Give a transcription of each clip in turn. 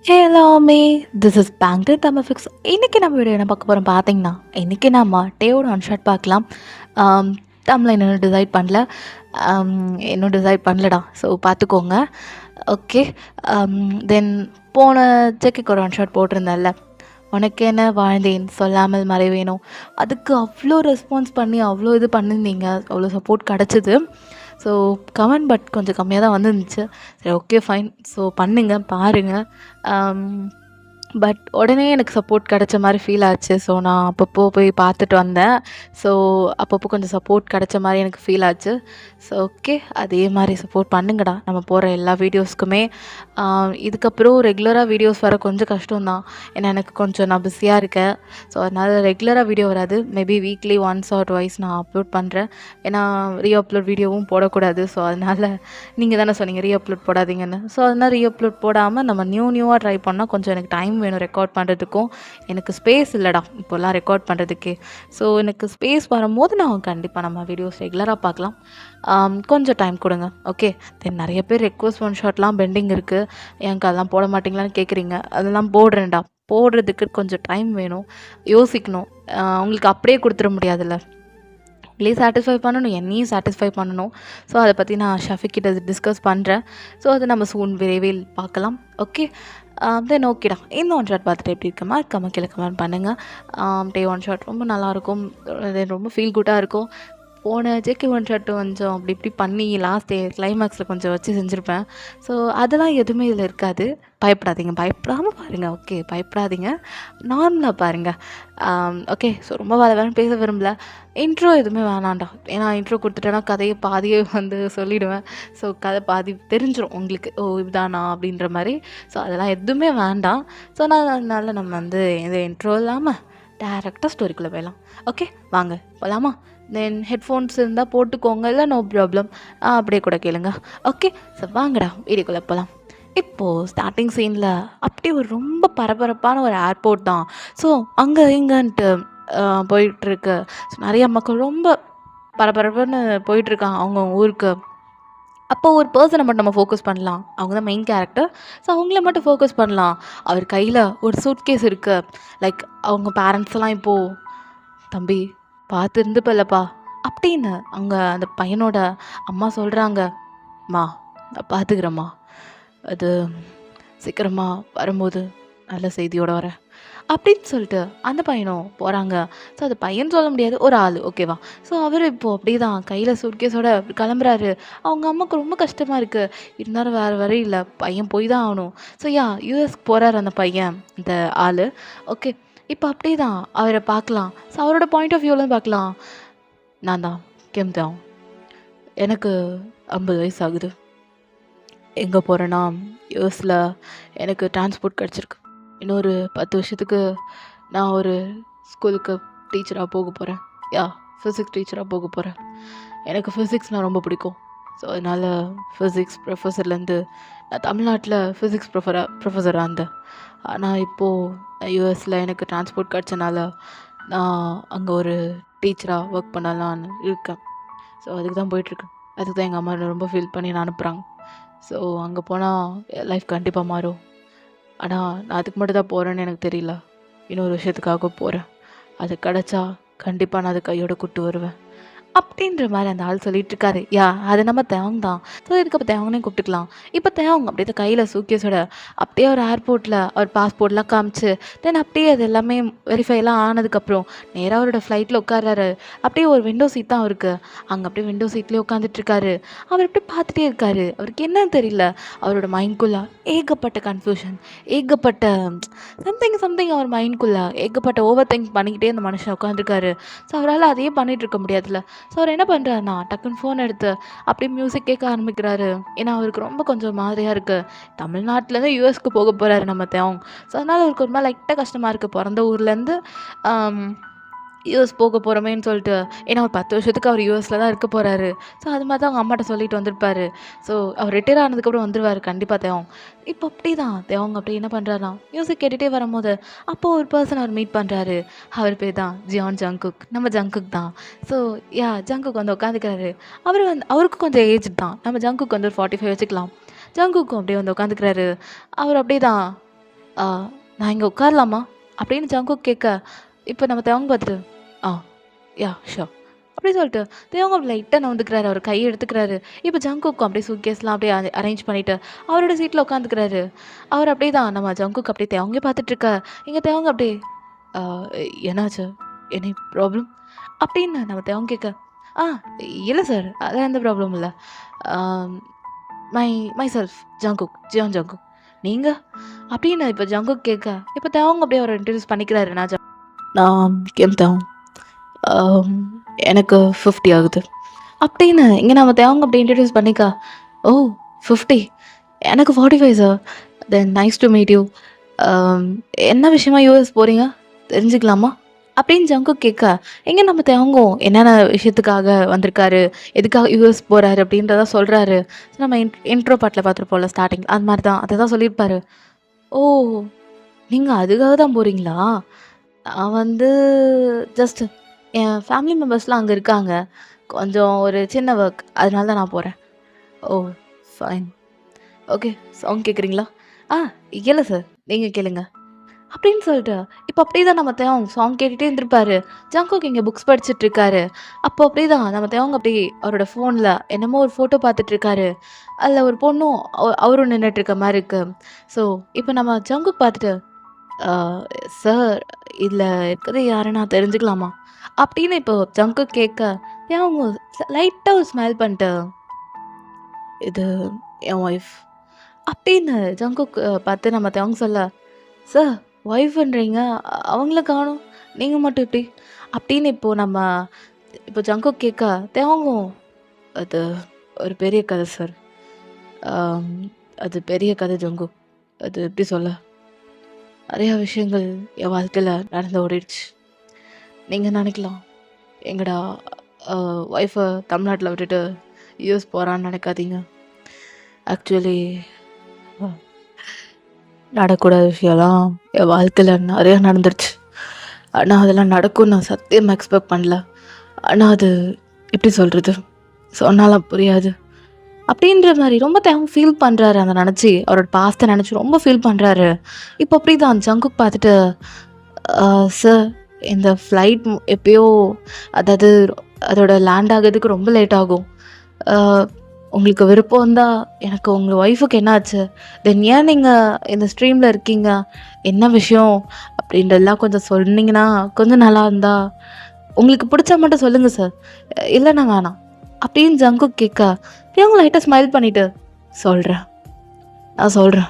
ஹே எல்லாமே this is bank Tamil fix. இன்றைக்கி நம்ம வீடியோ என்ன பார்க்க போகிறோம் பார்த்தீங்கன்னா, இன்றைக்கி நம்ம டேவோட ஒன் ஷாட் பார்க்கலாம். தமிழில் இன்னும் டிசைட் பண்ணல, இன்னும் டிசைட் பண்ணலடா. ஸோ பார்த்துக்கோங்க. ஓகே. தென் போன செக்குக்கு ஒரு ஒன் ஷாட் போட்டிருந்தேன்ல, உனக்கு என்ன வாழ்ந்தேன் சொல்லாமல் மறைவேணும். அதுக்கு அவ்வளோ ரெஸ்பான்ஸ் பண்ணி அவ்வளோ இது பண்ணியிருந்தீங்க, அவ்வளோ சப்போர்ட் கிடச்சிது. ஸோ கமெண்ட் பட் கொஞ்சம் கம்மியாக தான் வந்துருந்துச்சு. சரி, ஓகே, ஃபைன். ஸோ பண்ணுங்கள், பாருங்கள். பட் உடனே எனக்கு சப்போர்ட் கிடச்ச மாதிரி ஃபீல் ஆச்சு. ஸோ நான் அப்பப்போ போய் பார்த்துட்டு வந்தேன். ஸோ அப்பப்போ கொஞ்சம் சப்போர்ட் கிடச்ச மாதிரி எனக்கு ஃபீல் ஆச்சு. ஸோ ஓகே, அதே மாதிரி சப்போர்ட் பண்ணுங்கடா நம்ம போகிற எல்லா வீடியோஸ்க்குமே. இதுக்கப்புறம் ரெகுலராக வீடியோஸ் வர கொஞ்சம் கஷ்டம்தான். ஏன்னா எனக்கு கொஞ்சம் நான் பிஸியாக இருக்கேன். ஸோ அதனால் ரெகுலராக வீடியோ வராது. Maybe weekly once R twice நான் அப்லோட் பண்ணுறேன். ஏன்னா ரீஅப்லோட் வீடியோவும் போடக்கூடாது. ஸோ அதனால் நீங்கள் தானே சொன்னீங்க ரீஅப்லோட் போடாதீங்கன்னு. ஸோ அதனால் ரீஅப்லோட் போடாமல் நம்ம நியூவாக ட்ரை பண்ணால் கொஞ்சம் எனக்கு டைம் வேணும் ரெக்கார்ட் பண்ணுறதுக்கும். எனக்கு ஸ்பேஸ் இல்லைடா இப்போல்லாம் ரெக்கார்ட் பண்ணுறதுக்கே. ஸோ எனக்கு ஸ்பேஸ் வரும்போது நான் கண்டிப்பாக நம்ம வீடியோஸ் ரெகுலராக பார்க்கலாம். கொஞ்சம் டைம் கொடுங்க. ஓகே. தென் நிறைய பேர் ரெக்வஸ்ட் ஒன் ஷாட்லாம் பெண்டிங் இருக்குது, எனக்கு அதெல்லாம் போட மாட்டிங்களான்னு கேட்குறீங்க. அதெல்லாம் போடுறேன்டா. போடுறதுக்கு கொஞ்சம் டைம் வேணும், யோசிக்கணும். உங்களுக்கு அப்படியே கொடுத்துட முடியாதுல்ல. உங்களையும் சாட்டிஸ்ஃபை பண்ணணும், என்னையும் சாட்டிஸ்ஃபை பண்ணணும். ஸோ அதை பற்றி நான் ஷஃபிக் கிட்ட டிஸ்கஸ் பண்ணுறேன். ஸோ அதை நம்ம சூன் விரைவில் பார்க்கலாம். ஓகே. தென் ஓகேடா. இந்த ஒன் ஷாட் பார்த்துட்டு எப்படி இருக்கமா கீழே கமெண்ட் பண்ணுங்கள். டே ஒன் ஷாட் ரொம்ப நல்லாயிருக்கும், தென் ரொம்ப ஃபீல் குட்டாக இருக்கும். போன ஜேகே ஒன் ஷாட் கொஞ்சம் அப்படி இப்படி பண்ணி லாஸ்ட் கிளைமேக்ஸில் கொஞ்சம் வச்சு செஞ்சுருப்பேன். ஸோ அதெல்லாம் எதுவுமே இதில் இருக்காது. பயப்படாதீங்க, பயப்படாமல் பாருங்கள். ஓகே, பயப்படாதீங்க, நார்மலாக பாருங்கள். ஓகே. ஸோ ரொம்ப வேறு பேச விரும்பல. இன்ட்ரோ எதுவுமே வேணாண்டா. ஏன்னா இன்ட்ரோ கொடுத்துட்டேன்னா கதையை பாதியே சொல்லிவிடுவேன். ஸோ கதை பாதி தெரிஞ்சிடும் உங்களுக்கு, ஓ இதுதானா அப்படின்ற மாதிரி. ஸோ அதெல்லாம் எதுவுமே வேண்டாம். ஸோ அதனால் நம்ம இந்த இன்ட்ரோ இல்லாமல் டேரெக்டாக ஸ்டோரிக்குள்ளே போயிடலாம். ஓகே, வாங்க போகலாமா? தென் ஹெட்ஃபோன்ஸ் இருந்தால் போட்டுக்கோங்க, இல்லை நோ ப்ராப்ளம், அப்படியே கூட கேளுங்க. ஓகே. ஸோ வாங்கடா வீடியோக்குள்ளே போகலாம். இப்போது ஸ்டார்டிங் சீனில் அப்படியே ஒரு ரொம்ப பரபரப்பான ஒரு ஏர்போர்ட் தான். ஸோ அங்கே இங்கன்ட்டு போயிட்டுருக்கு. ஸோ நிறையா மக்கள் ரொம்ப பரபரப்புன்னு போயிட்டுருக்காங்க அவங்க ஊருக்கு. அப்போ ஒரு பர்சனை மட்டும் நம்ம ஃபோக்கஸ் பண்ணலாம். அவங்க தான் மெயின் கேரக்டர். ஸோ அவங்கள மட்டும் ஃபோக்கஸ் பண்ணலாம். அவர் கையில் ஒரு சூட்கேஸ் இருக்குது. லைக் அவங்க பேரண்ட்ஸ்லாம் இப்போது, தம்பி பார்த்து இருந்துப்பல்லப்பா அப்படின்னு அங்கே அந்த பையனோட அம்மா சொல்கிறாங்க. அம்மா நான் பார்த்துக்கிறேம்மா, அது சீக்கிரமாக வரும்போது நல்ல செய்தியோடு வரேன் அப்படின்னு சொல்லிட்டு அந்த பையனும் போகிறாங்க. ஸோ அது பையன் சொல்ல முடியாது, ஒரு ஆள், ஓகேவா? ஸோ அவர் இப்போது அப்படி தான் கையில் சூட்கேஸோட கிளம்புறாரு. அவங்க அம்மாவுக்கு ரொம்ப கஷ்டமாக இருக்குது. இருந்தாலும் வேறு வழி இல்லை, பையன் போய் தான் ஆகணும். ஸோ யூஎஸ்க்கு போகிறார் அந்த பையன், இந்த ஆள். ஓகே. இப்போ அப்படியே தான் அவரை பார்க்கலாம். ஸோ அவரோட பாயிண்ட் ஆஃப் வியூவில் பார்க்கலாம். நான் தான் தான் எனக்கு 50 வயசு ஆகுது. எங்கே போகிறேன்னா யூஎஸில் எனக்கு டிரான்ஸ்போர்ட் கிடச்சிருக்கு. இன்னொரு 10 வருஷத்துக்கு நான் ஒரு ஸ்கூலுக்கு டீச்சராக போக போகிறேன். ஃபிசிக்ஸ் டீச்சராக போக போகிறேன். எனக்கு ஃபிசிக்ஸ்னால் ரொம்ப பிடிக்கும். ஸோ அதனால் ஃபிசிக்ஸ் ப்ரொஃபஸர்லேருந்து நான் தமிழ்நாட்டில் ஃபிசிக்ஸ் ப்ரொஃபஸராக இருந்தேன். ஆனால் இப்போது யூஎஸில் எனக்கு டிரான்ஸ்போர்ட் கிடச்சனால நான் அங்கே ஒரு டீச்சராக ஒர்க் பண்ணலான்னு இருக்கேன். ஸோ அதுக்கு தான் போயிட்டுருக்கேன். அதுக்கு தான் எங்கள் அம்மா ரொம்ப ஃபீல் பண்ணி நான் அனுப்புகிறாங்க. ஸோ அங்கே போனால் லைஃப் கண்டிப்பாக மாறும். ஆனால் நான் அதுக்கு மட்டும் தான் போகிறேன்னு எனக்கு தெரியல. இன்னொரு விஷயத்துக்காக போகிறேன். அது கிடச்சா கண்டிப்பாக நான் அது கையோடு கூட்டு வருவேன் அப்படின்ற மாதிரி அந்த ஆள் சொல்லிட்டு இருக்காரு. அது நம்ம தேவங்க தான். ஸோ இதுக்கு தேவங்கனே கூப்பிட்டுக்கலாம். இப்போ தேவங்க அப்படியே தான் கையில் சூட்கேஸோட அப்படியே ஒரு ஏர்போர்ட்டில் அவர் பாஸ்போர்ட்லாம் காமிச்சு, தென் அப்படியே அது எல்லாமே வெரிஃபைலாம் ஆனதுக்கப்புறம் நேராக அவரோட ஃப்ளைட்டில் உட்கார்றாரு. அப்படியே ஒரு விண்டோ சீட் தான் அவருக்கு. அங்கே அப்படியே விண்டோ சீட்லேயே உட்காந்துட்ருக்காரு. அவர் அப்படியே பார்த்துட்டே இருக்காரு. அவருக்கு என்னன்னு தெரியல. அவரோட மைண்ட்குள்ளே ஏகப்பட்ட கன்ஃபியூஷன், ஏகப்பட்ட சம்திங் அவர் மைண்ட்குள்ளே ஏகப்பட்ட ஓவர் திங்க் பண்ணிக்கிட்டே அந்த மனுஷன் உட்காந்துருக்காரு. ஸோ அவரால் அதையே பண்ணிகிட்டு இருக்க முடியாதுல்ல. ஸோ அவர் என்ன பண்ணுறாருனா டக்குன்னு ஃபோன் எடுத்து அப்படியே மியூசிக் கேட்க ஆரம்பிக்கிறாரு. ஏன்னா அவருக்கு ரொம்ப கொஞ்சம் மாதிரியாக இருக்குது. தமிழ்நாட்டிலேருந்து யூஎஸ்க்கு போக போகிறாரு நம்ம தேவங். ஸோ அதனால் அவருக்கு ஒரு மாதிரி லைட்டாக கஷ்டமாக இருக்குது. பிறந்த ஊர்லேருந்து யூஎஸ் போக போகிறோமேன்னு சொல்லிட்டு. ஏன்னா ஒரு 10 வருஷத்துக்கு அவர் யூஎஸில் தான் இருக்க போகிறாரு. ஸோ அது மாதிரி தான் அவங்க அம்மாட்ட சொல்லிட்டு வந்திருப்பார். ஸோ அவர் ரிட்டையர் ஆனதுக்கப்புறம் வந்துடுவார் கண்டிப்பாக தேவங். இப்போ அப்படி தான் தேவங்க அப்படி என்ன பண்ணுறாருனா மியூசிக் கேட்டுகிட்டே வரும்போது அப்போது ஒரு பர்சன் அவர் மீட் பண்ணுறாரு. அவர் பேர் தான் ஜியான் ஜங்குக், நம்ம ஜங்குக் தான். ஸோ ஜங்குக் வந்து உட்காந்துக்கிறாரு. அவருக்கு கொஞ்சம் ஏஜ் தான். நம்ம ஜங்குக் வந்து ஒரு 45 வச்சுக்கலாம். ஜங்குக்கும் அப்படியே வந்து உட்காந்துக்கிறாரு. அவர் அப்படியே தான் ஆ நான் இங்கே உட்காரலாமா அப்படின்னு ஜங்குக் கேட்க இப்போ நம்ம தேவங்க பார்த்துட்டு ஆ யா ஷோர் அப்படி சொல்லிட்டு தேவங்க லைட்டாக நவுந்துக்கிறாரு. அவர் கையை எடுத்துக்கிறாரு. இப்போ ஜங்குக்கும் அப்படியே சூட்கேஸ்லாம் அப்படியே அரேஞ்ச் பண்ணிட்டு அவரோட சீட்டில் உட்காந்துக்கிறாரு. அவர் அப்படியே தான் நம்ம ஜங்குக்கு அப்படியே தேவங்க பார்த்துட்டு இருக்க இங்கே தேவங்க அப்படியே "ஆ, என்னாச்சு எனி ப்ராப்ளம் அப்படின்னு நம்ம தேவங்க கேட்க ஆ இல்லை சார் அதெல்லாம் எந்த ப்ராப்ளம் இல்லை my myself Jungkook Jeon Jungkook நீங்கள் அப்படின்னு இப்போ ஜங்குக் கேட்க இப்போ தேவங்க அப்படியே அவரை இன்ட்ரடியூஸ் பண்ணிக்கிறாரு. நான் கேம் தேவன் ஆம், எனக்கு 50 ஆகுது அப்படின்னு இங்கே நம்ம தேவங்க அப்படி இன்ட்ரடியூஸ் பண்ணிக்கா ஓ 50 எனக்கு 45 sir then nice to meet you என்ன விஷயமா யூஎஸ் போகிறீங்க தெரிஞ்சுக்கலாமா அப்படின்னு ஜங்குக் கேட்க எங்கே நம்ம தேவங்கோ என்னென்ன விஷயத்துக்காக வந்திருக்காரு எதுக்காக யூஎஸ் போகிறாரு அப்படின்றத சொல்கிறாரு. நம்ம இன்ட்ரோ பாட்டில் பார்த்துருப்போம்ல ஸ்டார்டிங் அது மாதிரி தான் அதை தான் சொல்லியிருப்பாரு. ஓ நீங்கள் அதுக்காக தான் போகிறீங்களா நான் வந்து ஜஸ்ட் என் ஃபேமிலி மெம்பர்ஸ்லாம் அங்கே இருக்காங்க கொஞ்சம் ஒரு சின்ன ஒர்க் அதனால தான் நான் போகிறேன். ஓ ஃபைன் ஓகே சாங் கேட்குறீங்களா ஆ இல்லை சார் நீங்கள் கேளுங்க அப்படின்னு சொல்லிட்டு இப்போ அப்படியே தான் நம்ம தேவங்க சாங் கேட்டுகிட்டே இருந்திருப்பாரு. ஜங்குக் இங்கே புக்ஸ் படிச்சுட்டு இருக்காரு. அப்போ அப்படியே தான் நம்ம தேவங்க அப்படியே அவரோட ஃபோனில் என்னமோ ஒரு ஃபோட்டோ பார்த்துட்டு இருக்காரு. அதில் ஒரு பொண்ணும் அவரும் நின்றுட்டு இருக்க மாதிரி இருக்கு. ஸோ இப்போ நம்ம ஜங்குக் பார்த்துட்டு சார் இதில் இருக்கிறது யாருன்னு நான் தெரிஞ்சுக்கலாமா அப்படின்னு இப்போ ஜங்குக் கேட்க தேவங்க லைட்டாக ஒரு ஸ்மைல் பண்ணிட்டு இது என் ஒய்ஃப் அப்படின்னு ஜங்குக் பார்த்து நம்ம தேவங்க சொல்ல சார் ஒய்ஃப்ன்றீங்க அவங்கள காணும் நீங்கள் மட்டும் இப்படி அப்படின்னு இப்போது நம்ம இப்போ ஜங்குக் கேட்க தேவங்கும் அது ஒரு பெரிய கதை சார் அது பெரிய கதை ஜங்குக் அது எப்படி சொல்ல நிறையா விஷயங்கள் என் வாழ்க்கையில் நடந்து ஓடிடுச்சு. நீங்கள் நினைக்கலாம் எங்கடா ஒய்ஃபை தமிழ்நாட்டில் விட்டுட்டு யூஎஸ் போகிறான்னு நினைக்காதீங்க. ஆக்சுவலி நடக்கூடாத விஷயம்லாம் என் வாழ்க்கையில் நிறையா நடந்துருச்சு. ஆனால் அதெல்லாம் நடக்கும் நான் சத்தியமாக எக்ஸ்பெக்ட் பண்ணல. ஆனால் அது எப்படி சொல்கிறது சொன்னாலாம் புரியாது அப்படின்ற மாதிரி ரொம்ப டைம் ஃபீல் பண்ணுறாரு. அதை நினச்சி அவரோட பாஸ்ட்டை நினச்சி ரொம்ப ஃபீல் பண்ணுறாரு. இப்போ அப்படி தான் ஜங்குக் பார்த்துட்டு சார் இந்த ஃப்ளைட் எப்பயோ அதாவது அதோட லேண்ட் ஆகிறதுக்கு ரொம்ப லேட் ஆகும். உங்களுக்கு விருப்பம் இருந்தால் எனக்கு உங்கள் ஒய்ஃபுக்கு என்னாச்சு தென் ஏன் நீங்கள் இந்த ஸ்ட்ரீமில் இருக்கீங்க என்ன விஷயம் அப்படின்றதெல்லாம் கொஞ்சம் சொன்னீங்கன்னா கொஞ்சம் நல்லா இருந்தா உங்களுக்கு பிடிச்சா மட்டும் சொல்லுங்கள் சார் இல்லைன்னா வேணாம் அப்படின்னு ஜங்குக் கேட்க இவங்க லைட்டாக ஸ்மைல் பண்ணிவிட்டு நான் சொல்கிறேன்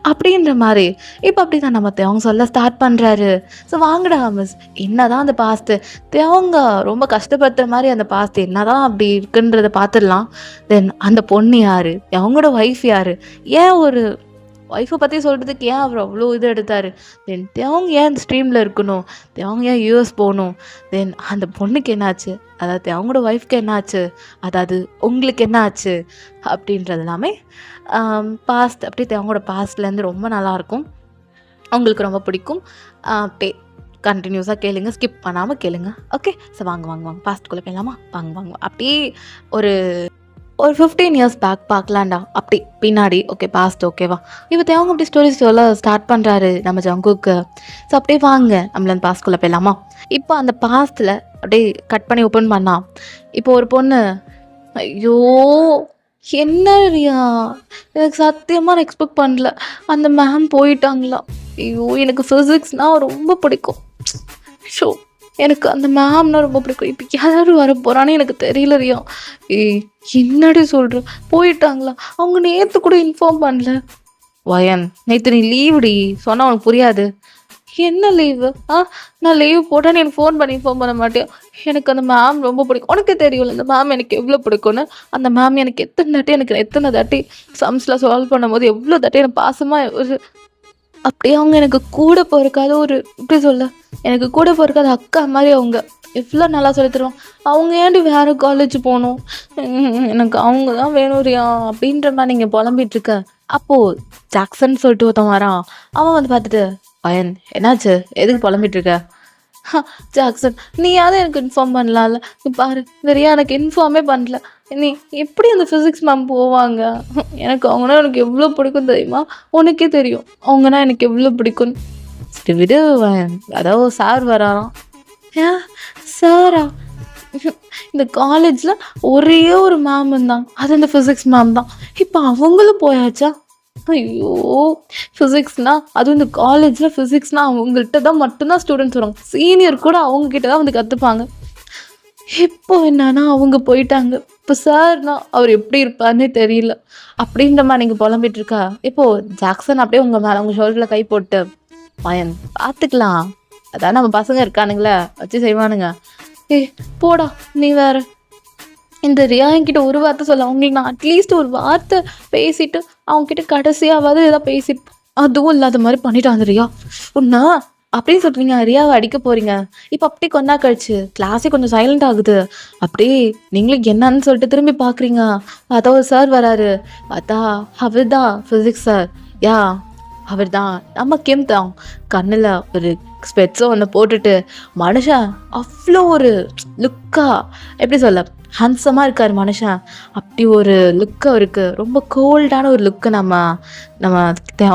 அப்படின்ற மாதிரி இப்போ அப்படி தான் நம்ம தேவங்க சொல்ல ஸ்டார்ட் பண்ணுறாரு. ஸோ வாங்கடா மிஸ் என்ன தான் அந்த பாஸ்ட்டு தேவங்க ரொம்ப கஷ்டப்படுத்துகிற மாதிரி அந்த பாஸ்ட் என்ன தான் அப்படி இருக்குன்றதை பார்த்துடலாம். தென் அந்த பொண்ணு யார் அவங்களோட ஒய்ஃப் யார் ஏன் ஒரு ஒய்ஃபை பற்றி சொல்கிறதுக்கு ஏன் அவர் அவ்வளோ இது எடுத்தார் தென் தேவங்க ஏன் இந்த ஸ்ட்ரீமில் இருக்கணும் தேவங்க ஏன் யூஎஸ் போகணும் தென் அந்த பொண்ணுக்கு என்னாச்சு அதாவது அவங்களோட ஒய்ஃப்க்கு என்னாச்சு அதாவது உங்களுக்கு என்ன ஆச்சு அப்படின்றது எல்லாமே பாஸ்ட் அப்படி அவங்களோட பாஸ்ட்லேருந்து ரொம்ப நல்லாயிருக்கும் உங்களுக்கு ரொம்ப பிடிக்கும். அப்படியே கண்டினியூஸாக கேளுங்க ஸ்கிப் பண்ணாமல் கேளுங்க. ஓகே ஸோ வாங்க பாஸ்ட்டுக்குள்ளே போயிடலாமா வாங்க அப்படியே ஒரு 15 இயர்ஸ் பேக் பார்க்கலாம்டா அப்படி பின்னாடி ஓகே பாஸ்ட் ஓகேவா இப்போ தேவங்க அப்படி ஸ்டோரிஸ் சொல்ல ஸ்டார்ட் பண்ணுறாரு நம்ம ஜங்குக்கு. ஸோ அப்படியே வாங்க நம்மள அந்த பாஸ்ட்குள்ளே போயிடலாமா. இப்போ அந்த பாஸ்ட்டில் அப்படியே கட் பண்ணி ஓப்பன் பண்ணா இப்போ ஒரு பொண்ணு ஐயோ என்ன ரியா எனக்கு சத்தியமாக நான் எக்ஸ்பெக்ட் பண்ணல அந்த மேம் போயிட்டாங்களா ஐயோ எனக்கு ஃபிசிக்ஸ்னால் ரொம்ப பிடிக்கும் ஷோ எனக்கு அந்த மேம்னா ரொம்ப பிடிக்கும் இப்போ யார் வர போகிறான்னு எனக்கு தெரியல ரியா என்னடி சொல்கிறேன் போயிட்டாங்களா அவங்க நேற்று கூட இன்ஃபார்ம் பண்ணல வயன் நேற்று நீ லீவுடி சொன்னால் உனக்கு புரியாது என்ன லீவு நான் லீவ் போட்டேன்னு எனக்கு ஃபோன் பண்ணி இன்ஃபார்ம் பண்ண மாட்டேன் எனக்கு அந்த மேம் ரொம்ப பிடிக்கும் உனக்கு தெரியல அந்த மேம் எனக்கு எவ்வளோ பிடிக்கும்னு அந்த மேம் எனக்கு எத்தனை தாட்டி சம்ஸ்லாம் சால்வ் பண்ணும்போது எவ்வளோ தாட்டி எனக்கு பாசமாக அப்படியே அவங்க எனக்கு கூட போயிருக்காது ஒரு இப்படி சொல்ல எனக்கு கூட போயிருக்காது அக்கா மாதிரி அவங்க எவ்வளோ நல்லா சொல்லி தருவாங்க அவங்க ஏன்டி வேறு காலேஜ் போகணும் எனக்கு அவங்க தான் வேணும் ரியா அப்படின்ற மாதிரி நீங்கள் புலம்பிகிட்ருக்க அப்போது ஜாக்சன் சொல்லிட்டு ஒருத்தன் வரான் அவன் வந்து பார்த்துட்டு பயன் என்னாச்சு எதுக்கு புலம்பிகிட்ருக்க ஜாக்சன், நீயாவது எனக்கு இன்ஃபார்ம் பண்ணலாம்ல. நீ பாரு, இந்த ரியா எனக்கு இன்ஃபார்மே பண்ணல. நீ எப்படி அந்த ஃபிசிக்ஸ் மேம் போவாங்க? எனக்கு அவங்கன்னா எனக்கு எவ்வளோ பிடிக்கும் தெரியுமா? உனக்கே தெரியும் அவங்கன்னா எனக்கு எவ்வளோ பிடிக்கும்னு. சரி விடு, அதாவது சார் வராராம். ஏன் சாரா? இந்த காலேஜில் ஒரே ஒரு மேம் தான், அது அந்த ஃபிசிக்ஸ் மேம் தான். இப்போ அவங்களும் போயாச்சா? ஐயோ, ஃபிசிக்ஸ்னால் அதுவும் இந்த காலேஜில் ஃபிசிக்ஸ்னால் அவங்கள்ட்ட தான் மட்டும்தான் ஸ்டூடெண்ட்ஸ் வருவாங்க. சீனியர் கூட அவங்கக்கிட்ட தான் வந்து கற்றுப்பாங்க. இப்போ என்னன்னா அவங்க போயிட்டாங்க. இப்போ சார்னா அவர் எப்படி இருப்பார்னே தெரியல அப்படின்ற மாதிரி நீங்கள் புலம்பிட்டு இருக்கா. இப்போது ஜாக்சன் அப்படியே உங்கள் மேலே உங்கள் ஷோல்டரில் கை போட்டு, பயன் பார்த்துக்கலாம், அதான் நம்ம பசங்க இருக்கானுங்களே வச்சு செய்வானுங்க. போடா நீ வேற. இந்த ரியா என்கிட்ட ஒரு வார்த்தை சொல்ல, அவங்களுக்கு நான் அட்லீஸ்ட் ஒரு வார்த்தை பேசிட்டு அவங்ககிட்ட கடைசியாவது ஏதாவது பேசிட்டு, அதுவும் இல்லாத மாதிரி பண்ணிட்டான் அந்த ரியா. உன்னா அப்படின்னு சொல்றீங்க, ரியாவை அடிக்க போறீங்க. இப்போ அப்படியே கொண்டா கழிச்சு கிளாஸே கொஞ்சம் சைலண்ட் ஆகுது. அப்படியே நீங்களும் என்னன்னு சொல்லிட்டு திரும்பி பார்க்குறீங்க. அதான் சார் வராரு. அதான் அவர் தான் ஃபிசிக்ஸ் சார். யா அவர் தான், நம்ம கிம் தான். கண்ணில் ஒரு ஸ்பெட்ஸோ ஒன்று போட்டுட்டு மனுஷன் அவ்வளோ ஒரு லுக்கா, எப்படி சொல்ல, ஹேண்ட்ஸமாக இருக்கார் மனுஷன். அப்படி ஒரு லுக்கு அவருக்கு, ரொம்ப கோல்டான ஒரு லுக்கு. நம்ம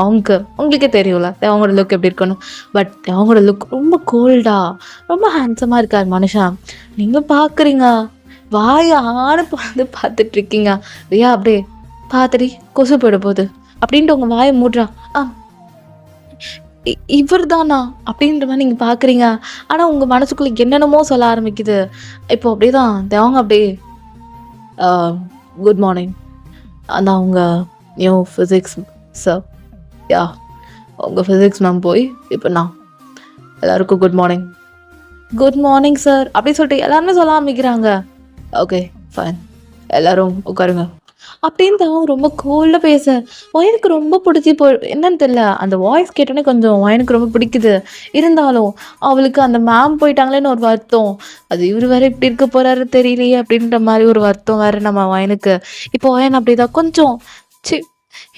அவங்க உங்களுக்கே தெரியும்ல அவங்களோட லுக் எப்படி இருக்கணும். பட் அவங்களோட லுக் ரொம்ப கோல்டாக ரொம்ப ஹேண்ட்ஸமாக இருக்கார் மனுஷன். நீங்கள் பார்க்குறீங்க, வாய் ஆன வந்து பார்த்துட்ருக்கீங்க. ரியா அப்படியே பார்த்துடி கொசு போயிட போகுது அப்படின்ட்டு உங்கள் வாயை மூடுறா. இவர் தானா அப்படின்ற மாதிரி நீங்கள் பார்க்குறீங்க. ஆனால் உங்கள் மனசுக்குள்ளே என்னென்னமோ சொல்ல ஆரம்பிக்குது. இப்போ அப்படியே தான் அவங்க அப்படியே குட் மார்னிங், அந்த அவங்க நியூ ஃபிசிக்ஸ் சார். யா உங்கள் ஃபிசிக்ஸ் மேம் போய் இப்போ நான் எல்லாருக்கும் குட் மார்னிங் சார் அப்படின்னு சொல்லிட்டு எல்லாருமே சொல்ல ஆரம்பிக்கிறாங்க. ஓகே ஃபைன், எல்லோரும் உட்காருங்க அப்படின்னு அவங்க ரொம்ப கோல்டாக பேச எனக்கு ரொம்ப பிடிச்சி என்னன்னு தெரியல. அந்த வாய்ஸ் கேட்டோன்னே கொஞ்சம் எனக்கு ரொம்ப பிடிக்குது. இருந்தாலும் அவளுக்கு அந்த மேம் போயிட்டாங்களேன்னு ஒரு வருத்தம். அது இவர் வேறு இப்படி இருக்க போகிறாரு தெரியலையே அப்படின்ற மாதிரி ஒரு வருத்தம் வேறு நம்ம வயனுக்கு. இப்போ வயன் அப்படிதான் கொஞ்சம்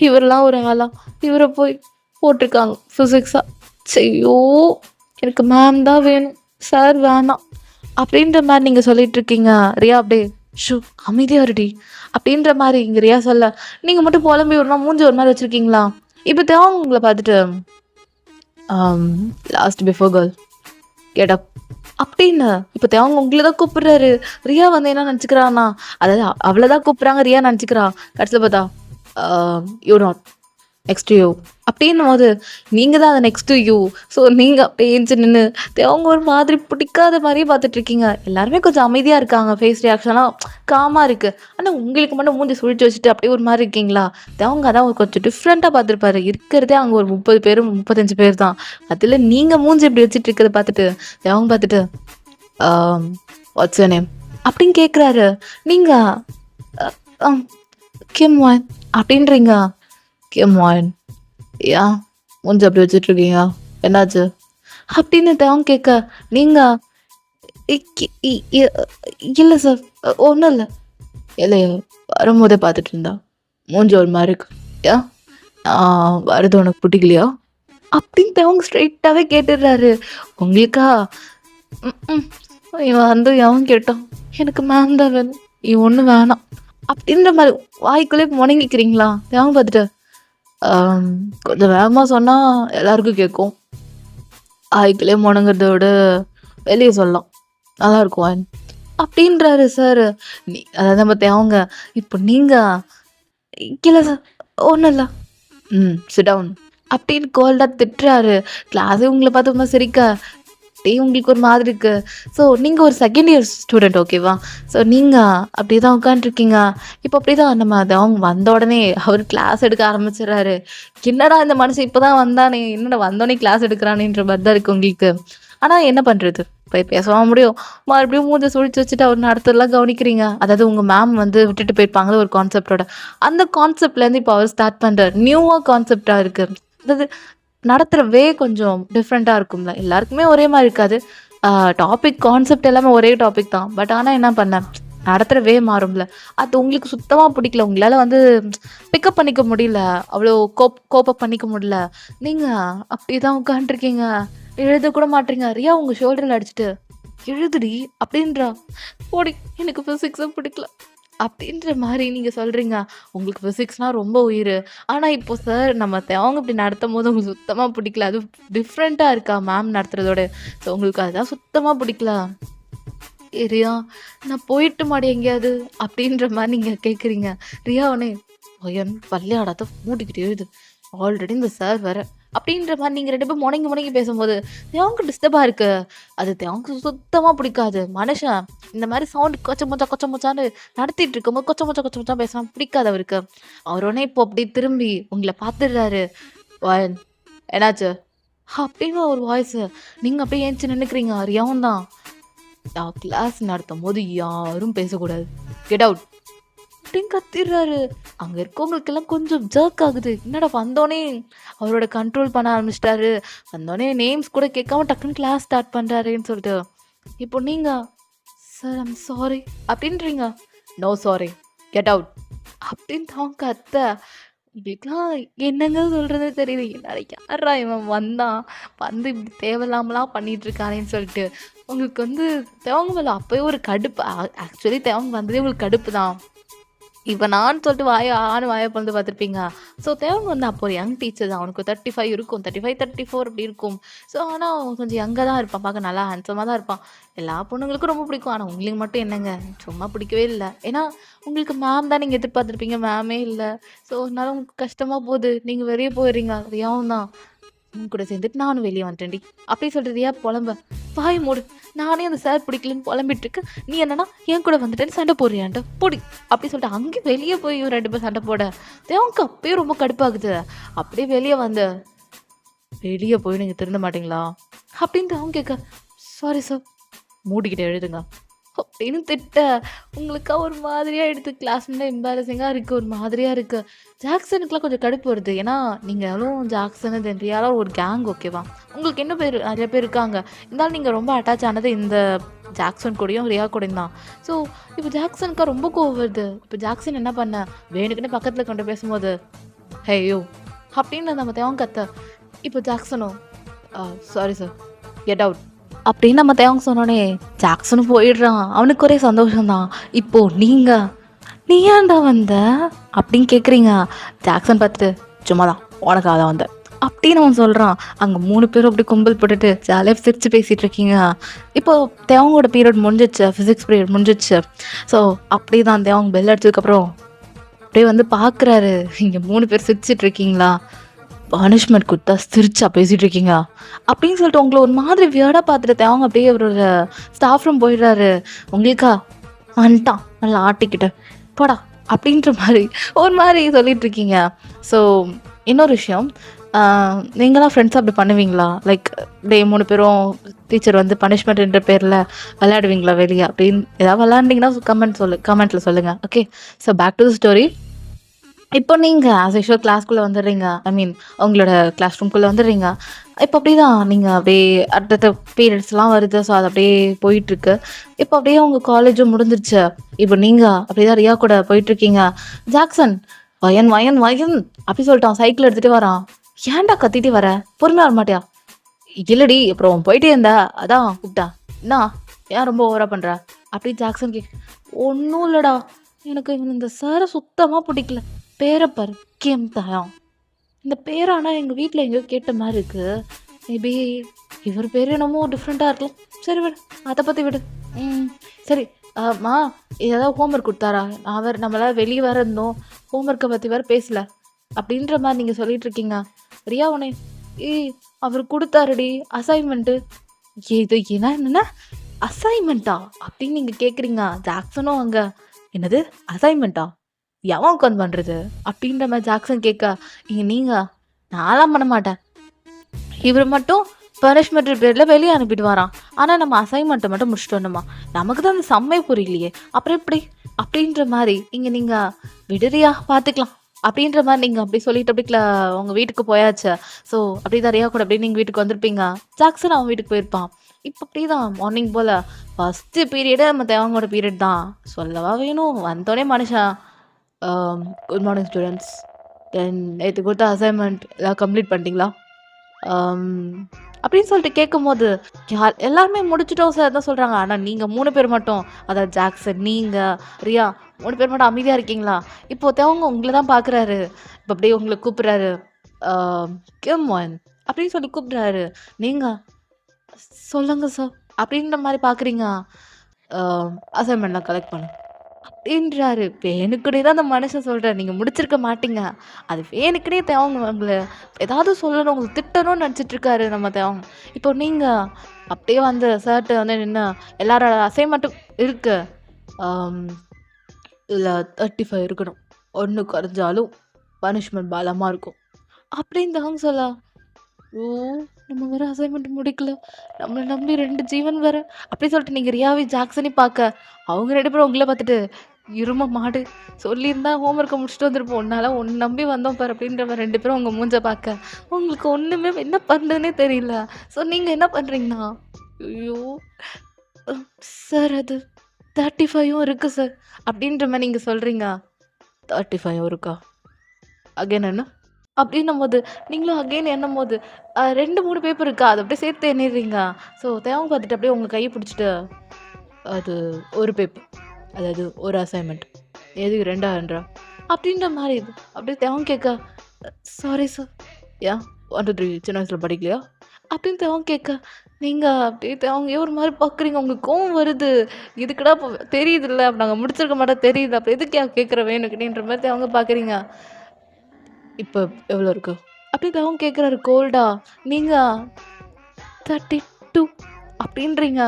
இவரெல்லாம் ஒரு ஆளா, இவரை போய் போட்டிருக்காங்க ஃபிசிக்ஸாக. செய்யோ எனக்கு மேம் தான் வேணும், சார் வேணாம் அப்படின்ற மாதிரி நீங்கள் சொல்லிட்டு இருக்கீங்க. ரியா அப்படியே ஷூ அமைதியாக இருடி அப்படின்ற மாதிரி இங்கே ரியா சொல்ல, நீங்கள் மட்டும் புலம்பி ஒரு நாள் மூஞ்சி ஒரு மாதிரி வச்சுருக்கீங்களா? இப்போ தேவை உங்களை பார்த்துட்டு last before girl get up அப்படின்னு இப்போ தேவங்க உங்களை தான் கூப்பிடுறாரு. ரியா வந்து என்ன நினச்சிக்கிறான்னா, அதாவது அவ்வளோதான் கூப்பிட்றாங்க, ரியா நினச்சிக்கிறா. கடைசியில் பார்த்தா யூ நாட் நெக்ஸ்ட் யூ அப்படின்னும் போது நீங்கள் தான் அதை நெக்ஸ்ட் யூ. ஸோ நீங்கள் அப்படியே ஏஞ்சி நின்று அவங்க ஒரு மாதிரி பிடிக்காத மாதிரியே பார்த்துட்ருக்கீங்க. எல்லாருமே கொஞ்சம் அமைதியாக இருக்காங்க, ஃபேஸ் ரியாக்ஷன்லாம் காமாக இருக்குது. ஆனால் உங்களுக்கு மட்டும் மூஞ்சி சுழிச்சு வச்சுட்டு அப்படியே ஒரு மாதிரி இருக்கீங்களா? அவங்க அதான் கொஞ்சம் டிஃப்ரெண்ட்டாக பார்த்துருப்பாரு. இருக்கிறதே அங்கே ஒரு 30 பேர் 35 பேர் தான். அதில் நீங்கள் மூஞ்சி இப்படி வச்சுட்டு இருக்கிறத பார்த்துட்டு அவங்க பார்த்துட்டு வாட்ஸ் யுவர் நேம் அப்படின்னு கேட்குறாரு. நீங்கள் கிம் வான் அப்படின்றீங்க. கிம் வான், ஏன் மூஞ்சி அப்படி வச்சுட்ருக்கீங்க, என்னாச்சு அப்படின்னு தேவங்க கேட்க, நீங்கள் இல்லை சார் ஒன்றும் இல்லை வரும்போதே பார்த்துட்டு இருந்தா மூஞ்சி ஒரு மாதிரி இருக்கு, ஏன் வருது உனக்கு பிடிக்கலையா அப்படின்னு தேவங்க ஸ்ட்ரைட்டாகவே கேட்டுடுறாரு. உங்களுக்கா இவன் வந்து எவன் கேட்டான், எனக்கு மேம் தான் வேணும், இவன் ஒன்றும் வேணாம் அப்படின்ற மாதிரி வாய்க்குள்ளே முணங்கிக்கிறீங்களா? தேவங்க பார்த்துட்டு கொஞ்சம் வேகமாக சொன்னால் எல்லாருக்கும் கேட்கும், ஆய்க்குள்ளே முணங்கிறத விட வெளியே சொல்லலாம், நல்லாயிருக்கும் அப்படின்றாரு சார். அதாவது நம்ம தேவங்க இப்போ நீங்கள் இல்லை சார் ஒன்றும் இல்லை சிட் டவுன் அப்படின்னு கோல்டாக திட்டுறாரு. கிளாஸே உங்களை பார்த்து ரொம்ப சிரிக்க உங்களுக்கு ஒரு மாதிரி இருக்கு. ஸோ நீங்கள் ஒரு செகண்ட் இயர் ஸ்டூடெண்ட், ஓகேவா? ஸோ நீங்கள் அப்படி தான் உட்காந்துருக்கீங்க. இப்போ அப்படி தான் நம்ம அது அவங்க வந்த உடனே அவர் கிளாஸ் எடுக்க ஆரம்பிச்சிடுறாரு. என்னடா இந்த மனுஷன் இப்போ தான் வந்தானே, என்னடா வந்தோடனே கிளாஸ் எடுக்கிறானேன்ற மாதிரி தான் இருக்குது உங்களுக்கு. ஆனால் என்ன பண்ணுறது, போய் பேசவா முடியும்? மறுபடியும் மூஞ்சை சுழிச்சு வச்சுட்டு அவர் நடத்தலாம் கவனிக்கிறீங்க. அதாவது உங்கள் மேம் வந்து விட்டுட்டு போயிருப்பாங்களே ஒரு கான்செப்டோட, அந்த கான்செப்ட்லேருந்து இப்போ அவர் ஸ்டார்ட் பண்ணுறார். நியூவாக கான்செப்டாக இருக்குது. அதாவது நடத்துகிற வே கொஞ்சம் டிஃப்ரெண்ட்டாக இருக்கும்ல, எல்லாருக்குமே ஒரே மாதிரி இருக்காது. டாபிக் கான்செப்ட் எல்லாமே ஒரே டாபிக் தான். பட் ஆனால் என்ன பண்ண, நடத்துகிற வே மாறும்ல, அது உங்களுக்கு சுத்தமாக பிடிக்கல. உங்களால் வந்து பிக்கப் பண்ணிக்க முடியல, அவ்வளோ கோப்பப் பண்ணிக்க முடியல. நீங்கள் அப்படி தான் உட்காந்துருக்கீங்க. எழுத கூட மாட்றீங்க. ரியா உங்க ஷோல்டர்ல அடிச்சுட்டு, "எழுதுடி" அப்படின்றா. "போடி எனக்கு ஃபிசிக்ஸே பிடிக்கல." அப்படின்ற மாரி நீங்க சொல்றீங்க. உங்களுக்கு ஃபிசிக்ஸ்னா ரொம்ப உயிரு. ஆனா இப்போ சார் நம்ம அவங்க இப்படி நடத்தும்போது உங்களுக்கு சுத்தமா பிடிக்கல. அது டிஃப்ரெண்ட்டா இருக்கா மேம் நடத்துறதோட. ஸோ உங்களுக்கு அதுதான் சுத்தமா பிடிக்கல. ரியா நான் போயிட்டுமாடி எங்கேயாவது அப்படின்ற மாரி நீங்க கேட்குறீங்க. ரியா உடனே "பையன் பல்லையாடாத மூடிக்கிட்டு எழுது. ஆல்ரெடி இந்த சார் வேற." அப்படின்ற மாரி நீங்க 2 பேரும் மொணங்கி மொணங்கி பேசும்போது, தியாவுக்கு டிஸ்டர்பா இருக்கு. அது தியாவுக்கு சுத்தமா பிடிக்காது. மனுஷன் இந்த மாரி சவுண்ட் கொச்ச மொச்சான்னு நடத்திட்டு இருக்கும்போது கொச்ச மொச்சா பேசினா பிடிக்காது அவருக்கு. அவர் உடனே இப்போ அப்படியே திரும்பி உங்கள பார்த்துடுறாரு. "வயன் என்னாச்சு?" அப்படின்னு ஒரு வாய்ஸு. நீங்க அப்படியே எந்திச்சு நின்னுக்கிறீங்க. ரியாவும் தான். கிளாஸ் நடத்தும்போது யாரும் பேசக்கூடாது. கெட் அவுட் அப்படின்னு கத்திடுறாரு. அங்க இருக்கவங்களுக்கெல்லாம் கொஞ்சம் ஜர்க் ஆகுது. என்னடா வந்தோனே அவரோட கண்ட்ரோல் பண்ண ஆரம்பிச்சிட்டாரு. வந்தோனே நேம்ஸ் கூட கேட்காம டக்குன்னு கிளாஸ் ஸ்டார்ட் பண்றாருன்னு சொல்லிட்டு. இப்போ நீங்க சார் ஐம் சாரி அப்படின்றீங்க. நோ சாரி கெட் அவுட் அப்படின்னு அவங்க கத்த. உங்களுக்குலாம் என்னங்க சொல்றது தெரியல. என்னடா யார்ரா இவன் வந்தான் வந்து இப்படி தேவையில்லாமலாம் பண்ணிட்டு இருக்கானேன்னு சொல்லிட்டு உங்களுக்கு வந்து தேவங்க மேல அப்பயே ஒரு கடுப்பு. ஆக்சுவலி தேவங்க வந்ததே உங்களுக்கு கடுப்பு தான். இப்ப நான் சொல்லிட்டு வாய பொளந்து பார்த்துருப்பீங்க. ஸோ தேவன் வந்து அப்போ ஒரு யங் டீச்சர் தான். அவனுக்கு 35 இருக்கும். 35, 34 அப்படி இருக்கும். ஸோ ஆனா அவன் கொஞ்சம் யங்கா தான் இருப்பான். பார்க்க நல்லா ஹேண்ட்ஸமா தான் இருப்பான். எல்லா பொண்ணுங்களுக்கும் ரொம்ப பிடிக்கும். ஆனா உங்களுக்கு மட்டும் என்னங்க, சும்மா பிடிக்கவே இல்ல. ஏன்னா உங்களுக்கு மேம் தான் நீங்க எதிர்பார்த்துருப்பீங்க. மேமே இல்ல. ஸோ அதனால உங்களுக்கு கஷ்டமா போகுது. நீங்க வெளிய போயிடுறீங்க. ரியாவும் தான். உன் கூட சேர்ந்துட்டு நானும் வெளியே வந்துட்டேன்டி அப்படி சொல்லிட்டு ரியா புலம்ப. வாய் மூடு. நானே அந்த சார் பிடிக்கலன்னு புலம்பிட்டு இருக்கு. நீ என்னன்னா என் கூட வந்துட்டேன்னு சண்டை போடுறியான்ட்டு பொடி அப்படி சொல்லிட்டு அங்கே வெளியே போய் 2 பேர் சண்டை போட தேவனுக்கு அப்பயே ரொம்ப கடுப்பாகுது. அப்படியே வெளியே வந்து வெளியே போய் நீங்கள் திருந்த மாட்டீங்களா அப்படின்ட்டு அவங்க கேட்க சாரி சார் மூடிக்கிட்டு எழுதுங்க அப்படின்னு திட்ட உங்களுக்கா ஒரு மாதிரியா எடுத்து கிளாஸ்ல எம்பாரசிங்காக இருக்குது. ஒரு மாதிரியா இருக்குது. ஜாக்சனுக்குலாம் கொஞ்சம் கடுப்பு வருது. ஏன்னா நீங்களும் ஜாக்சனு தென் ரியாலாம் ஒரு கேங் ஓகேவா. உங்களுக்கு என்ன பேர் நிறைய பேர் இருக்காங்க. இருந்தாலும் நீங்கள் ரொம்ப அட்டாச் ஆனது இந்த ஜாக்சன் கூடயும் ரியா கூடயும் தான். ஸோ இப்போ ஜாக்சனுக்கா ரொம்ப கோவம் வருது. இப்போ ஜாக்சன் என்ன பண்ண வேணுக்குன்னு பக்கத்தில் கொண்டு பேசும்போது ஹேயோ அப்படின்னு நம்ம தேவன் கத்த. இப்போ ஜாக்சனும் சாரி சார் கெட் அவுட் அப்படின்னு நம்ம தேவங்க சொன்னோடனே ஜாக்சனும் போயிடுறான். அவனுக்கு ஒரே சந்தோஷம்தான். இப்போ நீ ஏன்டா வந்த அப்படின்னு கேட்குறீங்க. ஜாக்சன் பார்த்துட்டு சும்மாதான் உனக்காக தான் வந்தேன் அப்படின்னு அவன் சொல்கிறான். அங்கே 3 பேரும் அப்படி கும்பல் போட்டுட்டு ஜாலியாக சிரிச்சு பேசிகிட்டு இருக்கீங்க. இப்போது தேவங்களோட பீரியட் முடிஞ்சிச்சு. ஃபிசிக்ஸ் பீரியட் முடிஞ்சிச்சு. ஸோ அப்படி தான் தேவங்க பெல் அடிச்சதுக்கப்புறம் அப்படியே வந்து பார்க்குறாரு. இங்கே 3 பேர் சிரிச்சிட்டு இருக்கீங்களா, பனிஷ்மெண்ட் கொடுத்தா சிரிச்சா பேசிகிட்டு இருக்கீங்க அப்படின்னு சொல்லிட்டு உங்களை ஒரு மாதிரி வியர்டாக பார்த்துட்டு அவங்க அப்படியே அவரோட ஸ்டாஃப் ரூம் போயிடுறாரு. உங்களுக்கா வந்துட்டான் நல்லா ஆட்டிக்கிட்டு போடா அப்படின்ற மாதிரி ஒரு மாதிரி சொல்லிட்டு இருக்கீங்க. ஸோ இன்னொரு விஷயம், நீங்களாம் ஃப்ரெண்ட்ஸ் அப்படி பண்ணுவீங்களா? லைக் டே 3 பேரும் டீச்சர் வந்து பனிஷ்மெண்ட்ன்ற பேரில் விளையாடுவீங்களா வெளியே அப்படின்னு? ஏதாவது விளையாண்டிங்கன்னா கமெண்ட்டில் சொல்லுங்கள். Okay, so back to the story. இப்போ நீங்கள் ஆஸ் யூஷுவல் கிளாஸ்க்குள்ளே வந்துடுறீங்க. ஐ மீன் உங்களோட கிளாஸ் ரூம்குள்ளே வந்துடுறீங்க. இப்போ அப்படி தான் நீங்கள் அப்படியே அடுத்தடுத்த பீரியட்ஸ்லாம் வருது. ஸோ அது அப்படியே போயிட்டுருக்கு. இப்போ அப்படியே உங்கள் காலேஜும் முடிஞ்சிருச்சு. இப்போ நீங்கள் அப்படியே தான் ரியா கூட போயிட்டுருக்கீங்க. ஜாக்சன் வயன் வயன் வயன் அப்படி சொல்லிட்டான். சைக்கிள் எடுத்துகிட்டு வரான். ஏன்டா கத்திட்டே வர, பொறுமையாக வர மாட்டியா? இல்லடி அப்புறம் போயிட்டே இருந்தா அதான் கூப்பிட்டா. என்ன ஏன் ரொம்ப ஓவரா பண்ணுற அப்படி ஜாக்சன் ஒன்றும் இல்லைடா, எனக்கு இந்த சாரை சுத்தமாக பிடிக்கல. பேரை பாரு கேம் தாயம். இந்த பேரை ஆனால் எங்கள் வீட்டில் எங்கேயோ கேட்ட மாதிரி இருக்கு. மேபி இவர் பேர் என்னமோ டிஃப்ரெண்ட்டாக இருக்கலாம். சரி விடு, அதை பற்றி விடு. சரி மா ஏதாவது ஹோம்ஒர்க் கொடுத்தாரா? நம்மளால் வெளியே வேறு இருந்தோம், ஹோம்ஒர்க்கை பற்றி வேறு பேசலை அப்படின்ற மாதிரி நீங்கள் சொல்லிட்டு இருக்கீங்க. ரியா உனே அவர் கொடுத்தாருடி அசைன்மெண்ட்டு. இது என்னென்ன அசைன்மெண்ட்டா அப்படின்னு நீங்கள் கேட்குறீங்க. ஜாக்சனும் அங்கே என்னது அசைன்மெண்ட்டா, எவன் உட்காந்து பண்ணுறது அப்படின்ற மாதிரி ஜாக்சன் கேட்க நீங்கள் நான்லாம் பண்ண மாட்டேன். இவர் மட்டும் பனிஷ்மெண்ட் பீரியடில் வெளியே அனுப்பிட்டு வரான். ஆனால் நம்ம அசைன்மெண்ட்டை மட்டும் முடிச்சுட்டு வரணுமா? நமக்கு தான் அந்த செம்மை புரியலையே, அப்புறம் எப்படி அப்படின்ற மாதிரி இங்கே நீங்கள் விடுறியா பார்த்துக்கலாம் அப்படின்ற மாதிரி நீங்கள் அப்படி சொல்லிட்டு அப்படி உங்கள் வீட்டுக்கு போயாச்சு. ஸோ அப்படி தான் ரியா கூட அப்படியே நீங்கள் வீட்டுக்கு வந்திருப்பீங்க. ஜாக்சன் அவன் வீட்டுக்கு போயிருப்பான். இப்போ அப்படி தான் மார்னிங் போல் ஃபஸ்ட்டு பீரியடே நம்ம தேவங்களோட பீரியட் தான். சொல்லவா வேணும், வந்தோடனே மனுஷன் குட் மார்னிங் ஸ்டூடெண்ட்ஸ், தென் நேற்று கொடுத்த அசைன்மெண்ட் எல்லாம் கம்ப்ளீட் பண்ணிட்டீங்களா? அப்படின்னு சொல்லிட்டு கேட்கும்போது, எல்லாருமே முடிச்சுட்டோம் சார் தான் சொல்றாங்க. ஆனா நீங்க 3 பேர் மட்டும், அதாவது ஜாக்சன், நீங்க, ரியா 3 பேர் மட்டும் அமைதியா இருக்கீங்களா? இப்போ தேவங்க உங்கள தான் பார்க்குறாரு. இப்ப அப்படியே உங்கள கூப்பிடுறாரு. ஆ கம் ஆன் அப்படின்னு சொல்லி கூப்பிடுறாரு. நீங்க சொல்லுங்க சார் அப்படின்ற மாரி பார்க்குறீங்க. ஆ அசைன்மெண்ட்லாம் கலெக்ட் பண்ணு. அப்படின்றாரு. வேணுக்குன்னே தான் அந்த மனுஷன் சொல்றாரு. நீங்க முடிச்சிருக்க மாட்டீங்க. அது வேணுக்குன்னே தேவங்க உங்கள ஏதாவது சொல்லணும், உங்கள திட்டணும்னு நெனச்சிட்டு இருக்காரு நம்ம தேவங்க. இப்போ நீங்க அப்படியே வந்து சார்ட்ட வந்து நின்னு எல்லாரோட அசைன்மெண்ட்டும் இருக்கு. ஆம் இதுல 35 இருக்கணும். 1 கொறஞ்சாலும் பனிஷ்மென்ட் பலமா இருக்கும். அப்படின்னு தேவங்க சொல்ல, ஓ! நம்ம வேற அசைன்மெண்ட் முடிக்கல. நம்மள நம்பி 2 ஜீவன் வேற. அப்படி சொல்லிட்டு நீங்க ரியாவையும் ஜாக்சனையும் பார்க்க, அவங்க 2 பேரும் உங்கள பார்த்துட்டு, "எரும மாடு சொல்லியிருந்தா ஹோம்வொர்க்க முடிச்சுட்டு வந்திருப்போம். உன்னால உன்ன நம்பி வந்தோம் பாரு" அப்படின்ற மாரி 2 பேரும் உங்க மூஞ்ச பார்க்க, உங்களுக்கு ஒண்ணுமே என்ன பண்றதுன்னே தெரியல. ஸோ நீங்க என்ன பண்றீங்கன்னா, "ஐயோ! அ சார் அது 35யும் இருக்கு சார்" அப்படின்ற மாரி நீங்க சொல்றீங்க. 35யும் இருக்கா? அகைன் என்ன? அப்டின்னும்போது, நீங்களும் அகைன் எண்ணும்போது, 2, 3 பேப்பர் இருக்கா? அத அப்படியே சேர்த்து எண்ணிடுறீங்க. ஸோ தேவங்க பார்த்துட்டு அப்படியே உங்க கைய பிடிச்சுட்டு, அது 1 பேப்பர். அதாவது 1 அசைன்மென்ட். எதுக்கு 2 அப்படின்ற மாரி இது. அப்படியே தேவங்க கேட்க, சாரி சார். ஏன் 1, 2, 3 சின்ன வயசுல படிக்கலையா? அப்படின்னு தேவங்க கேட்க, நீங்க அப்படியே தேவங்க ஒரு மாரி பார்க்குறீங்க. உங்களுக்கு கோவம் வருது. இதுக்குடா இப்போ தெரியுதுல்ல, அப்ப நாங்க முடிச்சிருக்க மாட்டோம் தெரியுது. அப்ப எதுக்கு கேட்குற வேணுக்குனேன்ற மாரி தேவங்க பார்க்குறீங்க. இப்ப எவ்வளோ இருக்கு? அப்படின்னு அவன் கேட்குறாரு கோல்டா. நீங்க 32 அப்படின்றீங்க.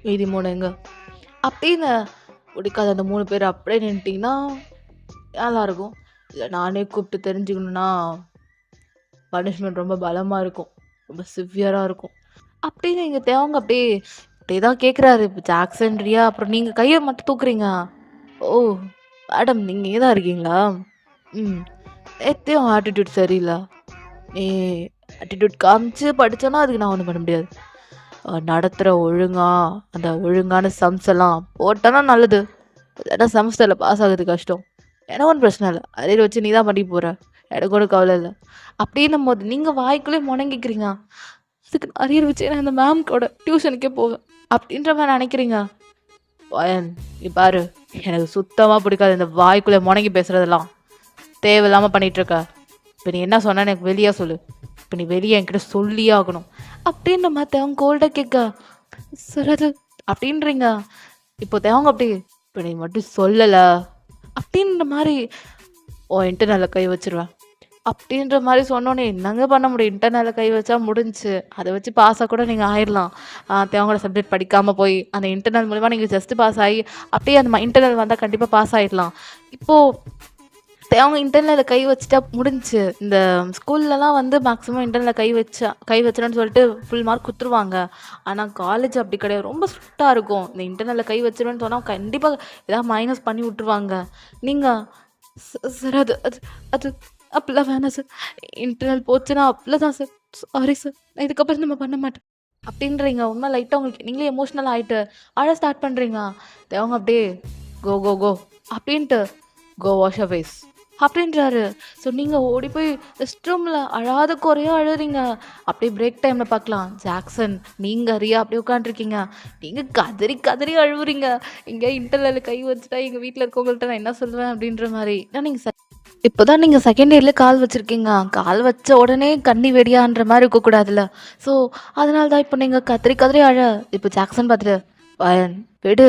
மீதி 3 எங்க? அப்படின்னு பிடிக்காத அந்த 3 பேர் அப்படியே நின்னுட்டீங்கன்னா, நல்லாருக்கும். இல்ல நானே கூப்பிட்டு தெரிஞ்சுக்கணும்னா, பனிஷ்மென்ட் ரொம்ப பலமா இருக்கும். ரொம்ப சிவியரா இருக்கும். அப்படின்னு எங்க தேவங்க அப்படியே அப்படியே தான் கேட்குறாரு. இப்ப ஜாக்சன், ரியா அப்புறம் நீங்க கைய மட்டும் தூக்குறீங்க. ஓ! மேடம் நீங்க இங்க தான் இருக்கீங்களா? ம். நேத்தே உன் ஆட்டிட்யூட் சரியில்ல. நீ ஆட்டிட்யூட் காமிச்சு படிச்சேன்னா, அதுக்கு நான் ஒண்ணும் பண்ண முடியாது. நடத்துற ஒழுங்கா, அந்த ஒழுங்கான சம்ஸ் எல்லாம் போட்டனா நல்லது. இல்லன்னா செமஸ்டர்ல பாஸ் ஆகுறது கஷ்டம். எனக்கு ஒண்ணும் பிரச்சனை இல்ல. அரியர் வச்சு நீ தான் படிக்க போற. எனக்கு ஒண்ணும் கவலை இல்ல. அப்படின்னும்போது நீங்க வாய்க்குள்ளயே முனங்கிக்கிறீங்க. அதுக்கு அரியர் வச்சு நான் இந்த மேம்கோட டியூஷனுக்கே போவேன். அப்படின்ற மாரி நெனைக்கிறீங்க. பயம் நீ பாரு, எனக்கு சுத்தமா பிடிக்காது இந்த வாய்க்குள்ள முனங்கி பேசுறதெல்லாம். தேவையில்லாம பண்ணிட்டு இருக்க. இப்ப நீ என்ன சொன்னேன்னு எனக்கு வெளிய சொல்லு. இப்ப நீ வெளிய என்கிட்ட சொல்லியே ஆகணும். அப்படின்ற மாரி தேவங்க கோல்டா கேட்க, சார் அது அப்படின்றீங்க. இப்போ தேவங்க அப்படி, இப்ப நீ மட்டும் சொல்லல அப்படின்ற மாரி உன் இன்டர்னல்ல கை வச்சுருவேன். அப்படின்ற மாரி சொன்னோனே என்னங்க பண்ண முடியும்? இன்டர்னல்ல கை வச்சா முடிஞ்சுச்சு. அத வச்சு பாஸா கூட நீங்க ஆயிரலாம். தேவங்களோட சப்ஜெக்ட் படிக்காம போய், அந்த இன்டர்னல் மூலியமா நீங்க ஜஸ்ட் பாஸ் ஆயி, அப்படியே அந்த இன்டர்னல் வந்தா கண்டிப்பா பாஸ் ஆயிடலாம். இப்போ அவங்க இன்டர்னல்ல கை வச்சுட்டா முடிஞ்சுச்சு. இந்த ஸ்கூல்லலாம் வந்து மேக்ஸிமம் இன்டர்னல்ல கை வச்சுட்டோன்னு சொல்லிட்டு ஃபுல் மார்க் குடுத்துருவாங்க. ஆனா காலேஜ் அப்படி கிடையாது. ரொம்ப ஸ்ட்ரிக்ட்டா இருக்கும். இந்த இன்டர்னல்ல கை வச்சுருவேன்னு சொன்னா கண்டிப்பா ஏதாவது மைனஸ் பண்ணி விட்டுருவாங்க. நீங்க சார் அது அது அது அப்படிலாம் வேணாம் சார். இன்டர்னல் போச்சுன்னா அவ்வளோதான் சார். Sorry sir. நான் இதுக்கப்புறம் நம்ம பண்ண மாட்டேன். அப்படின்றீங்க. உண்மை லைட்டா உங்களுக்கு நீங்களே எமோஷனல் ஆயிட்டு அழ ஸ்டார்ட் பண்றீங்க. அவங்க அப்படியே கோ கோ கோ அப்படின்ட்டு கோ வாஷ் யுவர் ஃபேஸ் அப்படின்றாரு. ஸோ நீங்க ஓடி போய் ரெஸ்ட் ரூம்ல அழாத குறையா அழுறீங்க. அப்படியே பிரேக் டைம்ல பார்க்கலாம். ஜாக்சன், நீங்க, ரியா அப்படியே உட்காந்துருக்கீங்க. நீங்க கதறி கதறி அழுவுறீங்க. இங்க இன்டர்னல்ல கை வச்சுட்டா எங்க வீட்ல இருக்கவங்கள்ட்ட நான் என்ன சொல்லுவேன் அப்படின்ற மாரி. ஏன்னா நீங்க இப்போதான் நீங்க செகண்ட் இயர்ல கால் வச்சிருக்கீங்க. கால் வச்ச உடனே கண்ணி வெடியான்ற மாரி இருக்கக்கூடாதுல்ல. ஸோ, அதனால தான் இப்போ நீங்க கதறி கதறி இப்போ ஜாக்சன் பார்த்துட்டு, "பயன் விடு.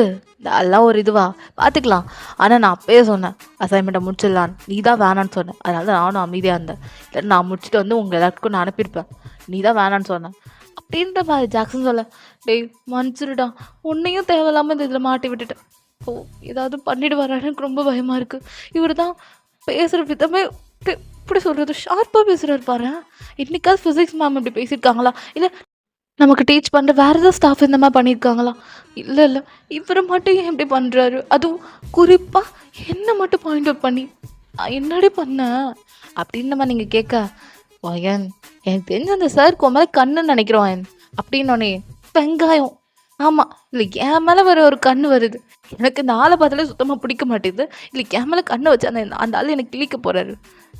அதெல்லாம் ஒரு இதுவா? பார்த்துக்கலாம்." ஆனா நான் அப்பயே சொன்னேன். அசைன்மெண்ட்ட முடிச்சிடலான்னு. நீ தான் வேணான்னு சொன்ன. அதனால தான் நானும் அமைதியா இருந்தேன். இல்ல நான் முடிச்சுட்டு வந்து உங்க எல்லாத்துக்கும் நான் அனுப்பியிருப்பேன். நீ தான் வேணான்னு சொன்ன. அப்படின்ற மாரி ஜாக்சன் சொல்ல, "டேய் மன்னிச்சிடுடா. உன்னையும் தேவையில்லாம இந்த இதில மாட்டி விட்டுட்டேன். ஓ! ஏதாவது பண்ணிடுவாரான்னு எனக்கு ரொம்ப பயமா இருக்கு. இவரு தான் பேசுற விதமே எப்படி சொல்றது? ஷார்ப்பா பேசுறாரு பாரேன். என்னைக்காவது ஃபிசிக்ஸ் மேம் இப்படி பேசியிருக்காங்களா? இல்ல நமக்கு டீச் பண்ற வேற ஏதாவது ஸ்டாஃப் இந்த மாரி பண்ணியிருக்காங்களா? இல்ல, இல்ல. இவரு மட்டும் ஏன் இப்படி பண்றாரு? அதுவும் குறிப்பா என்ன மட்டும் பாயிண்ட் அவுட் பண்ணி, "நான் என்னடி பண்ணேன்?" அப்படின்ற மாரி நீங்க கேட்க, "ஒயன் எனக்கு தெரிஞ்சு அந்த சாருக்கு உன் மேல கண்ணுன்னு நெனைக்கிறேன் ஒயன்." அப்படின்னோனே, வெங்காயம் ஆமா. இல்ல என் மேல வேற ஒரு கண்ணு வருது. எனக்கு இந்த ஆள பார்த்தாலே சுத்தமா பிடிக்க மாட்டேங்குது. இல்ல என் மேல கண்ண வச்சு அந்த அந்த ஆளு என்ன கிழிக்க போறாரு.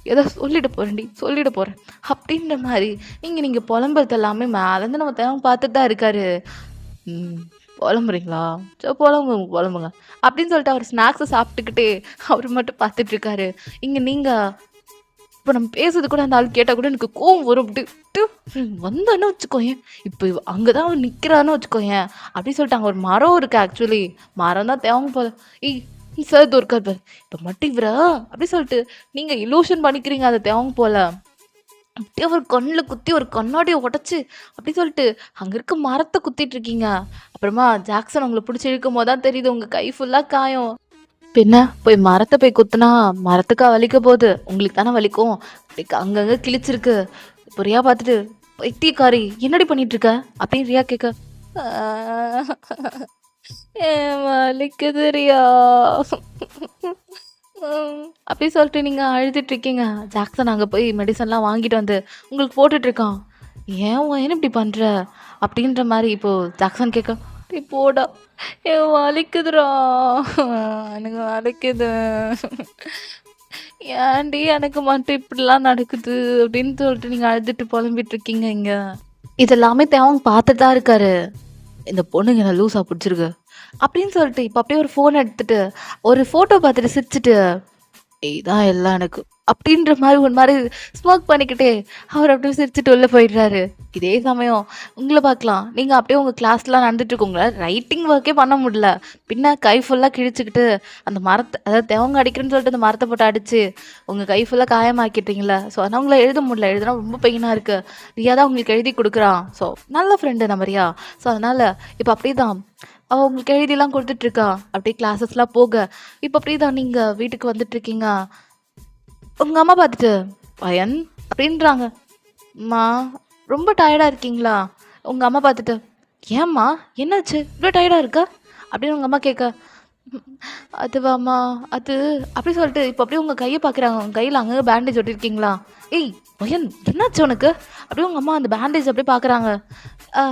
ஏதோ சொல்லிட போறேன்டி, சொல்லிட போறேன். அப்டின்ற மாரி நீங்க புலம்புறது எல்லாமே மேலருந்து நம்ம தேவன் பார்த்துட்டு தான் இருக்காரு. ம். புலம்புறீங்களா? சரி புலம்புங்க, புலம்புங்க. அப்டின்னு சொல்லிட்டு அவர் ஸ்நாக்ஸ சாப்ட்டுக்கிட்டே அவரு மட்டும் பார்த்துட்டு இருக்காரு. இங்க நீங்க இப்ப நம்ம பேசுறது கூட அந்த ஆள் கேட்டா கூட எனக்கு கோவம் வரும். வந்தான்னு வச்சுக்கோயேன், இப்ப அங்க தான் அவன் நிக்கிறான்னு வச்சுக்கோயேன், அப்டின்னு சொல்லிட்டு அங்க ஒரு மரம் இருக்கு ஆக்சுவலி. மரம் தான் தேவங்க போல. ஏய் சார் இருக்காரு பாரு. இப்ப மட்டும் இவரா அப்டி சொல்லிட்டு நீங்க இலூஷன் பண்ணிக்கிறீங்க அத தேவங்க போல. அப்படியே ஒரு கண்ணுல குத்தி ஒரு கண்ணாடிய உடைச்சு அப்படி சொல்லிட்டு அங்க இருக்க மரத்த குத்திட்டு இருக்கீங்க. அப்புறமா ஜாக்சன் உங்கள புடிச்சு இழுக்கும்போது தான் தெரியுது உங்க கை ஃபுல்லா காயம். பின்ன போய் மரத்த போய் குத்துனா மரத்துக்கா வலிக்க போகுது. உங்களுக்கு தானே வலிக்கும். அப்படி அங்கங்க கிழிச்சிருக்கு. இப்ப ரியா பார்த்துட்டு, "பைத்தியக்காரி என்னடி பண்ணிட்டு இருக்க?" அப்படின்னு ரியா கேட்க, "ஆ வலிக்குது ரியா." அப்படி சொல்லிட்டு நீங்க அழுதுட்டு இருக்கீங்க. ஜாக்சன் அங்க போய் மெடிசன்லாம் வாங்கிட்டு வந்து உங்களுக்கு போட்டுட்டு இருக்கான். ஏன் இப்படி பண்ற? அப்படின்ற மாரி இப்போ ஜாக்சன் கேட்க, "டேய் போடா, வலிக்குதுடா, எனக்கு வலிக்குது. ஏன்டி எனக்கு மட்டும் இப்படிலாம் நடக்குது?" அப்படின்னு சொல்லிட்டு நீங்க அழுதுட்டு புலம்பிட்டு இருக்கீங்க இங்க. இதெல்லாமே தேவன் பார்த்துட்டு தான் இருக்காரு. இந்த பொண்ணுங்க என்ன லூசா புடிச்சிருக்கு அப்படின்னு சொல்லிட்டு இப்ப அப்படியே ஒரு ஃபோன் எடுத்துட்டு ஒரு ஃபோட்டோ பார்த்துட்டு சிரிச்சுட்டு, இதான் எல்லாம் எனக்கு அப்படின்ற மாதிரி ஒரு மாதிரி ஸ்மோக் பண்ணிக்கிட்டே அவர் அப்படியே சிரிச்சுட்டு உள்ள போயிடுறாரு. இதே சமயம் உங்களை பார்க்கலாம். நீங்க அப்படியே உங்க கிளாஸ்லாம் நடந்துட்டு இருக்கோங்கள, ரைட்டிங் ஒர்க்கே பண்ண முடியல. பின்ன கை ஃபுல்லா கிழிச்சுக்கிட்டு அந்த மரத்தை அதாவது தேவங்க அடிக்கிறேன்னு சொல்லிட்டு அந்த மரத்தை போட்டு அடிச்சு உங்க கை ஃபுல்லா காயமாக்கிட்டீங்களா. ஸோ அதனால உங்களை எழுத முடியல. எழுதுனா ரொம்ப பெயினா இருக்கு. ரியா தான் உங்களுக்கு எழுதி கொடுக்குறான். ஸோ நல்ல ஃப்ரெண்டு நம்ம ரியா. ஸோ அதனால இப்போ அப்படிதான் அவ உங்களுக்கு எழுதிலாம் கொடுத்துட்டு இருக்கா. அப்படியே கிளாஸஸ்லாம் போக இப்போ அப்படிதான் நீங்க வீட்டுக்கு வந்துட்டு இருக்கீங்க. உங்க அம்மா பார்த்துட்டு, "பயன்" அப்படின்றாங்க. "அம்மா ரொம்ப டயர்டா இருக்கீங்களா?" உங்க அம்மா பார்த்துட்டு, "ஏம்மா என்னாச்சு? இவ்ளோ டயர்டா இருக்க?" அப்படின்னு உங்க அம்மா கேட்க, "அதுவாம்மா அது" அப்படி சொல்லிட்டு இப்போ அப்படியே உங்க கைய பார்க்குறாங்க. உங்க கையில அங்கங்க பேண்டேஜ் ஒட்டியிருக்கீங்களா? "ஏய் பயன் என்னாச்சு உனக்கு?" அப்படியே உங்க அம்மா அந்த பேண்டேஜ் அப்படியே பார்க்குறாங்க. "அ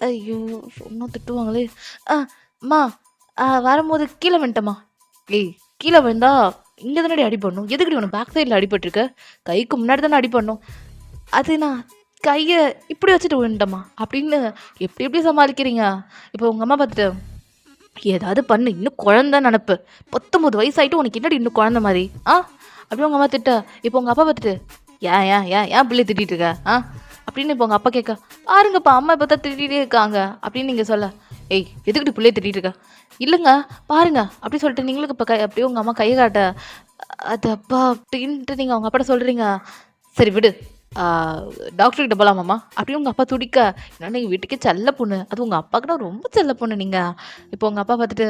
ஐயோ! சொன்னா திட்டுவாங்களே! அ அம்மா வரும்போது கீழ விழுந்துட்டேம்மா." "ஏய் கீழ விழுந்தா இங்க தானடி அடிபடணும். எதுக்குடி உனக்கு பேக் சைடுல அடிபட்டுருக்கு? கைக்கு முன்னாடி தானே அடிபடணும்." "அது நான் கைய இப்படி வச்சுட்டு விழுந்துட்டேம்மா." அப்படின்னு எப்படி எப்படி சமாளிக்கிறீங்க? இப்போ உங்க அம்மா பார்த்துட்டு, "ஏதாவது பண்ணு. இன்னும் குழந்த நெனப்பு. 19 வயசாயிட்டு உனக்கு என்னடி இன்னும் குழந்த மாரி? ஆ?" அப்படி உங்க அம்மா திட்ட, இப்போ உங்க அப்பா பார்த்துட்டு, "ஏன் ஏன் ஏன் ஏன் பிள்ளைய திட்டிட்டு இருக்க? ஆ?" அப்படின்னு இப்போ உங்க அப்பா கேட்க, "பாருங்கப்பா அம்மா இப்ப தான் திட்டிட்டே இருக்காங்க." அப்படின்னு நீங்க சொல்ல, "ஏய் எதுக்குடி புள்ளைய திட்டிட்டு இருக்க?" "இல்லங்க பாருங்க." அப்படி சொல்லிட்டு நீங்களும் இப்ப அப்படியே உங்க அம்மா கைய காட்ட, "அது அப்பா" அப்படின்ட்டு நீங்க அவங்க அப்பாட்ட சொல்றீங்க. "சரி விடு. ஆ டாக்டர் கிட்ட போலாமாம்மா?" அப்படின்னு உங்க அப்பா துடிக்க, "ஏன்னா நீங்க வீட்டுக்கே செல்ல பொண்ணு. அதுவும் உங்க அப்பாக்குன்னா ரொம்ப செல்ல பொண்ணு நீங்க." இப்போ உங்க அப்பா பார்த்துட்டு,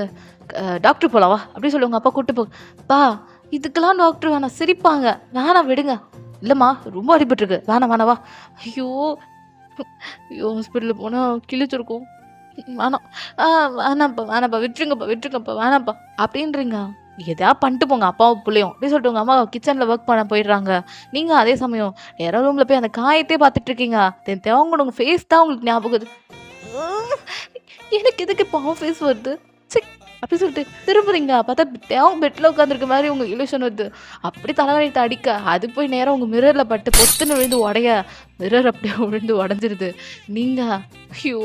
டாக்டர் போலாம் வா" அப்படின்னு சொல்லி உங்க அப்பா கூட்டு போ. "அப்பா இதுக்கெல்லாம் டாக்டர் வேணாம். சிரிப்பாங்க. வேணாம் விடுங்க." "இல்லம்மா ரொம்ப அடிபட்டுருக்கு. வேணாம் வேணாம் வா." ஐயோ! ஐயோ! ஹாஸ்பிட்டல்ல போனா கிழிச்சிருக்கும். வேணாம். ஆ வேணாம்ப்பா, வேணாம்ப்பா. விட்டுருங்கப்பா, விட்டுருங்கப்பா. வேணாம்ப்பா. அப்படின்றீங்க. எதையா பண்ணிட்டு போங்க அப்பாவும் புள்ளையும். அப்படின்னு சொல்லிட்டு உங்க அம்மா கிச்சன்ல ஒர்க் பண்ண போயிடுறாங்க. நீங்க அதே சமயம் நேரா ரூம்ல போய் அந்த காயத்தையே பார்த்துட்டு இருக்கீங்க. தேவங்கோட உங்க ஃபேஸ் தான் உங்களுக்கு ஞாபகம் வருது. உம், எனக்கு எதுக்கு இப்போ அவன் ஃபேஸ் வருது? ச்சீ! அப்படி சொல்லிட்டு திரும்புறீங்க. பார்த்தா தேவன் பெட்ல உட்காந்துருக்க மாரி உங்க இல்யூஷன் வருது. அப்படி தலைவலித்த அடிக்க, அது போய் நேரா உங்க மிரர்ல பட்டு பொத்துன்னு விழுந்து உடைய, மிரர் அப்படியே விழுந்து உடைஞ்சிருது. நீங்க ஐயோ!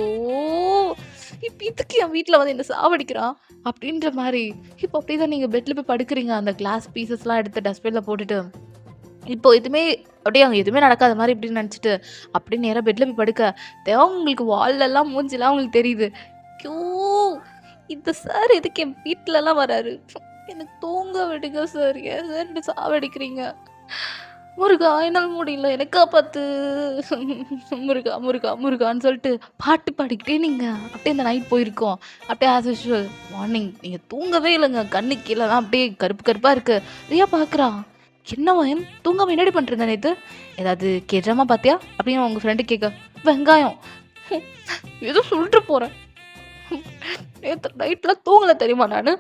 இப்ப இதுக்கு என் வீட்ல வந்து என்ன சாவடிக்கிறான்? அப்படின்ற மாரி இப்போ அப்படிதான் நீங்க பெட்ல போய் படுக்குறீங்க. அந்த கிளாஸ் பீசஸ்லாம் எடுத்து டஸ்ட்பின்ல போட்டுட்டு, இப்போ எதுவுமே அப்படியே அங்க எதுவுமே நடக்காத மாரி இப்படின்னு நெனச்சுட்டு, அப்படியே நேரா பெட்ல போய் படுக்க, தேவன் உங்களுக்கு வால்லலாம் மூஞ்சிலாம் உங்களுக்கு தெரியுது. ஐயோ! இந்த சார் எதுக்கு என் வீட்லலாம் வராரு? எனக்கு தூங்க விடுங்க சார். ஏன் சார் இப்படி சாவடிக்கிறீங்க? முருகா என்னால முடியல. என்ன காப்பாத்து. முருகா, முருகா, முருகான்னு சொல்லிட்டு பாட்டு பாடிக்கிட்டே நீங்க அப்படியே அந்த நைட் போயிருக்கோம். அப்படியே ஆஸ் யூசுவல் மார்னிங் நீங்க தூங்கவே இல்லங்க. கண்ணு கீழலாம் அப்படியே கருப்பு கருப்பா இருக்கு. ரியா பார்க்குறா. "என்ன மகன் தூங்காம என்னடி பண்ணிட்டு நேத்து? ஏதாவது ட்ராமா பார்த்தியா?" அப்படின்னு உங்க ஃப்ரெண்டு கேட்க, "வெங்காயம்." ஏதோ சொல்லிட்டு போறேன். நேத்து நைட்லாம் தூங்கல தெரியுமா நானு?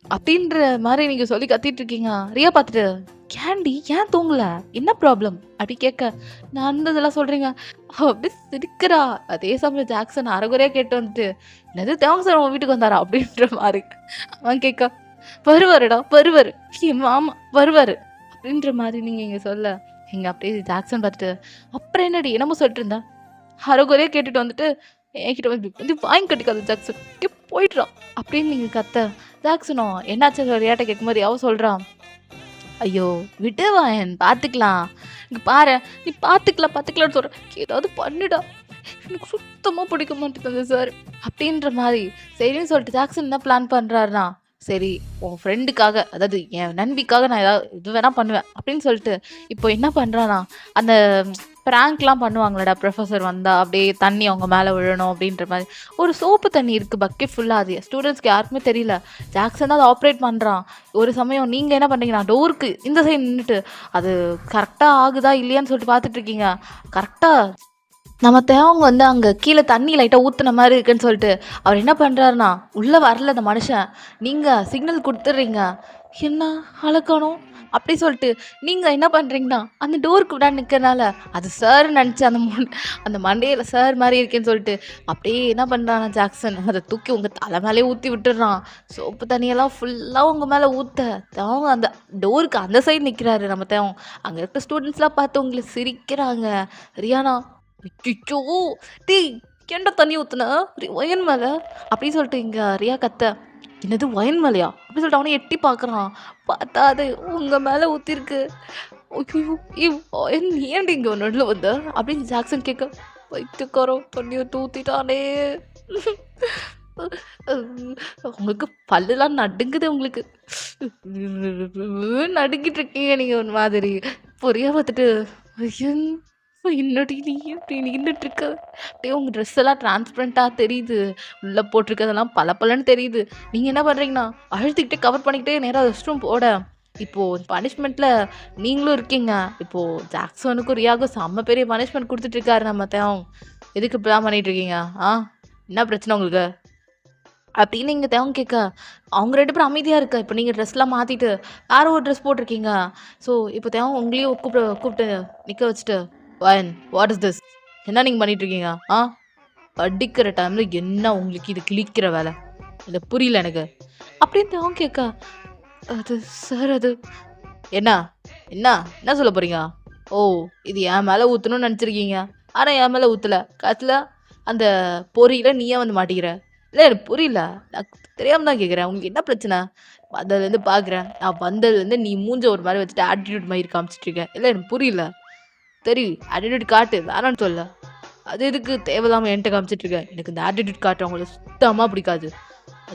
அப்படின்ற மாரி நீங்க சொல்லி கத்திட்டு இருக்கீங்க. ரியா பார்த்துட்டு, "ஏன்டி ஏன் தூங்கல? என்ன ப்ராப்ளம்?" அப்படி கேட்க, நான் இதெல்லாம் சொல்றீங்க. அப்படியே சிரிக்கிறா. அதே சமயம் ஜாக்சன் அரைகுறையா கேட்டு வந்துட்டு, "என்னது தேவாங்க சார் உன் வீட்டுக்கு வந்தாரா?" அப்படின்ற மாரி. அவன் கேட்க, "வருவாருடா, வருவாரு. என் மாமா வருவாரு." அப்படின்ற மாரி நீங்க இங்க சொல்ல, இங்க அப்படியே ஜாக்சன் பார்த்துட்டு, "அப்புறம் என்னடி என்னமோ சொல்லிட்டு இருந்த?" அரைகுறையா கேட்டுட்டு வந்துட்டு, என்கிட்ட வந்து வாங்கி கட்டிக்காத ஜாக்சன். இங்க போயிடுறா அப்படின்னு நீங்க கத்த, ஜாக்சனோ என்னாச்சு ரியாட்ட கேட்கும்போது அவ சொல்றா, ஐயோ! விடு வாயன் பார்த்துக்கலாம். இங்க பாரேன், நீ பார்த்துக்கலாம் பார்த்துக்கலாம்ன்னு சொல்ற. ஏதாவது பண்ணுடா. எனக்கு சுத்தமா பிடிக்க மாட்டேங்குது சார். அப்படின்ற மாரி சரின்னு சொல்லிட்டு ஜாக்சன் என்ன பிளான் பண்றாருன்னா, சரி உன் ஃப்ரெண்டுக்காக அதாவது என் நண்பிக்காக நான் ஏதாவது இது வேணா பண்ணுவேன் அப்படின்னு சொல்லிட்டு, இப்போ என்ன பண்றான்னா, அந்த பிராங்க்லாம் பண்ணுவாங்கல்லடா ப்ரொஃபசர் வந்தா அப்படியே தண்ணி அவங்க மேல விழணும் அப்படின்ற மாரி. ஒரு சோப்பு தண்ணி இருக்கு பக்கெட் ஃபுல்லா அது ஸ்டூடண்ட்ஸ்க்கு யாருக்குமே தெரியல. ஜாக்சன் தான் அத ஆப்ரேட் பண்றான். ஒரு சமயம் நீங்க என்ன பண்றீங்கன்னா, டோருக்கு இந்த சைடு நின்னுட்டு, அது கரெக்ட்டா ஆகுதா இல்லையான்னு சொல்லிட்டு பார்த்துட்டு இருக்கீங்க. கரெக்ட்டா நம்ம தேவங்க வந்து அங்க கீழ தண்ணி லைட்டா ஊத்துன மாரி இருக்குன்னு சொல்லிட்டு, அவர் என்ன பண்றாருன்னா, உள்ள வரல அந்த மனுஷன். நீங்க சிக்னல் குடுத்துடுறீங்க. என்ன ஆள காணோம்? அப்படி சொல்லிட்டு, நீங்க என்ன பண்றீங்கன்னா, அந்த டோருக்கு முன்னாடி நிக்கிறனால, அது சார்ன்னு நெனச்சு அந்த மண்டையில சார் மாரி இருக்கேன்னு சொல்லிட்டு, அப்படியே என்ன பண்றான்னா ஜாக்சன், அத தூக்கி உங்க தல மேலயே ஊத்தி விட்டுர்றான். சோப்பு தண்ணியெல்லாம் ஃபுல்லா உங்க மேல ஊத்த, தேவங்க அந்த டோருக்கு அந்த சைடு நிக்கிறாரு நம்ம தேவன். அங்க இருக்க ஸ்டூடண்ட்ஸ்லாம் பார்த்து உங்கள சிரிக்கிறாங்க. ரியானா அச்சச்சோ! டேய் ஏன்டா தண்ணி ஊத்துன? ஒயன் மேல? அப்படின்னு சொல்லிட்டு இங்க ரியா கத்த. என்னது ஒயன் மேலயா? அப்படின்னு சொல்லிட்டு அவன எட்டி பார்க்குறான். பார்த்தா அது உங்க மேல ஊத்திருக்கு. ஐயய்யோ! ஏய் ஒயன் நீ ஏன்டி இங்க நடுவுல வந்த? அப்படின்னு ஜாக்சன் கேட்க, பைத்தியக்காரன் தண்ணி எடுத்து ஊத்திட்டானே. உங்களுக்கு பல்லுலாம் நடுங்குது உங்களுக்கு. நடுங்கிட்டு இருக்கீங்க நீங்க ஒரு மாதிரி. பொரியா பார்த்துட்டு, ஐயோ! என்னடி நீ இப்படி நின்னுட்டு இருக்க? அப்படியே உங்க ட்ரெஸ் எல்லாம் டிரான்ஸ்பரண்டா தெரியுது. உள்ள போட்டிருக்கிறதெல்லாம் பளபளன்னு தெரியுது. நீங்க என்ன பண்றீங்கன்னா, அழுத்திக்கிட்டே கவர் பண்ணிக்கிட்டே நேரா ரெஸ்ட் ரூம் ஓட, இப்போ பனிஷ்மெண்ட்ல நீங்களும் இருக்கீங்க. இப்போ ஜாக்சனுக்கும் ரியாக்கும் செம்ம பெரிய பனிஷ்மெண்ட் குடுத்துட்டு இருக்காரு நம்ம தேவ். எதுக்கு இப்படிலாம் பண்ணிட்டு இருக்கீங்க? ஆ? என்ன பிரச்சனை உங்களுக்கு? அப்படின்னு நீங்க தேவன் கேட்க, அவங்க 2 பேரும் அமைதியா இருக்க. இப்ப நீங்க ட்ரெஸ்லாம் மாத்திட்டு, வேற ஒரு ட்ரெஸ் போட்டிருக்கீங்க. ஸோ, இப்போ தேவன் உங்களையும் கூப்பிட்டு நிக்க வச்சுட்டு, "வயன் வாட் இஸ் திஸ்? என்ன நீங்க பண்ணிட்டு இருக்கீங்க? ஆ? படிக்கிற டைம்ல என்ன உங்களுக்கு இது கிழிக்கிற வேலை? இல்ல புரியல எனக்கு." அப்படின்னு தேவன் கேட்க, "அது சார் அது" "என்ன? என்ன? என்ன சொல்லப் போறீங்க? ஓ! இது என் மேல ஊத்தணும்னு நெனச்சிருக்கீங்க. ஆனா என் மேல ஊத்தல. கடைசில அந்த பொறியில நீயே வந்து மாட்டிக்கிற." இல்ல எனக்கு புரியல. நான் தெரியாம தான் கேட்கிறேன். உங்களுக்கு என்ன பிரச்சனை? வந்ததுலேருந்து பார்க்குறேன். நான் வந்ததுலேருந்து நீ மூஞ்ச ஒரு மாரி வச்சுட்டு ஆட்டிட்யூட் மாரி காமிச்சிட்டு இருக்க. இல்ல எனக்கு புரியல. சரி ஆட்டிட்யூட் காட்டு. வேணான்னு சொல்லல. அது எதுக்கு தேவையில்லாம என்ட்ட காமிச்சிட்டு இருக்க? எனக்கு இந்த ஆட்டிட்யூட் காட்டுறவங்கள சுத்தமா பிடிக்காது.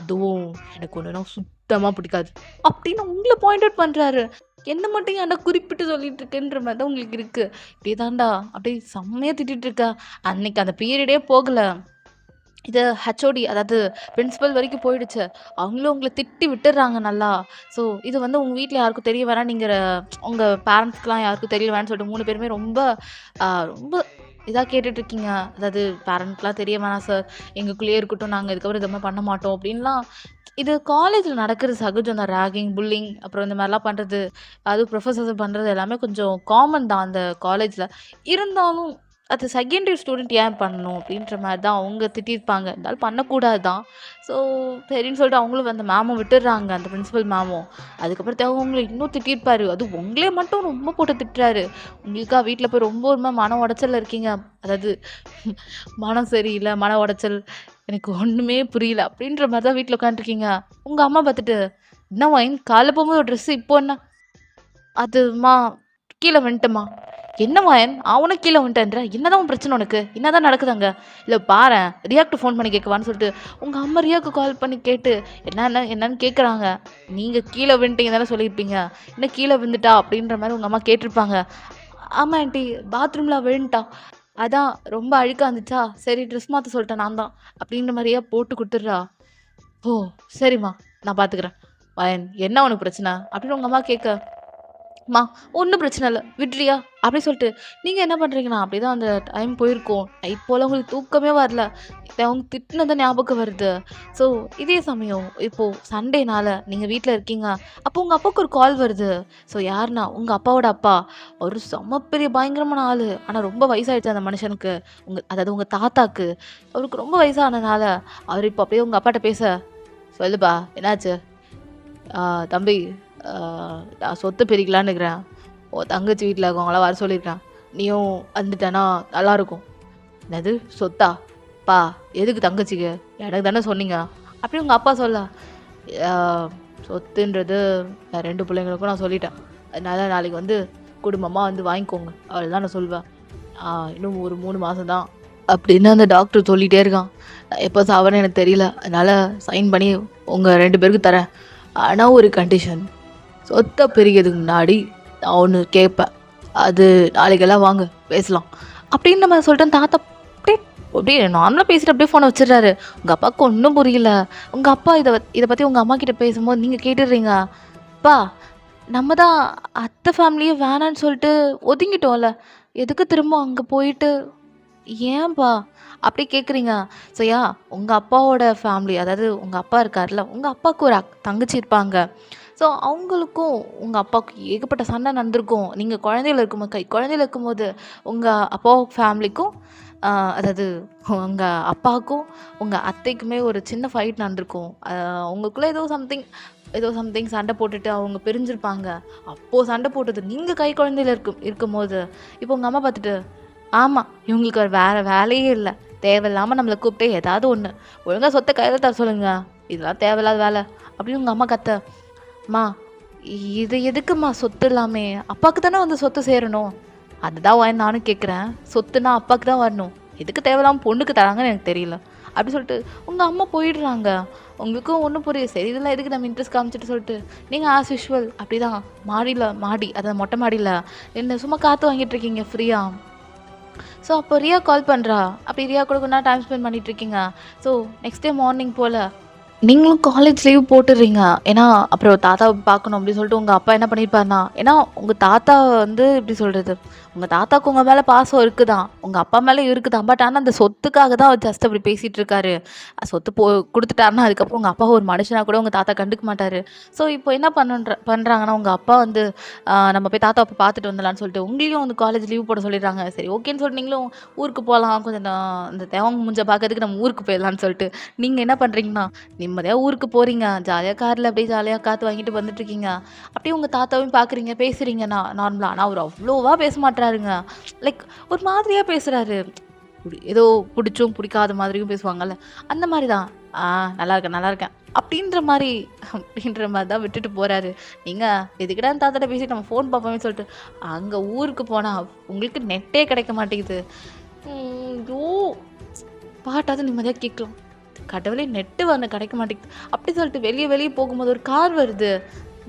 அதுவும் எனக்கு ஒண்ணுன்னா சுத்தமா பிடிக்காது. அப்படின்னு உங்கள பாயிண்ட் அவுட் பண்றாரு. என்ன மட்டும் ஏன்டா குறிப்பிட்டு சொல்லிட்டு இருக்கேன்ற மாரி தான் உங்களுக்கு இருக்கு. இப்படியே தான்டா அப்படியே செம்மையா திட்டிட்டு இருக்க. அன்னைக்கு அந்த பீரியடே போகல. இது ஹெச்ஓடி அதாவது பிரின்சிபல் வரைக்கும் போயிடுச்சு. அவங்களும் உங்கள திட்டி விட்டுர்றாங்க நல்லா. ஸோ இது வந்து உங்க வீட்ல யாருக்கும் தெரிய வேணாம். நீங்க உங்க பேரண்ட்ஸ்க்குலாம் யாருக்கும் தெரிய வேணாம்னு சொல்லிட்டு 3 பேருமே ரொம்ப ரொம்ப இதா கேட்டுட்டு இருக்கீங்க. அதாவது பேரண்ட்க்குலாம் தெரிய வேணாம் சார். எங்களுக்குள்ளேயே இருக்கட்டும். நாங்க இதுக்கப்புறம் இது மாரி பண்ண மாட்டோம் அப்டின்லாம். இது காலேஜ்ல நடக்கிறது சகஜம் தான். ராகிங், புல்லிங் அப்புறம் இந்த மாரிலாம் பண்றது. அதுவும் ப்ரொஃபசர்ஸ் பண்றது எல்லாமே கொஞ்சம் காமன் தான் அந்த காலேஜ்ல. இருந்தாலும் அது செகண்ட் இயர் ஸ்டூடெண்ட் ஏன் பண்ணணும்? அப்படின்ற மாரி தான் அவங்க திட்டியிருப்பாங்க. இருந்தாலும் பண்ணக்கூடாது தான். ஸோ சரின்னு சொல்லிட்டு அவங்களும் அந்த மேமும் விட்டுர்றாங்க. அந்த பிரின்சிபல் மேமும். அதுக்கப்புறம் தேவ உங்கள இன்னும் திட்டியிருப்பாரு. அதுவும் உங்களே மட்டும் ரொம்ப போட்டு திட்டுறாரு. உங்களுக்கா வீட்ல போய் ரொம்ப ஒரு மாரி மன உடைச்சல்ல இருக்கீங்க. அதாவது மனம் சரியில்ல, மன உடைச்சல். எனக்கு ஒண்ணுமே புரியல. அப்படின்ற மாரி தான் வீட்ல உட்காந்துருக்கீங்க. உங்க அம்மா பார்த்துட்டு, "என்னம்மா காலைல போகும்போது ஒரு ட்ரெஸ் இப்போ என்ன?" அதும்மா கீழ வந்துட்டேம்மா. என்ன மாயன்? அவனும் கீழ வந்துட்டேன்ற. என்னதான் உன் பிரச்சனை உனக்கு? என்னதான் நடக்குது அங்க? இல்ல பாரேன், ரியாக்கு ஃபோன் பண்ணி கேட்கவான்னு சொல்லிட்டு, உங்க அம்மா ரியாக்கு கால் பண்ணி கேட்டு, என்னன்னு கேட்குறாங்க. நீங்க கீழ விழுந்துட்டீங்கன்னு தானே சொல்லியிருப்பீங்க. என்ன கீழ விழுந்துட்டா? அப்படின்ற மாரி உங்க அம்மா கேட்டிருப்பாங்க. ஆமா ஆன்ட்டி பாத்ரூம்ல விழுந்துட்டா. அதான் ரொம்ப அழுக்கா இருந்துச்சா, சரி ட்ரெஸ் மாத்த சொல்லிட்டேன் நான் தான். அப்படின்ற மாரியா போட்டு குடுத்துடுறா. ஓ! சரிம்மா நான் பார்த்துக்கிறேன். மாயன் என்ன உனக்கு பிரச்சனை? அப்படின்னு உங்க அம்மா கேட்க மா ஒன்றும் பிரச்சனை இல்லை விட்றியா அப்படி சொல்லிட்டு நீங்கள் என்ன பண்ணுறீங்கன்னா அப்படி தான் அந்த டைம் போயிருக்கோம். நைட் போல் உங்களுக்கு தூக்கமே வரல. அவங்க திட்டினது ஞாபகம் வருது. ஸோ இதே சமயம் இப்போது சண்டேனால நீங்கள் வீட்டில் இருக்கீங்க. அப்போ உங்கள் அப்பாவுக்கு ஒரு கால் வருது. ஸோ யாருன்னா உங்கள் அப்பாவோட அப்பா. ஒரு செம்ம பெரிய பயங்கரமான ஆள். ஆனால் ரொம்ப வயசாயிடுச்சு அந்த மனுஷனுக்கு. அதாவது உங்கள் தாத்தாக்கு. அவருக்கு ரொம்ப வயசானதுனால அவர் இப்போ அப்படியே உங்கள் அப்பாட்ட பேச, சொல்லுப்பா என்னாச்சு? தம்பி, ஆ, நான் சொத்து பிரிக்கலான்னு இருக்கிறேன். உன் தங்கச்சி வீட்டில் இருக்கவங்களாம் வர சொல்லியிருக்கேன். நீயும் வந்துட்டேன்னா நல்லாயிருக்கும். என்னது சொத்தா? பா எதுக்கு தங்கச்சிக்கு? எனக்கு தானே சொன்னீங்க. அப்படி உங்கள் அப்பா சொல்ல, "ஆ, சொத்துன்றது என் 2 பிள்ளைங்களுக்கும் நான் சொல்லிட்டேன். அதனால நாளைக்கு வந்து குடும்பமாக வந்து வாங்கிக்கோங்க. அவ்வளோதான் நான் சொல்வேன். இன்னும் ஒரு 3 மாதம் தான்." அப்படின்னு அந்த டாக்டர் சொல்லிகிட்டே இருக்கான். நான் எப்போ சாவறேன்னு எனக்கு தெரியல. அதனால் சைன் பண்ணி உங்கள் 2 பேருக்கு தரேன். ஆனால் ஒரு கண்டிஷன். சொத்தை பிரிக்கிறதுக்கு முன்னாடி நான் ஒன்று கேட்பேன். அது நாளைக்கெல்லாம் வாங்க பேசலாம் அப்படின்னு நம்ம சொல்லிட்டேன். தாத்தா அப்படியே அப்படியே நார்மலாக பேசிட்டு அப்படியே ஃபோனை வச்சிடுறாரு. உங்கள் அப்பாவுக்கு ஒன்றும் புரியல. உங்கள் அப்பா இதை பற்றி உங்கள் அம்மா கிட்ட பேசும்போது நீங்கள் கேட்டுடுறீங்க. அப்பா, நம்ம தான் அத்தை ஃபேமிலியே வேணான்னு சொல்லிட்டு ஒதுங்கிட்டோம்ல, எதுக்கு திரும்ப அங்கே போயிட்டு ஏன்பா அப்படி கேட்குறீங்க? ஸோ உங்கள் அப்பாவோட ஃபேமிலி, அதாவது உங்கள் அப்பா இருக்கார்ல, உங்கள் அப்பாவுக்கு ஒரு தங்கச்சி இருப்பாங்க. ஸோ அவங்களுக்கும் உங்கள் அப்பாவுக்கும் ஏகப்பட்ட சண்டை நடந்திருக்கும். நீங்கள் குழந்தையில இருக்கும்போது உங்கள் அப்பா ஃபேமிலிக்கும், அதாவது உங்கள் அப்பாவுக்கும் உங்கள் அத்தைக்குமே ஒரு சின்ன ஃபைட் நடந்திருக்கும். அவங்களுக்குள்ள ஏதோ சம்திங் சண்டை போட்டுட்டு அவங்க பிரிஞ்சிருப்பாங்க. அப்போது சண்டை போட்டது நீங்கள் குழந்தையில இருக்கும்போது இப்போ உங்கள் அம்மா பார்த்துட்டு, ஆமாம் இவங்களுக்கு வேறு வேலையே இல்லை, தேவையில்லாமல் நம்மளை கூப்பிட்டு ஏதாவது ஒன்று ஒழுங்காக சொத்தை கையில் தர சொல்லுங்க, இதெல்லாம் தேவையில்லாத வேலை அப்படின்னு உங்கள் அம்மா கத்த. அம்மா, இது எதுக்கும்மா சொத்து எல்லாமே? அப்பாவுக்கு தானே வந்து சொத்து சேரணும். அதுதான் நானும் கேட்குறேன். சொத்துனா அப்பாவுக்கு தான் வரணும். எதுக்கு தேவையில்லாமல் பொண்ணுக்கு தராங்கன்னு எனக்கு தெரியல அப்படி சொல்லிட்டு உங்கள் அம்மா போயிடுறாங்க. உங்களுக்கும் ஒன்றும் புரியுது. சரி இதெல்லாம் எதுக்கு நம்ம இன்ட்ரெஸ்ட் காமிச்சிட்டு சொல்லிட்டு நீங்கள் ஆஸ் யூஷுவல் அப்படி தான் அதாவது மொட்டை மாடியில் என்ன சும்மா காற்று வாங்கிட்டு இருக்கீங்க ஃப்ரீயாக. ஸோ அப்போ ரியா கால் பண்ணுறா. அப்படி ரியா கூட கொஞ்ச நேரம் டைம் ஸ்பெண்ட் பண்ணிட்டு இருக்கீங்க. ஸோ நெக்ஸ்ட் டே மார்னிங் போல் நீங்களும் காலேஜ் லீவ் போட்டுடுறீங்க. ஏன்னா அப்புறம் தாத்தாவை பார்க்கணும் அப்படின்னு சொல்லிட்டு உங்கள் அப்பா என்ன பண்ணியிருப்பாருனா, ஏன்னா உங்கள் தாத்தா வந்து எப்படி சொல்கிறது, உங்கள் தாத்தாவுக்கு உங்கள் மேலே பாசம் இருக்குதான், உங்கள் அப்பா மேலே இருக்குதான். பட் ஆனால் அந்த சொத்துக்காக தான் அவர் ஜஸ்ட் அப்படி பேசிகிட்டு இருக்காரு. சொத்து கொடுத்துட்டாருன்னா அதுக்கப்புறம் உங்கள் அப்பா ஒரு மனுஷனாக கூட உங்கள் தாத்தா கண்டுக்க மாட்டார். ஸோ இப்போ என்ன பண்ணுறாங்கன்னா உங்கள் அப்பா வந்து நம்ம போய் தாத்தாவை போய் பார்த்துட்டு வந்துடலான்னு சொல்லிட்டு உங்களையும் வந்து காலேஜ் லீவ் போட சொல்லிடுறாங்க. சரி ஓகேன்னு சொல்லிட்டு நீங்களும் ஊருக்கு போகலாம், கொஞ்சம் இந்த தேவங்க மூஞ்ச பார்க்கறதுக்கு நம்ம ஊருக்கு போயிடலான்னு சொல்லிட்டு நீங்கள் என்ன பண்ணுறீங்கன்னா நிம்மதியாக ஊருக்கு போகிறீங்க. ஜாலியாக காரில் அப்படியே ஜாலியாக காற்று வாங்கிட்டு வந்துட்டுருக்கீங்க. அப்படியே உங்கள் தாத்தாவையும் பார்க்குறீங்க, பேசுகிறீங்க நார்மலாக. ஆனால் அவர் அவ்வளோவா பேச மாட்டுறாருங்க. லைக் ஒரு மாதிரியாக பேசுகிறாரு. ஏதோ பிடிச்சும் பிடிக்காத மாதிரியும் பேசுவாங்கல்ல, அந்த மாதிரி தான். நல்லா இருக்கேன் அப்படின்ற மாதிரி தான் விட்டுட்டு போகிறாரு. நீங்கள் எதுக்கிட்ட தாத்தாட்ட பேசிட்டு நம்ம ஃபோன் பார்ப்போமே சொல்லிட்டு அங்கே ஊருக்கு போனால் உங்களுக்கு நெட்டே கிடைக்க மாட்டேங்குது. ஐயோ, பாட்டாவது நிம்மதியாக கேட்கலாம். கடவுளே, நெட்டு கிடைக்க மாட்டேங்குது அப்படி சொல்லிட்டு வெளியே போகும்போது ஒரு கார் வருது.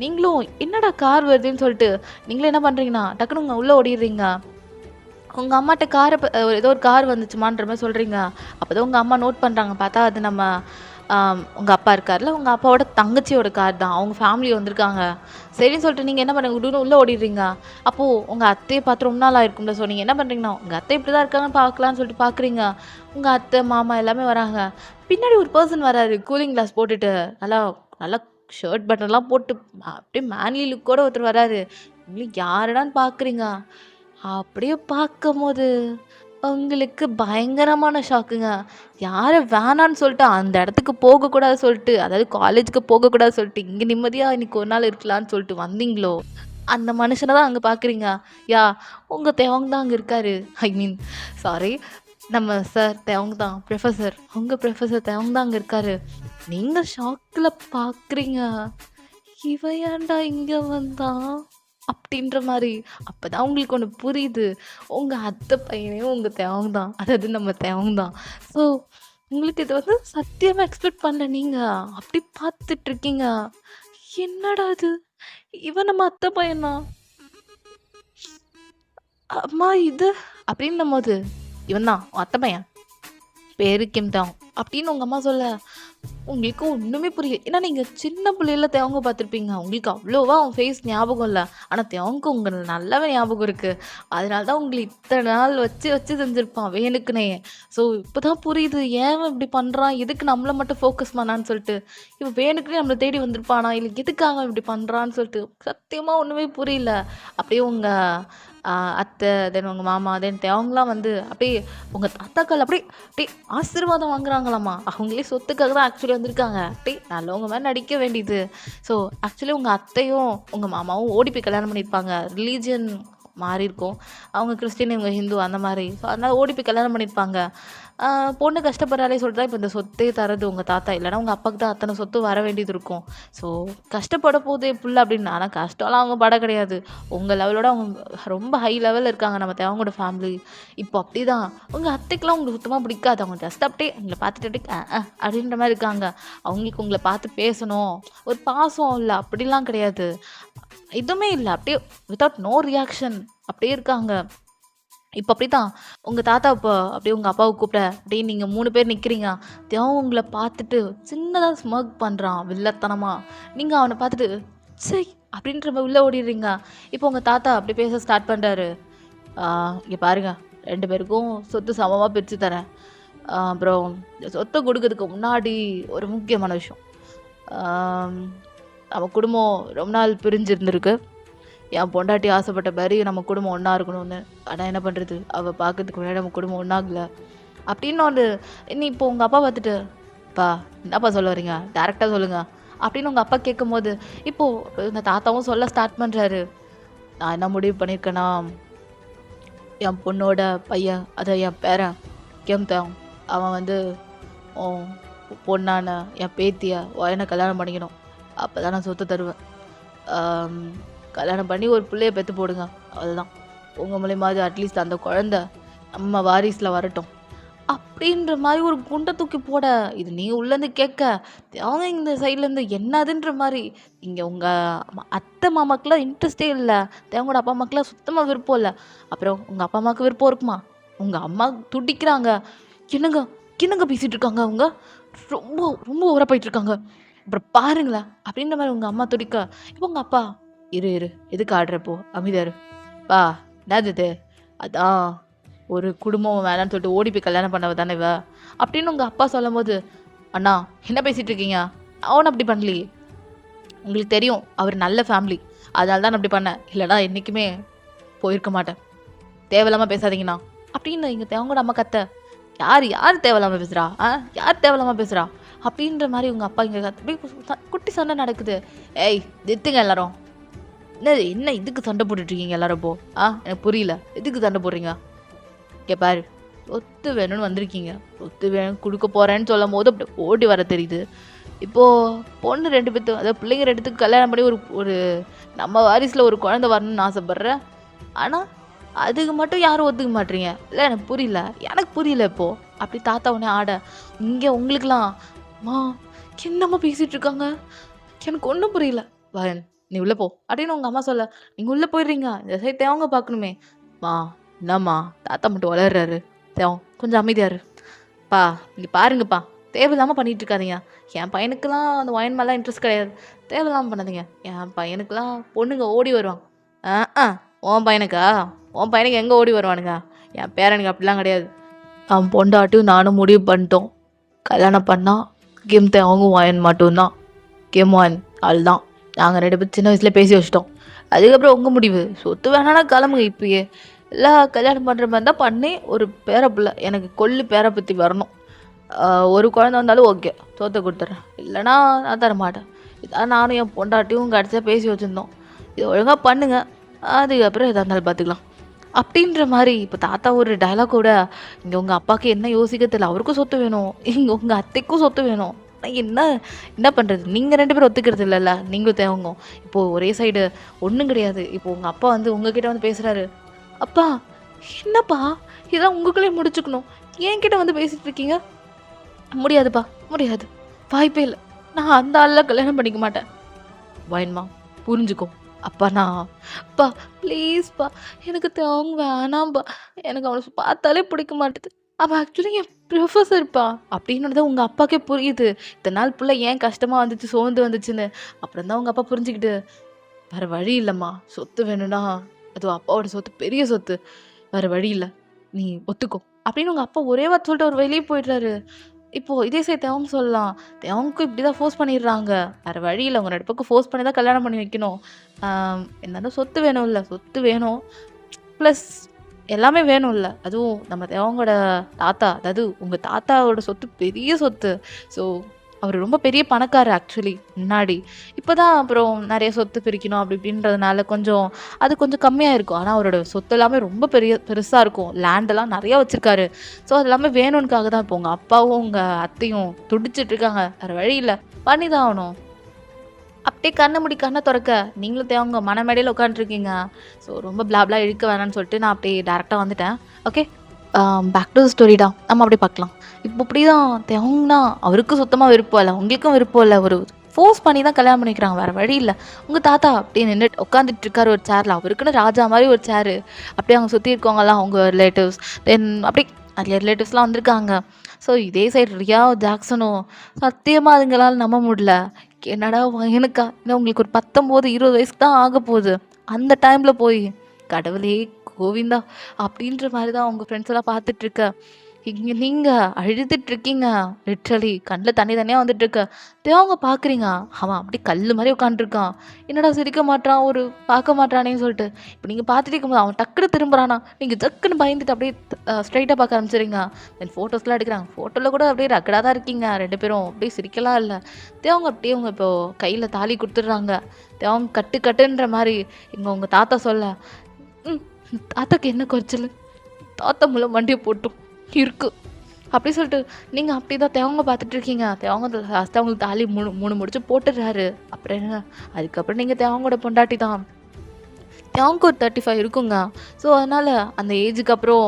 நீங்களும் என்னடா கார் வருதுன்னு சொல்லிட்டு நீங்களும் என்ன பண்ணுறீங்கன்னா டக்குனு உங்கள் உள்ளே ஓடிடுறீங்க. உங்கள் அம்மாட்ட ஏதோ ஒரு கார் வந்துச்சுமான்ற மாதிரி சொல்கிறீங்க. அப்போ தான் உங்கள் அம்மா நோட் பண்ணுறாங்க. பார்த்தா அது நம்ம உங்கள் அப்பா இருக்கார்ல, உங்கள் அப்பாவோட தங்கச்சியோட கார் தான். அவங்க ஃபேமிலி வந்திருக்காங்க. சரின்னு சொல்லிட்டு நீங்கள் என்ன பண்ணுங்க, உடனே உள்ளே ஓடிடுறீங்க. அப்போது உங்கள் அத்தையை பார்த்து ரொம்ப நாள் ஆயிருக்கும்ல. ஸோ நீங்கள் என்ன பண்ணுறீங்கன்னா உங்கள் அத்தை இப்படி தான் இருக்காங்கன்னு பார்க்கலான்னு சொல்லிட்டு பார்க்குறீங்க. உங்கள் அத்தை மாமா எல்லாமே வராங்க. பின்னாடி ஒரு பர்சன் வராரு, கூலிங் கிளாஸ் போட்டுட்டு, நல்லா நல்லா ஷர்ட் பட்டன்லாம் போட்டு அப்படியே மேன்லி லுக்கோட ஒருத்தர் வராரு. உங்களுக்கு யாருடான்னு பார்க்குறீங்க. அப்படியே பார்க்கும்போது உங்களுக்கு பயங்கரமான ஷாக்குங்க. யாரை வேணான்னு சொல்லிட்டு அந்த இடத்துக்கு போகக்கூடாது சொல்லிட்டு, அதாவது காலேஜுக்கு போகக்கூடாது சொல்லிட்டு, இங்கே நிம்மதியாக இன்னைக்கு ஒரு நாள் இருக்கலான்னு சொல்லிட்டு வந்தீங்களோ, அந்த மனுஷனை தான் அங்கே பார்க்குறீங்க. உங்கள் தேவங்க தான் அங்கே இருக்காரு. ஐ மீன் சாரி, நம்ம சார் தேவங்க தான், உங்கள் ப்ரொஃபஸர் தேவங்க தான் அங்கே இருக்காரு. நீங்கள் ஷாக்கில் பார்க்குறீங்க, இவன் ஏன்டா இங்கே வந்தான் அப்படின்ற மாதிரி. அப்போ தான் உங்களுக்கு ஒன்று புரியுது, உங்கள் அத்தை பையனே உங்கள் தேவங்க தான், அதாவது நம்ம தேவங்க தான். ஸோ உங்களுக்கு இது வந்து சத்தியமாக எக்ஸ்பெக்ட் பண்ணல. நீங்கள் அப்படி பார்த்துட்ருக்கீங்க, என்னடா இது, இவன் நம்ம அத்தை பையனா, அம்மா இது அப்படின்னும் போது, இவன் தான் அத்தை பையன், பேரு கிம் தான் அப்படின்னு உங்கள் அம்மா சொல்ல, உங்களுக்கு ஒண்ணுமே புரியல. ஏன்னா நீங்க சின்ன புள்ளையில தெவங்க பார்த்துருப்பீங்க. உங்களுக்கு அவ்வளோவா அவன் ஃபேஸ் ஞாபகம் இல்ல. ஆனா தெவங்க உங்கள நல்லாவே ஞாபகம் இருக்கு. அதனால தான் உங்கள இத்தன நாள் வச்சு வச்சு செஞ்சிருப்பான் வேணுக்குனே. ஸோ இப்பதான் புரியுது. ஏன் இவன் இப்படி பண்றான்? எதுக்கு நம்மள மட்டும் ஃபோக்கஸ் பண்ணான்னு சொல்லிட்டு. இவன் வேணுக்குனே நம்மள தேடி வந்திருப்பானா? இல்ல எதுக்காக அவன் இப்படி பண்றான்னு சொல்லிட்டு சத்தியமா ஒண்ணுமே புரியல. அப்படியே உங்க அத்தை, தென் உங்க மாமா, தென் அவங்கலாம் வந்து அப்படியே உங்க தாத்தாக்கள் அப்படியே அப்படியே ஆசீர்வாதம் வாங்குறாங்களாமா. அவங்களே சொத்துக்காக தான் ஆக்சுவலி வந்திருக்காங்க. அப்படியே நல்லவங்க மாதிரி நடிக்க வேண்டியது. ஸோ ஆக்சுவலி உங்க அத்தையும் உங்க மாமாவும் ஓடி போய் கல்யாணம் பண்ணியிருப்பாங்க. ரிலீஜியன் மாறி இருக்கும். அவங்க கிறிஸ்டின், இவங்க ஹிந்து அந்த மாதிரி. ஸோ அதனால ஓடி போய் கல்யாணம் பண்ணியிருப்பாங்க. பொண்ணு கஷ்டப்படுறாளே சொல்லிட்டு தான் இப்போ இந்த சொத்தே தரது உங்க தாத்தா. இல்லைன்னா உங்க அப்பாவுக்கு தான் அத்தனை சொத்து வர வேண்டியது இருக்கும். ஸோ கஷ்டப்பட போதே புள்ள அப்படின்னு. ஆனால் கஷ்டம்லாம் அவங்க பட கிடையாது. உங்கள் லெவலோட அவங்க ரொம்ப ஹை லெவலில் இருக்காங்க நம்ம அவங்களோட ஃபேமிலி. இப்போ அப்படி தான் உங்கள் அத்தைக்கெலாம் உங்களுக்கு சுத்தமாக பிடிக்காது. அவங்க ஜஸ்ட் அப்படியே உங்களை பார்த்துட்டு அப்படியே அப்படின்ற மாதிரி இருக்காங்க. அவங்களுக்கு உங்களை பார்த்து பேசணும், ஒரு பாசம் இல்லை அப்படிலாம் கிடையாது. எதுவுமே இல்ல. அப்படியே வித்தவுட் நோ ரியாக்ஷன் அப்படியே இருக்காங்க. இப்ப அப்படித்தான். உங்க தாத்தா இப்போ அப்படியே உங்க அப்பாவ கூப்பிட, அப்படியே நீங்க 3 பேர் நிக்கிறீங்க. அவன் உங்கள பார்த்துட்டு சின்னதா ஸ்மர்க் பண்றான் வில்லத்தனமா. நீங்க அவன பார்த்துட்டு, ச்சை! அப்படின்ற மாரி உள்ள ஓடிர்றீங்க. இப்போ உங்க தாத்தா அப்படி பேச ஸ்டார்ட் பண்றாரு. "ஆ இங்க பாருங்க, 2 பேருக்கும் சொத்து சமமா பிரிச்சு தரேன். அப்புறம் சொத்த குடுக்கறதுக்கு முன்னாடி ஒரு முக்கியமான விஷயம். ஆம், நம்ம குடும்பம் ரொம்ப நாள் பிரிஞ்சு இருந்திருக்கு. என் பொண்டாட்டி ஆசைப்பட்ட மாரி நம்ம குடும்பம் ஒன்றா இருக்கணும்னு. ஆனா என்ன பண்ணுறது, அவள் பார்க்கறதுக்கு முன்னாடி நம்ம குடும்பம் ஒன்றாகல." அப்படின்னு ஒன்று. நீ இப்போ உங்கள் அப்பா பார்த்துட்டு, "அப்பா என்னப்பா சொல்ல வரீங்க, டேரெக்டாக சொல்லுங்க." அப்படின்னு உங்கள் அப்பா கேட்கும்போது, இப்போது இந்த தாத்தாவும் சொல்ல ஸ்டார்ட் பண்ணுறாரு. "நான் என்ன முடிவு பண்ணியிருக்கேன்னா, என் பொண்ணோட பையன், அதை என் பேரன் கேம்தான், அவன் வந்து உன் பொண்ணான என் பேத்தியை என்ன கல்யாணம் பண்ணிக்கணும். அப்போ தான் நான் சொத்து தருவேன். ஆம், கல்யாணம் பண்ணி ஒரு பிள்ளைய பெற்று போடுங்க. அதுதான் உங்கள் மூலியமாவது அட்லீஸ்ட் அந்த குழந்த நம்ம வாரிசில் வரட்டும்." அப்படின்ற மாதிரி ஒரு குண்டை தூக்கி போட, இது நீ உள்ளேருந்து கேட்க, அவங்க இந்த சைட்லேருந்து என்னதுன்ற மாதிரி. இங்கே உங்கள் அத்தை மாமாக்கெலாம் இன்ட்ரெஸ்டே இல்லை. தேவங்களோட அப்பா அம்மாக்கெலாம் சுத்தமாக விருப்பம் இல்லை. அப்புறம் உங்கள் அப்பா அம்மாவுக்கு விருப்பம் இருக்குமா? உங்கள் அம்மா துடிக்கிறாங்க. என்னங்க என்னங்க பேசிகிட்டு இருக்காங்க அவங்க, ரொம்ப ரொம்ப ஊற போயிட்டு இருக்காங்க. அப்புறம் பாருங்களேன் அப்படின்ற மாதிரி உங்கள் அம்மா துடிக்க, இப்போ உங்கள் அப்பா, இரு இரு எதுக்கு ஆடுறப்போ அமைதியா இரு. பா என்னது இது? அதான் ஒரு குடும்பம் வேணான்னு சொல்லிட்டு ஓடி போய் கல்யாணம் பண்ணவ தானே இவ அப்படின்னு உங்கள் அப்பா சொல்லும் போது, அண்ணா என்ன பேசிகிட்டு இருக்கீங்க? அவன் அப்படி பண்ணலையே. உங்களுக்கு தெரியும் அவர் நல்ல ஃபேமிலி, அதனால தான் நான் அப்படி பண்ணேன். இல்லைனா என்றைக்குமே போயிருக்க மாட்டேன். தேவையில்லாமல் பேசாதீங்கண்ணா அப்படின்னு இங்கே தேவங்களோட அம்மா கத்த. யார் யார் தேவையில்லாமல் பேசுகிறா? யார் தேவையில்லாமல் பேசுகிறா அப்படின்ற மாதிரி உங்கள் அப்பா இங்கே கத்த. அப்படியே குட்டி சண்டை நடக்குது. ஏய் நிறுத்துங்க எல்லாரும். என்ன இதுக்கு சண்டை போட்டுட்ருக்கீங்க எல்லாரும்? இப்போ எனக்கு புரியல, எதுக்கு சண்டை போடுறீங்க? இங்கே பாரு, சொத்து வேணும்னு வந்திருக்கீங்க, சொத்து வேணும் கொடுக்க போகிறேன்னு சொல்லும் போது அப்படி ஓடி வர தெரியுது. இப்போது பொண்ணு 2 பேர்த்து, அதாவது பிள்ளைங்க 2த்துக்கு கல்யாணம் பண்ணி ஒரு ஒரு நம்ம வாரிசில் ஒரு குழந்தை வரணும்னு ஆசைப்பட்றேன். ஆனால் அதுக்கு மட்டும் யாரும் ஒத்துக்க மாட்டீங்க. இல்லை எனக்கு புரியல, எனக்கு புரியல இப்போது அப்படி தாத்தா உடனே ஆட. இங்கே உங்களுக்குலாம் மா என்னம்மா பேசிகிட்டு இருக்காங்க, எனக்கு ஒன்றும் புரியல. வரேன் நீ உள்ளே போ அப்படின்னு உங்கள் அம்மா சொல்ல, நீங்கள் உள்ளே போயிடுறீங்க. இந்த சைடு தேவங்க பார்க்கணுமே. மா என்னம்மா தாத்தா மட்டும் வளர்றாரு, தேவம் கொஞ்சம் அமைதியாரு. பா இங்கே பாருங்கப்பா, தேவையில்லாமல் பண்ணிகிட்டு இருக்காதீங்க. என் பையனுக்கெல்லாம் அந்த ஒயின் மேலாம் இன்ட்ரெஸ்ட் கிடையாது. தேவையில்லாமல் பண்ணாதீங்க. என் பையனுக்கெல்லாம் பொண்ணுங்க ஓடி வருவாங்க. ஆ உன் பையனுக்கா? உன் பையனுக்கு எங்கே ஓடி வருவானுங்க? என் பேரனுக்கு அப்படிலாம் கிடையாது. அவன் பொண்டாட்டியும் நானும் முடிவு பண்ணிட்டோம். கல்யாணம் பண்ணால் கேம் அவங்க ஒயின் மட்டும்தான். கேம் ஒயின் அதுதான். நாங்கள் 2 பேரும் சின்ன வயசில் பேசி வச்சிட்டோம். அதுக்கப்புறம் உங்கள் முடிவு. சொத்து வேணான்னா கிளம்புங்க இப்பயே. இல்லை கல்யாணம் பண்ணுற மாதிரி தான் பண்ணி ஒரு பேரப்பிள்ளை, எனக்கு கொல்லு பேரப்பத்தி வரணும். ஒரு குழந்தை வந்தாலும் ஓகே, சொத்தை கொடுத்துட்றேன். இல்லைனா நான் தரமாட்டேன். இதான் நானும் என் பொண்டாட்டியும் கடைசியாக பேசி வச்சுருந்தோம். இது ஒழுங்காக பண்ணுங்க, அதுக்கப்புறம் எதாக இருந்தாலும் பார்த்துக்கலாம் அப்படின்ற மாதிரி. இப்போ தாத்தா ஒரு டைலாக் கூட, இங்கே உங்கள் அப்பாவுக்கு என்ன யோசிக்க தெரியல. அவருக்கும் சொத்து வேணும், இங்கே உங்கள் அத்தைக்கும் சொத்து வேணும். என்ன என்ன பண்ணுறது? நீங்கள் 2 பேரும் ஒத்துக்கிறது இல்லைல்ல, நீங்களும் தேவங்க. இப்போது ஒரே சைடு ஒன்றும் கிடையாது. இப்போது உங்கள் அப்பா வந்து உங்ககிட்ட வந்து பேசுகிறாரு. அப்பா என்னப்பா இதெல்லாம் உங்களுக்குள்ளே முடிச்சுக்கணும், என்கிட்ட வந்து பேசிகிட்டு இருக்கீங்க? முடியாதுப்பா, முடியாது, வாய்ப்பே இல்லை. நான் அந்த ஆளில் கல்யாணம் பண்ணிக்க மாட்டேன். வாயின்மா புரிஞ்சுக்கோ. அப்பா நான் அப்பா ப்ளீஸ்ப்பா, எனக்கு தேவங்க வேணாம்ப்பா, எனக்கு அவனை பார்த்தாலே பிடிக்க மாட்டுது. அவ ஆக்சுவலி என் ப்ரொஃபஸர்ப்பா அப்படின்னது உங்க அப்பாக்கே புரியுது. இத்தன நாள் புள்ள ஏன் கஷ்டமா வந்துச்சு, சோர்ந்து வந்துச்சுன்னு. அப்புறம் தான் உங்க அப்பா புரிஞ்சுக்கிட்டு, "வேற வழி இல்லம்மா. சொத்து வேணும்னா அதுவும் அப்பாவோட சொத்து பெரிய சொத்து. வேற வழி இல்ல. நீ ஒத்துக்கோ." அப்படின்னு உங்க அப்பா ஒரே வார்த்தை சொல்லிட்டு அவரு வெளிய போயிடுறாரு. இப்போ இதே சைடு தெவங்க சொல்லலாம். தெவங்களுக்கும் இப்படிதான் ஃபோர்ஸ் பண்ணிடுறாங்க. வேற வழி இல்ல. உங்க 2 பேருக்கும் ஃபோர்ஸ் பண்ணி தான் கல்யாணம் பண்ணி வைக்கணும். இருந்தாலும் சொத்து வேணும்ல. சொத்து வேணும். ப்ளஸ் எல்லாமே வேணும்ல. அதுவும் நம்ம தேவங்களோட தாத்தா, அதாவது உங்க தாத்தாவோட சொத்து பெரிய சொத்து. ஸோ அவரு ரொம்ப பெரிய பணக்காரர் ஆக்சுவலி முன்னாடி. இப்ப தான் அப்புறம் நெறைய சொத்து பிரிக்கணும் அப்படி இப்படின்றதுனால கொஞ்சம் அது கொஞ்சம் கம்மியா இருக்கும். ஆனா அவரோட சொத்து எல்லாமே ரொம்ப பெருசா இருக்கும். லேண்ட் எல்லாம் நெறைய வச்சிருக்காரு. ஸோ அது எல்லாமே வேணும்னுக்காக தான் இப்போ உங்க அப்பாவும், உங்க அத்தையும் துடிச்சிட்டு இருக்காங்க. வேற வழி இல்ல. பண்ணி தான் ஆகணும். அப்படியே கண்ண மூடி கண்ண தொறக்க, நீங்களும் தேவங்க மணமேடையில உட்காந்துருக்கீங்க. ஸோ ரொம்ப பிளாப்லா இழுக்க வேணாம்னு சொல்லிட்டு நான் அப்படியே டைரக்ட்டா வந்துட்டேன். ஓகே. பேக் டு த ஸ்டோரிடா. நம்ம அப்படியே பார்க்கலாம். இப்போ இப்படிதான் தேவங்கன்னா அவருக்கும் சுத்தமா விருப்பம் இல்ல. உங்களுக்கும் விருப்பம் இல்ல. ஒரு ஃபோர்ஸ் பண்ணி தான் கல்யாணம் பண்ணிக்கிறாங்க. வேற வழி இல்ல. உங்க தாத்தா அப்படியே நின்னுட்டு உட்காந்துட்டு இருக்காரு ஒரு சேர்ல. அவருக்குன்னு ராஜா மாரி ஒரு சேரு. அப்படியே அவங்க சுத்தி இருக்கவங்கலாம் அவங்க ரிலேட்டிவ்ஸ். தென் அப்படியே நிறைய ரிலேட்டிவ்ஸ்லாம் வந்திருக்காங்க. ஸோ இதே சைடு ரியா ஜாக்சனும் சத்தியமா அதுங்களால நம்ப முடியல. என்னடா பையனுக்கா இன்னும் உங்களுக்கு ஒரு 19, 20 வயசுக்கு தான் ஆகப்போகுது. அந்த டைம்ல போய் கடவுளே கோவிந்தா அப்படின்ற மாரி தான் உங்க ஃப்ரெண்ட்ஸ் எல்லாம் பார்த்துட்டு இருக்க. இங்க நீங்க அழுதுட்டு இருக்கீங்க. லிட்ரலி கண்ல தண்ணி தண்ணியா வந்துட்டு இருக்கு. தேவங்க பார்க்குறீங்க. அவன் அப்படியே கல்லு மாரி உட்காந்துருக்கான். என்னடா சிரிக்க மாட்றான், ஒரு பார்க்க மாட்றானேன்னு சொல்லிட்டு. இப்ப நீங்க பார்த்துட்டே இருக்கும்போது அவன் டக்குனு திரும்புறானா, நீங்க ஜக்குன்னு பயந்துட்டு அப்படியே ஸ்ட்ரெயிட்டா பார்க்க ஆரம்பிச்சுறீங்க. தென் ஃபோட்டோஸ்லாம் எடுக்குறாங்க. ஃபோட்டோல கூட அப்படியே ரகடா தான் இருக்கீங்க 2 பேரும். அப்படியே சிரிக்கலாம் இல்ல. தேவங்க அப்படியே உங்க இப்போ கையில தாலி குடுத்துடுறாங்க. தேவங்க கட்டு கட்டுன்ற மாரி இங்க உங்க தாத்தா சொல்ல, ம் தாத்தாக்கு என்ன குறைச்சலு? தாத்தா முள்ள மண்டைய போட்டும் இருக்கு. அப்படி சொல்லிட்டு நீங்க அப்படிதான் தேவங்க பார்த்துட்டு இருக்கீங்க. தேவங்க லாஸ்ட்டா அவங்களுக்கு தாலி 3 முடிச்சு போட்டுடுறாரு. அப்புறம் என்ன? அதுக்கப்புறம் நீங்க தேவங்களோட பொண்டாட்டி தான். அவனுக்கு ஒரு 35 இருக்குங்க. ஸோ, அதனால அந்த ஏஜுக்கு அப்புறம்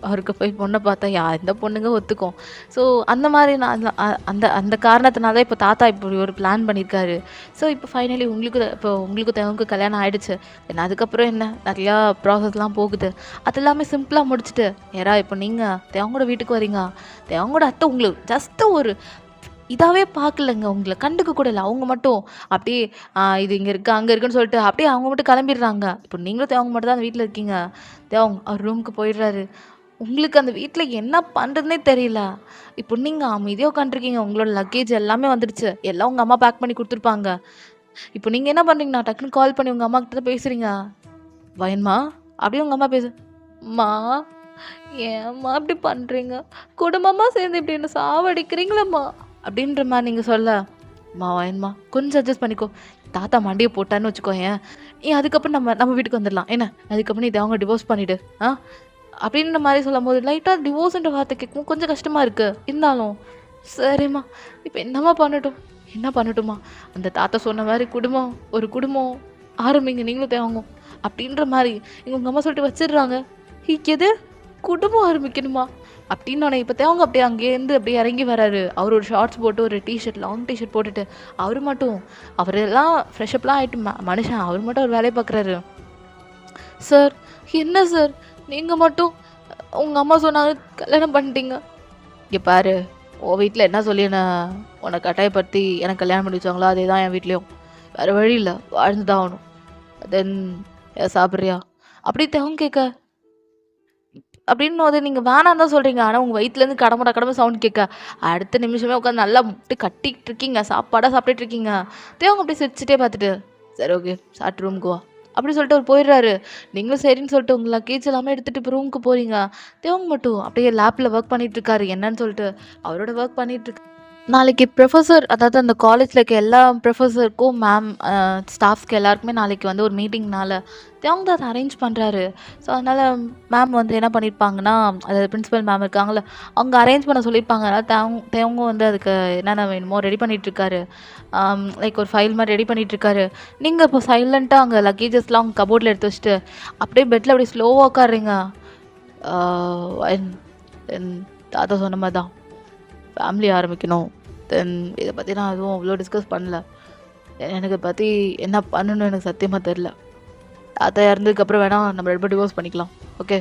அவருக்கு போய் பொண்ண பார்த்தா எந்த பொண்ணுங்க ஒத்துக்கும். ஸோ, அந்த மாரி நான் அந்த அந்த காரணத்தினால இப்போ தாத்தா இப்படி ஒரு பிளான் பண்ணியிருக்காரு. ஸோ, இப்போ ஃபைனலி உங்களுக்கும் தேவனுக்கும் கல்யாணம் ஆயிடுச்சு. தென் அதுக்கப்புறம் என்ன நெறையா ப்ராசஸ்லாம் போகுது. அது எல்லாமே சிம்பிளா முடிச்சுட்டு, நேரா இப்போ நீங்க தேவங்கோட வீட்டுக்கு வரீங்க. தேவங்கோட அத்தை உங்களுக்கு ஜஸ்ட் ஒரு இதாவே பார்க்கலங்க. உங்கள கண்டுக்க கூட இல்ல. அவங்க மட்டும் அப்படியே இது இங்க இருக்கு, அங்க இருக்குன்னு சொல்லிட்டு அப்படியே அவங்க மட்டும் கிளம்பிடுறாங்க. இப்போ நீங்களும் தேவங்க மட்டும் தான் அந்த வீட்ல இருக்கீங்க. தேவங் அவர் ரூமுக்கு போயிடுறாரு. உங்களுக்கு அந்த வீட்ல என்ன பண்றதுன்னே தெரியல. இப்போ நீங்க அமைதியா உட்காந்துருக்கீங்க. உங்களோட லக்கேஜ் எல்லாமே வந்துடுச்சு. எல்லாம் உங்க அம்மா பேக் பண்ணி குடுத்துருப்பாங்க. இப்போ நீங்க என்ன பண்றீங்கன்னா, டக்குன்னு கால் பண்ணி உங்க அம்மா கிட்ட பேசுறீங்க. "வயன்மா" அப்படியே உங்க அம்மா "ம்மா, ஏம்மா இப்படி பண்றீங்க? குடும்பமா சேர்ந்து இப்படி என்ன சாவடிக்கிறீங்களேம்மா" அப்படின்ற மாரி நீங்க சொல்ல, "அம்மா வயன்மா கொஞ்சம் அட்ஜஸ்ட் பண்ணிக்கோ. தாத்தா மண்டைய போட்டான்னு வச்சுக்கோயேன். நீ அதுக்கப்புறம் நம்ம நம்ம வீட்டுக்கு வந்துடலாம். என்ன? அதுக்கப்புறம் நீ அவங்க டிவோர்ஸ் பண்ணிடு. ஆ?" அப்படின்ற மாரி சொல்லும்போது லைட்டா டிவோர்ஸ்ன்ற வார்த்தை கேட்கவும் கொஞ்சம் கஷ்டமா இருக்கு. இருந்தாலும், "சரிம்மா, இப்ப என்னம்மா பண்ணட்டும்? என்ன பண்ணட்டும்மா?" அந்த தாத்தா சொன்ன மாரி ஒரு குடும்பம் ஆரம்பிங்க நீங்களும் தேவங்க. அப்படின்ற மாரி உங்க அம்மா சொல்லிட்டு வச்சிடுறாங்க. எது? குடும்பம் ஆரம்பிக்கணுமா? அப்டின்னோனே இப்ப தேவங்க அப்படியே அங்கேருந்து அப்படியே இறங்கி வராரு. அவரு ஒரு ஷார்ட்ஸ் போட்டு ஒரு லாங் டீ ஷர்ட் போட்டுட்டு, அவரு மட்டும் அவரெல்லாம் ஃப்ரெஷ்அப்லாம் ஆயிட்டு மனுஷன் அவரு மட்டும் ஒரு வேலைய பார்க்குறாரு. "சார், என்ன சார் நீங்க மட்டும் உங்க அம்மா சொன்னாங்க கல்யாணம் பண்ணிட்டீங்க. இங்க பாரு, உன் வீட்ல என்ன சொல்லி உன்ன கட்டாயப்படுத்தி எனக்கு கல்யாணம் பண்ணி வச்சாங்களோ, அதே தான் என் வீட்லயும். வேற வழி இல்ல. வாழ்ந்து தான் ஆகணும். தென் சாப்பிடுறியா?" அப்படி தேவங்க கேட்க அப்படின்னும்போது நீங்க வேணான்னு தான் சொல்றீங்க. ஆனா உங்க வயித்துலேருந்து கடமுட கடமுட சவுண்ட் கேட்க, அடுத்த நிமிஷமே உட்காந்து நல்லா அப்படியே கட்டிக்கிட்டு இருக்கீங்க. சாப்பாடா சாப்பிட்டுட்டு இருக்கீங்க. தேவங்க அப்படியே சிரிச்சுட்டே பார்த்துட்டு, "சரி ஓகே சாப்பிட்டு ரூமுக்கு வா." அப்படி சொல்லிட்டு அவரு போயிடுறாரு. நீங்களும் சரின்னு சொல்லிட்டு உங்க லக்கேஜ் எல்லாமே எடுத்துட்டு இப்போ ரூமுக்கு போறீங்க. தேவங்க மட்டும் அப்படியே லேப்ல ஒர்க் பண்ணிட்டு இருக்காரு. என்னன்னு சொல்லிட்டு அவரோட ஒர்க் பண்ணிட்டு நாளைக்கு ப்ரொஃபசர் அதாவது அந்த காலேஜில் இருக்க எல்லா ப்ரொஃபஸருக்கும் ஸ்டாஃப்ஸ்க்கு எல்லாருக்குமே நாளைக்கு வந்து ஒரு மீட்டிங்னால அவங்க தான் அதை அரேஞ்ச் பண்ணுறாரு. ஸோ அதனால் மேம் வந்து என்ன பண்ணியிருப்பாங்கன்னா, அதாவது பிரின்சிபல் மேம் இருக்காங்கள்ல, அவங்க அரேஞ்ச் பண்ண சொல்லியிருப்பாங்க. அதனால் தேவங்க வந்து அதுக்கு என்னென்ன வேணுமோ ரெடி பண்ணிகிட்ருக்காரு. லைக் ஒரு ஃபைல் மாதிரி ரெடி பண்ணிகிட்ருக்காரு. நீங்கள் இப்போ சைலண்ட்டாக அங்கே லக்கேஜஸ்லாம் அவங்க கபோர்டில் எடுத்து வச்சுட்டு அப்படியே பெட்டில் அப்படியே ஸ்லோவாக உட்காடுறீங்க. தாத்தா சொன்ன மாதிரி தான் ஃபேமிலி ஆரம்பிக்கணும். தென் இதை பற்றி நான் எதுவும் அவ்வளோ டிஸ்கஸ் பண்ணல. எனக்கு பற்றி என்ன பண்ணணும்னு எனக்கு சத்தியமாக தெரில. தாத்தா இறந்ததுக்கப்புறம் வேணால் நம்ம 2 பேரும் டிவோர்ஸ் பண்ணிக்கலாம். ஓகே.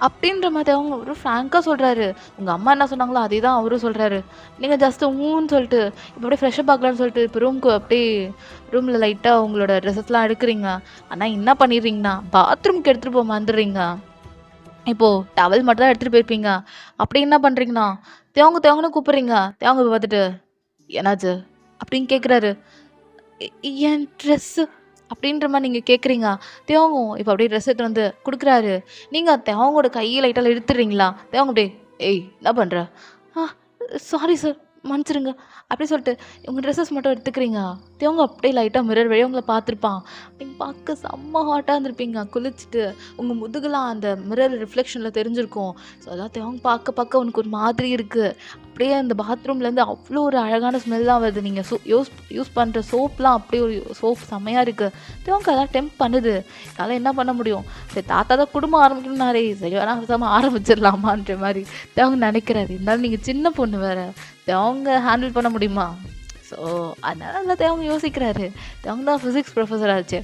அப்படின்ற மாதிரி அவங்க ஒரு ஃப்ராங்காக சொல்கிறாரு. உங்கள் அம்மா என்ன சொன்னாங்களோ அதே தான் அவரும் சொல்கிறாரு. நீங்கள் ஜஸ்ட்டு ஊன்னு சொல்லிட்டு இப்போ அப்படியே ஃப்ரெஷ்ஷப் ஆகலான்னு சொல்லிட்டு இப்போ ரூமுக்கு அப்படியே ரூமில் லைட்டாக உங்களோட ட்ரெஸ்ஸஸ்லாம் எடுக்கிறீங்க. ஆனால் என்ன பண்ணிடுறீங்கன்னா பாத்ரூம்க்கு எடுத்துகிட்டு போக மறந்துடுறீங்க. இப்போது டவல் மட்டும் தான் எடுத்துகிட்டு போயிருப்பீங்க. அப்படி என்ன பண்ணுறீங்கன்னா தேவங்க தேவங்கன்னு கூப்பிட்றீங்க. தேவங்க போய் பார்த்துட்டு என்னாச்சு அப்படின்னு கேட்குறாரு. என் ட்ரெஸ்ஸு அப்படின்ற மாதிரி நீங்கள் கேட்குறீங்க. தேவங்கும் இப்போ அப்படியே ட்ரெஸ் எடுத்துட்டு வந்து கொடுக்குறாரு. நீங்கள் தேவங்கோட கையை லைட்டாக இழுத்துறீங்களா? தேவங்க அப்படியே ஏய் என்ன பண்ணுற? ஆ சாரி சார் மன்னிச்சிருங்க அப்படி சொல்லிட்டு உங்கள் ட்ரெஸ்ஸஸ் மட்டும் எடுத்துக்கிறீங்க. தேவங்க அப்படியே லைட்டாக மிரர் வழியாக உங்களை பார்த்துருப்பான். நீங்கள் பார்க்க செம்ம ஹாட்டாக இருந்திருப்பீங்க குளிச்சுட்டு. உங்கள் முதுகுலாம் அந்த மிரர் ரிஃப்ளெக்ஷனில் தெரிஞ்சிருக்கும். ஸோ அதான் தேவங்க பார்க்க பார்க்க உனக்கு ஒரு மாதிரி இருக்குது. அப்படியே அந்த பாத்ரூம்லேருந்து அவ்வளோ ஒரு அழகான ஸ்மெல்லாம் வருது. நீங்கள் யூஸ் பண்ணுற சோப்லாம் அப்படியே ஒரு சோப் செம்மையாக இருக்குது. தேவங்க அதான் டெம்ப் பண்ணுது. அதனால் என்ன பண்ண முடியும்? சரி தாத்தா தான் குடும்பம் ஆரம்பிக்கணும்னாரே சரி வேணா பேசாமல் ஆரம்பிச்சிடலாமான்ற மாதிரி தேவங்க நினைக்கிறாரு. இருந்தாலும் நீங்கள் சின்ன பொண்ணு வேறு தேவங்க ஹேண்டில் பண்ண முடியுமா? ஸோ அதனால நல்லா தேவங்க யோசிக்கிறாரு. தேவங்க தான் ஃபிசிக்ஸ் ப்ரொஃபஸர் ஆச்சு.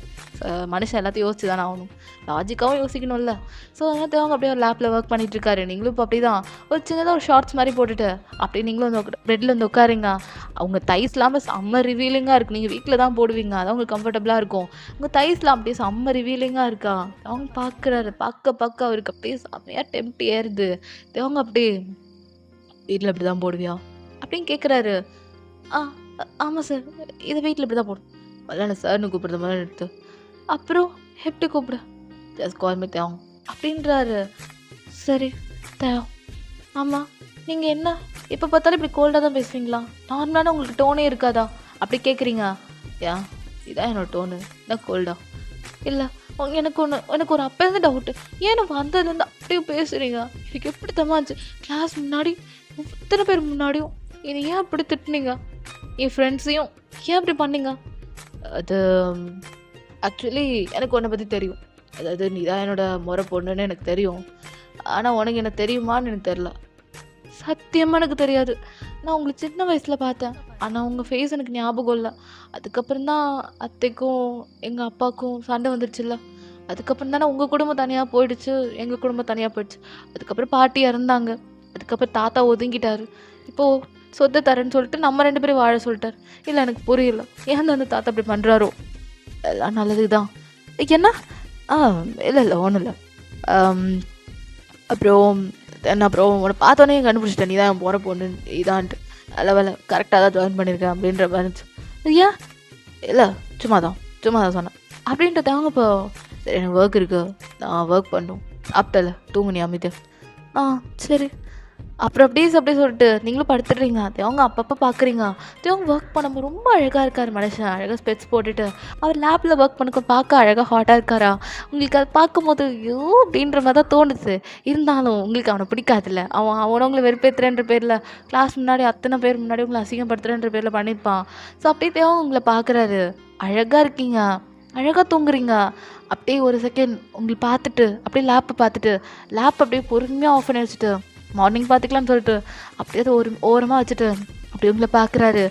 மனுஷன் எல்லாத்தையும் யோசிச்சு தானே ஆகணும். லாஜிக்காகவும் யோசிக்கணும்ல. ஸோ அதனால் தேவங்க அப்படியே ஒரு லேப்பில் ஒர்க் பண்ணிகிட்ருக்காரு. நீங்களும் இப்போ அப்படி தான் ஒரு சின்னதாக ஒரு ஷார்ட்ஸ் மாதிரி போட்டுட்டு அப்படியே நீங்களும் வந்து பெட்டில் வந்து உட்காருங்க. அவங்க தைஸ் இல்லாமல் செம்ம ரிவீலிங்காக இருக்குது. நீங்கள் வீட்டில் தான் போடுவீங்க, அதான் உங்களுக்கு கம்ஃபர்டபுளாக இருக்கும். உங்கள் தைஸ்லாம் அப்படியே செம்ம ரிவீலிங்காக இருக்கா. அவங்க பார்க்குறாரு. பார்க்க அவருக்கு அப்படியே செம்மையாக டெம்ப்ட் ஏறுது. தேவங்க அப்படியே வீட்டில் இப்படி தான் போடுவியா அப்படின்னு கேட்குறாரு. ஆ ஆமாம் சார் இதை வீட்டில் இப்படி தான் போடும். அதெல்லாம் சார்னு கூப்பிட்ற மாதிரி எடுத்து அப்புறம் எப்படி கூப்பிடு ஜஸ்ட் கால் மீ தேவ் அப்படின்றாரு. சரி தேவ். ஆமாம் நீங்கள் என்ன இப்போ பார்த்தாலும் இப்படி கோல்டாக தான் பேசுவீங்களா? நார்மலான உங்களுக்கு டோனே இருக்காதா அப்படி கேட்குறீங்க? ஏன் இதான் என்னோட டோனு இதான் கோல்டா? இல்லை எனக்கு ஒரு அப்போருந்து டவுட்டு. ஏன் நான் வந்ததுலேருந்து அப்படியே பேசுகிறீங்க? எனக்கு எப்படி தமாச்சு கிளாஸ் முன்னாடி இத்தனை பேர் முன்னாடியும் என்னை ஏன் அப்படி திட்டுனீங்க? என் ஃப்ரெண்ட்ஸையும் ஏன் அப்படி பண்ணீங்க? அது ஆக்சுவலி எனக்கு உன்னை பற்றி தெரியும். அதாவது நீ தான் என்னோட முறை பொண்ணுன்னு எனக்கு தெரியும். ஆனால் உனக்கு என்ன தெரியுமான்னு எனக்கு தெரில. சத்தியமாக எனக்கு தெரியாது. நான் உங்களுக்கு சின்ன வயசில் பார்த்தேன். ஆனால் உங்கள் ஃபேஸ் எனக்கு ஞாபகம் இல்லை. அதுக்கப்புறம் தான் அத்தைக்கும் எங்கள் அப்பாவுக்கும் சண்டை வந்துடுச்சுல்ல. அதுக்கப்புறம் தானே உங்கள் குடும்பம் தனியாக போயிடுச்சு, எங்கள் குடும்பம் தனியாக போயிடுச்சு. அதுக்கப்புறம் பாட்டி இறந்தாங்க. அதுக்கப்புறம் தாத்தா ஒதுங்கிட்டாரு. இப்போது சொத்தை தரேன்னு சொல்லிட்டு நம்ம 2 பேரும் வாழ சொல்லிட்டார். இல்லை எனக்கு புரியல ஏன் அந்த தாத்தா அப்படி பண்ணுறாரோ. எல்லாம் நல்லது தான். என்ன? இல்லை ஒன்றும் இல்லை. அப்புறம் உன்னை பார்த்தோன்னே கண்டுபிடிச்சிட்டேன் நீ தான் போகிற பொண்ணு இதான்ட்டு. நல்ல வேலை கரெக்டாக தான் ஜாயின் பண்ணியிருக்கேன் அப்படின்ற மாதிரி இருந்துச்சு. ஏன்? இல்லை சும்மா தான் சொன்னேன் அப்படின்ட்டு தாங்க. இப்போ சரி எனக்கு ஒர்க் இருக்குது, நான் ஒர்க் பண்ணும். சாப்பிட்டல தூங்குனியா அமைதியா? சரி. அப்புறம் அப்படியே சொல்லிட்டு நீங்களும் படுத்துடுறீங்க. தேவங்க அப்பப்போ பார்க்குறீங்க. தேவங்க ஒர்க் பண்ணும்போது ரொம்ப அழகாக இருக்கார் மனுஷன். அழகாக ஸ்பெட்ஸ் போட்டுட்டு அவர் லேப்பில் ஒர்க் பண்ண பார்க்க அழகாக ஹாட்டாக இருக்காரா. உங்களுக்கு அதை பார்க்கும்போது ஐயோ அப்படின்ற மாதிரி தான் தோணுது. இருந்தாலும் உங்களுக்கு அவனை பிடிக்காதுல்ல. அவனவங்களை வெறுப்பேற்றுறன்ற பேரில் கிளாஸ் முன்னாடி அத்தனை பேர் முன்னாடி உங்களை அசிங்கப்படுத்துறன்ற பேரில் பண்ணியிருப்பான். ஸோ அப்படியே தேவங்க உங்களை பார்க்குறாரு. அழகாக இருக்கீங்க, அழகாக தூங்குறீங்க. அப்படியே ஒரு செகண்ட் உங்களை பார்த்துட்டு அப்படியே லேப் அப்படியே பொறுமையாக ஆஃப் பண்ணி வச்சுட்டு மார்னிங் பார்த்துக்கலான்னு சொல்லிட்டு அப்படியே அதை ஒரு ஓரமாக வச்சுட்டு அப்படியே உங்களை பார்க்குறாரு.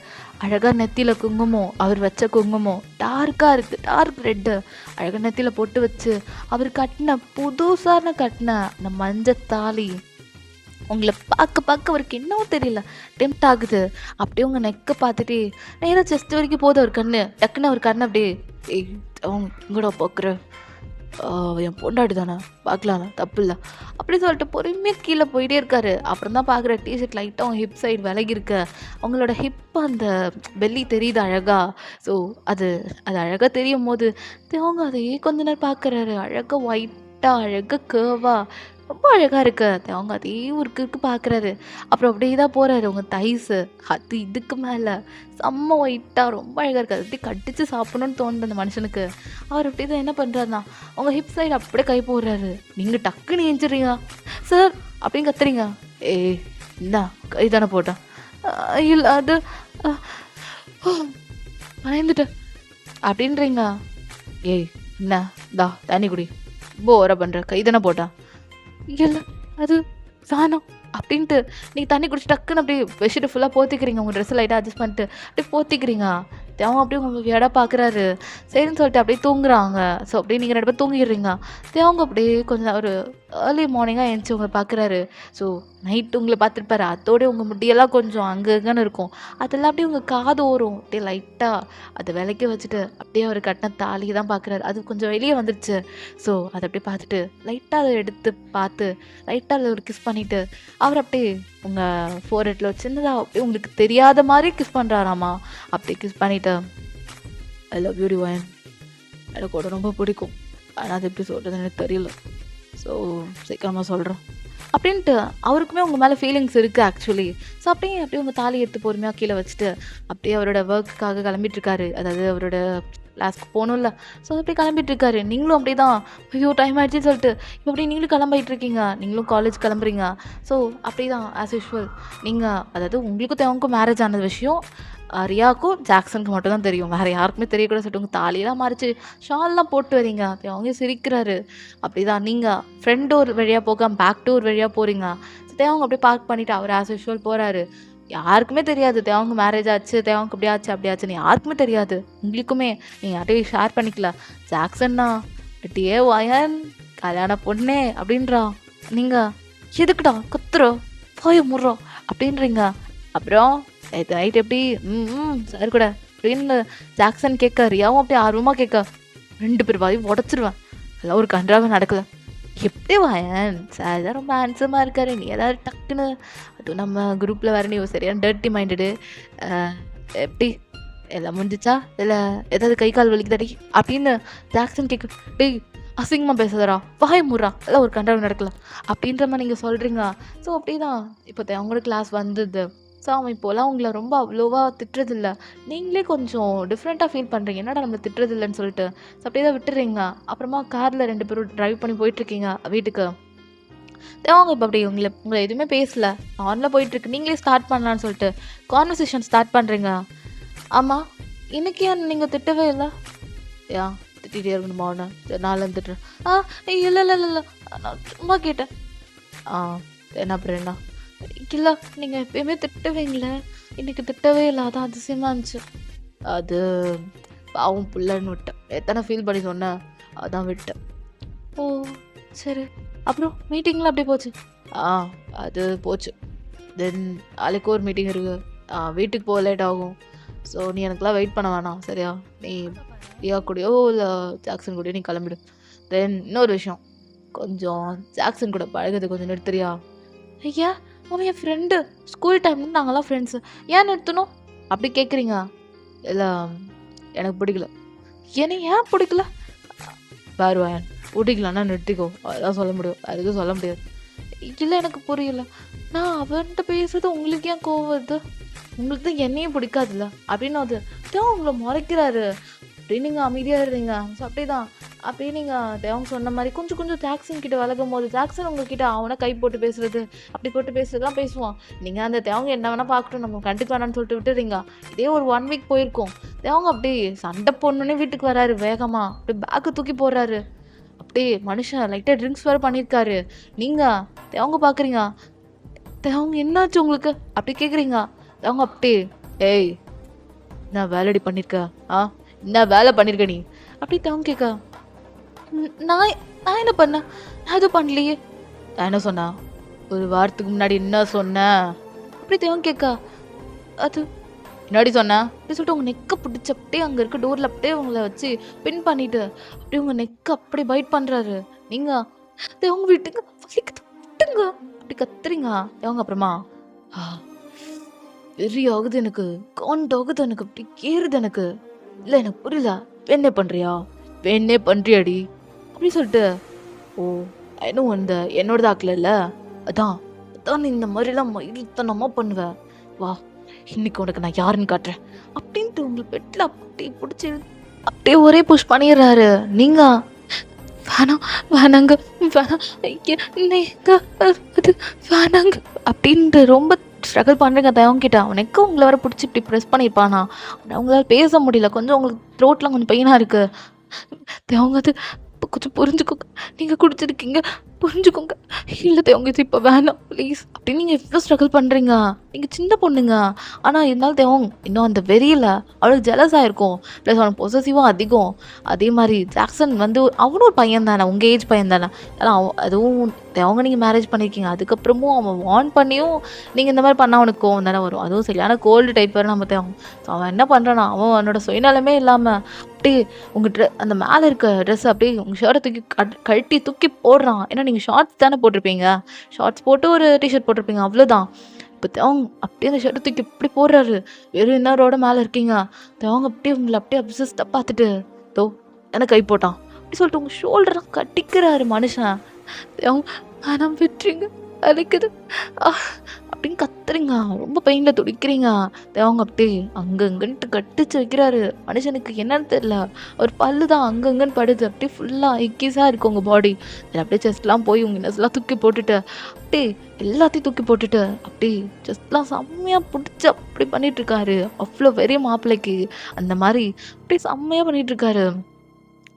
அழகாக நெத்தியில் குங்குமம், அவர் வச்ச குங்குமம் டார்க்காக இருக்குது, டார்க் ரெட்டு. அழகாக நெத்தியில் பொட்டு வச்சு அவர் புதுசான கட்டின அந்த மஞ்சள் தாலி உங்களை பார்க்க அவருக்கு என்னவோ தெரியல டெம்ப்ட் ஆகுது. அப்படியே உங்கள் நெக்கை பார்த்துட்டு நேராக செஸ்ட் வரைக்கும் போகுது அவர் டக்குன்னு அவர் கண்ணு அப்படியே அவங்க இங்கூட பார்க்குற என் பொண்டாட்டி தானே பார்க்கலாம் தப்பு இல்லை அப்படி சொல்லிட்டு பொறுமையாக கீழே போயிட்டே இருக்காரு. அப்புறம் தான் பார்க்குற டிஷர்ட் லைட்டாக அவங்க ஹிப் சைடு விலகி இருக்க அவங்களோட ஹிப் அந்த பெல்லி தெரியுது அழகா. ஸோ அது அழகாக தெரியும் போது அவங்க அதையே கொஞ்ச நேரம் பார்க்குறாரு. அழகாக ஒயிட்டாக அழகாக கேர்வாக ரொம்ப அழகாக இருக்கு. அவங்க அதே ஊருக்கு பார்க்குறாரு. அப்புறம் அப்படியே தான் போகிறாரு. உங்கள் தைஸு அது இதுக்கு மேலே செம்ம ஒயிட்டாக ரொம்ப அழகாக இருக்காது. அப்படியே கடிச்சு சாப்பிடணும்னு தோணுது அந்த மனுஷனுக்கு. அவர் அப்படி தான் என்ன பண்ணுறாருனா உங்கள் ஹிப் சைடு அப்படியே கை போடுறாரு. நீங்கள் டக்குன்னு ஏஞ்சிடுறீங்க. சார் அப்படின்னு கத்துறீங்க. இந்தா கை தானே போட்டேன். இல்லை அது பயந்துட்டேன் அப்படின்றீங்க. என்ன தா தண்ணி குடி ரொம்ப ஓர பண்ணுற கை தானே போட்டான். இல்லை அது சாணம் அப்படின்ட்டு நீங்கள் தண்ணி குடிச்சு டக்குன்னு அப்படியே பெட்ஷீட்டை ஃபுல்லாக போத்திக்கிறீங்க. உங்கள் ட்ரெஸ்ஸை லைட்டாக அட்ஜஸ்ட் பண்ணிட்டு அப்படியே போத்திக்கிறீங்க. தேவன் அப்படியே உங்கள் வியடாக பார்க்குறாரு. சரின்னு சொல்லிட்டு அப்படியே தூங்குறாங்க. ஸோ அப்படியே நீங்கள் 2 பேர் தூங்கிடுறீங்க. தேவங்க அப்படியே கொஞ்சம் ஒரு ஏர்லி மார்னிங்காக எழுந்துச்சி உங்களை பார்க்குறாரு. ஸோ நைட்டு உங்களை பார்த்துருப்பாரு. அதோட உங்கள் முடியெல்லாம் கொஞ்சம் அங்கே இங்கேன்னு இருக்கும். அதெல்லாம் அப்படியே உங்கள் காது ஓரும். அப்படியே லைட்டாக அதை விளக்கி வச்சுட்டு அப்படியே அவர் கட்டின தாலி தான் பார்க்குறாரு. அது கொஞ்சம் வெளியே வந்துருச்சு. ஸோ அதை அப்படியே பார்த்துட்டு லைட்டாக அதை எடுத்து பார்த்து லைட்டாக அதில் ஒரு கிஸ் பண்ணிவிட்டு அவர் அப்படியே உங்கள் ஃபோர்ஹெட்டில் சின்னதாக அப்படியே உங்களுக்கு தெரியாத மாதிரி கிஸ் பண்ணுறாராமா. அப்படியே கிஸ் பண்ணிவிட்டு ஐ லவ் யூ டிவைன், எனக்கு கூட ரொம்ப பிடிக்கும், ஆனால் அது எப்படி சொல்கிறதுன்னு எனக்கு தெரியல, ஸோ சீக்கிரமாக சொல்கிறேன் அப்படின்ட்டு அவருக்குமே உங்கள் மேலே ஃபீலிங்ஸ் இருக்குது ஆக்சுவலி. ஸோ அப்படியே உங்கள் தாலி எடுத்து பொறுமையாக கீழே வச்சுட்டு அப்படியே அவரோட ஒர்க்குக்காக கிளம்பிட்டுருக்காரு. அதாவது அவரோட கிளாஸ்க்கு போகணும்ல. ஸோ அப்படியே கிளம்பிட்டுருக்காரு. நீங்களும் அப்படி தான் ஐயோ டைம் ஆகிடுச்சின்னு சொல்லிட்டு இப்போ அப்படி நீங்களும் கிளம்பிட்டு இருக்கீங்க. நீங்களும் காலேஜ் கிளம்புறீங்க. ஸோ அப்படி தான் ஆஸ் யூஷுவல் நீங்கள் அதாவது உங்களுக்கும் தேவனுக்கும் மேரேஜ் ஆனது விஷயம் ரியாவுக்கும் ஜாக்சனுக்கு மட்டும் தான் தெரியும். வேறு யாருக்குமே தெரியக்கூட சொல்லிட்டு உங்கள் தாலியெல்லாம் மறைச்சி ஷால்லாம் போட்டு வரீங்க. அப்போ அவங்க சிரிக்கிறாரு. அப்படி தான் நீங்கள் ஃப்ரண்ட் டோர் வழியாக போகாமல் பேக் டோர் வழியாக போகிறீங்க. ஸோ தேவங்க அப்படியே பார்க் பண்ணிவிட்டு அவர் ஆஸ் யூஷுவல் போகிறாரு. யாருக்குமே தெரியாது தேவங்க மேரேஜ் ஆச்சு, தேவங்க இப்படி ஆச்சு அப்படி ஆச்சுன்னு யாருக்குமே தெரியாது. உங்களுக்குமே நீங்கள் யார்ட்டையும் ஷேர் பண்ணிக்கல. ஜாக்சன்னா டியே வாயன் கல்யாண பொண்ணே அப்படின்றா. நீங்கள் எதுக்குடா கத்துறோம் போய் முடுறோம் அப்படின்றீங்க. அப்புறம் நேற்று நைட் எப்படி சார் கூட அப்படின்னு ஜாக்சன் கேட்க, ரியாவும் அப்படியே ஆர்வமாக கேட்க, 2 பேர் வாயும் உடச்சிருவேன். அதெல்லாம் ஒரு கன்றாக நடக்கல. எப்படி வாயன் சார் தான் ரொம்ப ஹேண்ட்ஸமாக இருக்காரு, நீ ஏதாவது டக்குன்னு அதுவும் நம்ம குரூப்பில் வேறு நீ சரியான டர்ட்டி மைண்டடு எப்படி எல்லாம் முடிஞ்சிச்சா இல்லை ஏதாவது கை கால் வலிக்குதாடி அப்படின்னு ஜாக்சன் கேட்க, டேய் அசிங்கமாக பேசுதரா வாய முறா எல்லாம் ஒரு கன்றாக நடக்கல அப்படின்ற மாதிரி நீங்கள் சொல்கிறீங்க. ஸோ அப்படி தான் இப்போ அவங்களோட கிளாஸ் வந்தது. ஸோ அவன் இப்போலாம் உங்களை ரொம்ப அவ்வளோவா திட்டுறதில்ல. நீங்களே கொஞ்சம் டிஃப்ரெண்ட்டாக ஃபீல் பண்ணுறீங்க, என்னடா நம்மளை திட்டுறதில்லைன்னு சொல்லிட்டு. ஸோ அப்படியே தான் விட்டுறீங்க. அப்புறமா காரில் 2 பேரும் ட்ரைவ் பண்ணி போயிட்டுருக்கீங்க வீட்டுக்கு. அவங்க இப்போ அப்படி உங்களை எதுவுமே பேசலை, நார்மலாக போயிட்டுருக்கு. நீங்களே ஸ்டார்ட் பண்ணலான்னு சொல்லிட்டு கான்வர்சேஷன் ஸ்டார்ட் பண்ணுறீங்க. ஆமாம் இன்னைக்கு ஏன் நீங்கள் திட்டவே இல்லை? ஏன் திட்டிகிட்டே இருக்கணுமா ஒன்று? சரி நானும் திட்டுறேன். இல்லை இல்லை இல்லை இல்லை நான் சும்மா கேட்டேன். என்ன அப்புறம் என்ன? இல்லை நீங்கள் எப்பயுமே திட்டுவீங்களே, இன்றைக்கி திட்டவே இல்லை, அதான் அதிசயமாக இருந்துச்சு. அது பாவம் புள்ளன்னு விட்டேன். எத்தனை ஃபீல் பண்ணி சொன்னேன், அதான் விட்டேன். ஓ சரி. அப்புறம் மீட்டிங்லாம் அப்படியே போச்சு? அது போச்சு. தென் நாளைக்கு ஒரு மீட்டிங் இருக்குது. வீட்டுக்கு போக லேட் ஆகும். ஸோ நீ எனக்குலாம் வெயிட் பண்ண வேணாம் சரியா? நீ ரியா கூடயோ இல்லை ஜாக்சன் கூடயோ நீ கிளம்பிடு. தென் இன்னொரு விஷயம், கொஞ்சம் ஜாக்சன் கூட பழகிறது கொஞ்சம் நிறுத்துறியா? ஐயா அவன் என் ஃப்ரெண்டு, ஸ்கூல் டைம்லேருந்து நாங்கள்லாம் ஃப்ரெண்ட்ஸு, ஏன் நிறுத்தணும் அப்படி கேட்குறீங்க? இல்லை எனக்கு பிடிக்கல. என்னை ஏன் பிடிக்கல? பாருவாயன் பிடிக்கலன்னா நிறுத்திக்கோ, அதான் சொல்ல முடியும், அது எதுவும் சொல்ல முடியாது. இல்லை எனக்கு புரியல, நான் அவன்கிட்ட பேசுறது உங்களுக்கு ஏன் கோவம் வருது? உங்களுக்கு தான் என்னையும் பிடிக்காதுல்ல அப்படின்னு அது தான் உங்களை முறைக்கிறாரு. அப்படி நீங்கள் அமைதியாக இருந்தீங்க. ஸோ அப்படி தான் அப்படியே நீங்கள் தேவங்க சொன்ன மாதிரி கொஞ்சம் கொஞ்சம் ஜாக்சன் கிட்ட வளர்க்கும் போது ஜாக்சன் உங்ககிட்ட அவனை கை போட்டு பேசுறது அப்படி போட்டு பேசுறதுலாம் பேசுவான். நீங்கள் அந்த தேவங்க என்ன வேணால் பார்க்கட்டும், நம்ம கண்டுக்க வேணான்னு சொல்லிட்டு விட்டுறீங்க. இதே ஒரு 1 வீக் போயிருக்கோம். தேவங்க அப்படி சண்டை போடணுன்னே வீட்டுக்கு வராரு வேகமாக, அப்படி பேக்கு தூக்கி போடுறாரு. அப்படியே மனுஷன் லைட்டாக ட்ரிங்க்ஸ் வேறு பண்ணியிருக்காரு. நீங்கள் தேவங்க பார்க்குறீங்க, தேவங்க என்னாச்சு உங்களுக்கு அப்படி கேட்குறீங்க. தேவங்க அப்படியே ஏய் நான் வேலைடி பண்ணியிருக்க, என்ன வேலை பண்ணியிருக்க நீ அப்படி தேவங்க கேட்க, நான் நான் என்ன பண்ணேன்? நான் எதுவும் பண்ணலையே. நான் என்ன சொன்னா? ஒரு வாரத்துக்கு முன்னாடி என்ன சொன்னேன் அப்படி தேவங்க கேட்க, அது முன்னாடி சொன்னேன் அப்படி சொல்லிட்டு உங்கள் நெக்கை பிடிச்சி அப்படியே அங்கே இருக்க டோரில் அப்படியே உங்களை வச்சு பின் பண்ணிட்டு அப்படியே உங்கள் நெக்கை அப்படி பைட் பண்ணுறாரு. நீங்கள் தேவங்க வீட்டுங்க விட்டுங்க அப்படி கத்துறீங்க. தேவங்க அப்புறமா வெறி ஆகுது எனக்கு, காண்ட் ஆகுது எனக்கு, அப்படி ஏறுது எனக்கு, இல்லை எனக்கு புரியல, வேணே பண்ணுறியா வேணே பண்ணுறியாடி அப்படி சொல்லிட்டு, ஓ இன்னும் இந்த என்னோட தாக்கில் இல்லை, அதான் அதான் நீ இந்த மாதிரிலாம் மயில்த்தனமாக பண்ணுவேன், வா இன்னைக்கு உனக்கு நான் யாருன்னு காட்டுறேன் அப்படின்ட்டு உங்களுக்கு பெட்டில் அப்படி பிடிச்சி அப்படியே ஒரே புஷ் பண்ணிடுறாரு. நீங்கள் வேணாம் வேணாங்க வேணாம் நீங்கள் அது வேணாங்க அப்படின்ட்டு ரொம்ப ஸ்ட்ரகிள் பண்ணுறீங்க தேவங்கிட்ட. அவனுக்கு உங்களை வர பிடிச்சி இப்படி ப்ரெஸ் பண்ணியிருப்பானா, அவங்களால பேச முடியல, கொஞ்சம் உங்களுக்கு த்ரோட்லாம் கொஞ்சம் பெயினாக இருக்குது. தேவங்க அது கொஞ்சம் புரிஞ்சுக்கோங்க, நீங்கள் குடிச்சிருக்கீங்க, புரிஞ்சுக்கோங்க. இல்ல தேவங்க இது இப்போ வேணாம் ப்ளீஸ் அப்படின்னு நீங்கள் எவ்வளோ ஸ்ட்ரகிள் பண்ணுறீங்க. நீங்கள் சின்ன பொண்ணுங்க. ஆனால் இருந்தாலும் தேவங்க இன்னும் அந்த வெறியில் அவளுக்கு ஜெலஸ் ஆகிருக்கும். ப்ளஸ் அவனுக்கு பொசசிவும் அதிகம். அதே மாதிரி ஜாக்சன் வந்து அவனும் ஒரு பையன் தானே, உங்கள் ஏஜ் பையன் தானே. ஏன்னா அதுவும் தேவங்க நீங்கள் மேரேஜ் பண்ணியிருக்கீங்க. அதுக்கப்புறமும் அவன் வார்ன் பண்ணியும் நீங்கள் இந்த மாதிரி பண்ணால் அவனுக்கு கோவம் தானே வரும். அதுவும் சரியான கோல்டு டைப் வேறு நம்ம தேவங்க. ஸோ அவன் என்ன பண்ணுறானா, அவன் அவனோட சுயநலமே இல்லாமல் அப்படியே உங்கள் அந்த மேலே இருக்க ட்ரெஸ் அப்படியே உங்கள் ஷர்ட்டை தூக்கி கழட்டி தூக்கி போடுறான். ஏன்னா நீங்கள் ஷார்ட்ஸ் தானே போட்டிருப்பீங்க. ஷார்ட்ஸ் போட்டு ஒரு டிஷர்ட் போட்டிருப்பீங்க, அவ்வளோதான். இப்போ தேவங்க அப்படியே அந்த ஷர்ட்டை தூக்கி இப்படி போடுறாரு. வெறும் இன்னரோட மேலே இருக்கீங்க. தேவங்க அப்படியே உங்களை அப்படியே அப்சஸ்டாக பார்த்துட்டு தோ எனக்கு கை போட்டான் அப்படி சொல்லிட்டு உங்கள் ஷோல்டரெலாம் கட்டிக்கிறாரு மனுஷன். தேவங்க ஆனால் விட்டுறீங்க, வலிக்குது அப்படின்னு கத்துறீங்க. ரொம்ப பெயினில் துடிக்கிறீங்க. தேவங்க அப்படியே அங்கங்கன்ட்டு கட்டிச்சு வைக்கிறாரு. மனுஷனுக்கு என்னன்னு தெரியல, ஒரு பல்லு தான் அங்கங்கன்னு படுது. அப்படியே ஃபுல்லாக எக்கீஸாக இருக்குது உங்கள் பாடி. அதில் அப்படியே செஸ்ட்லாம் போய் உங்கள் நெஸ்லாம் தூக்கி போட்டுட்டு அப்படியே எல்லாத்தையும் தூக்கி போட்டுட்டு அப்படியே செஸ்ட்லாம் செம்மையாக பிடிச்சி அப்படி பண்ணிகிட்ருக்காரு. அவ்வளோ பெரிய மாப்பிள்ளைக்கு அந்த மாதிரி அப்படியே செம்மையாக பண்ணிகிட்ருக்காரு.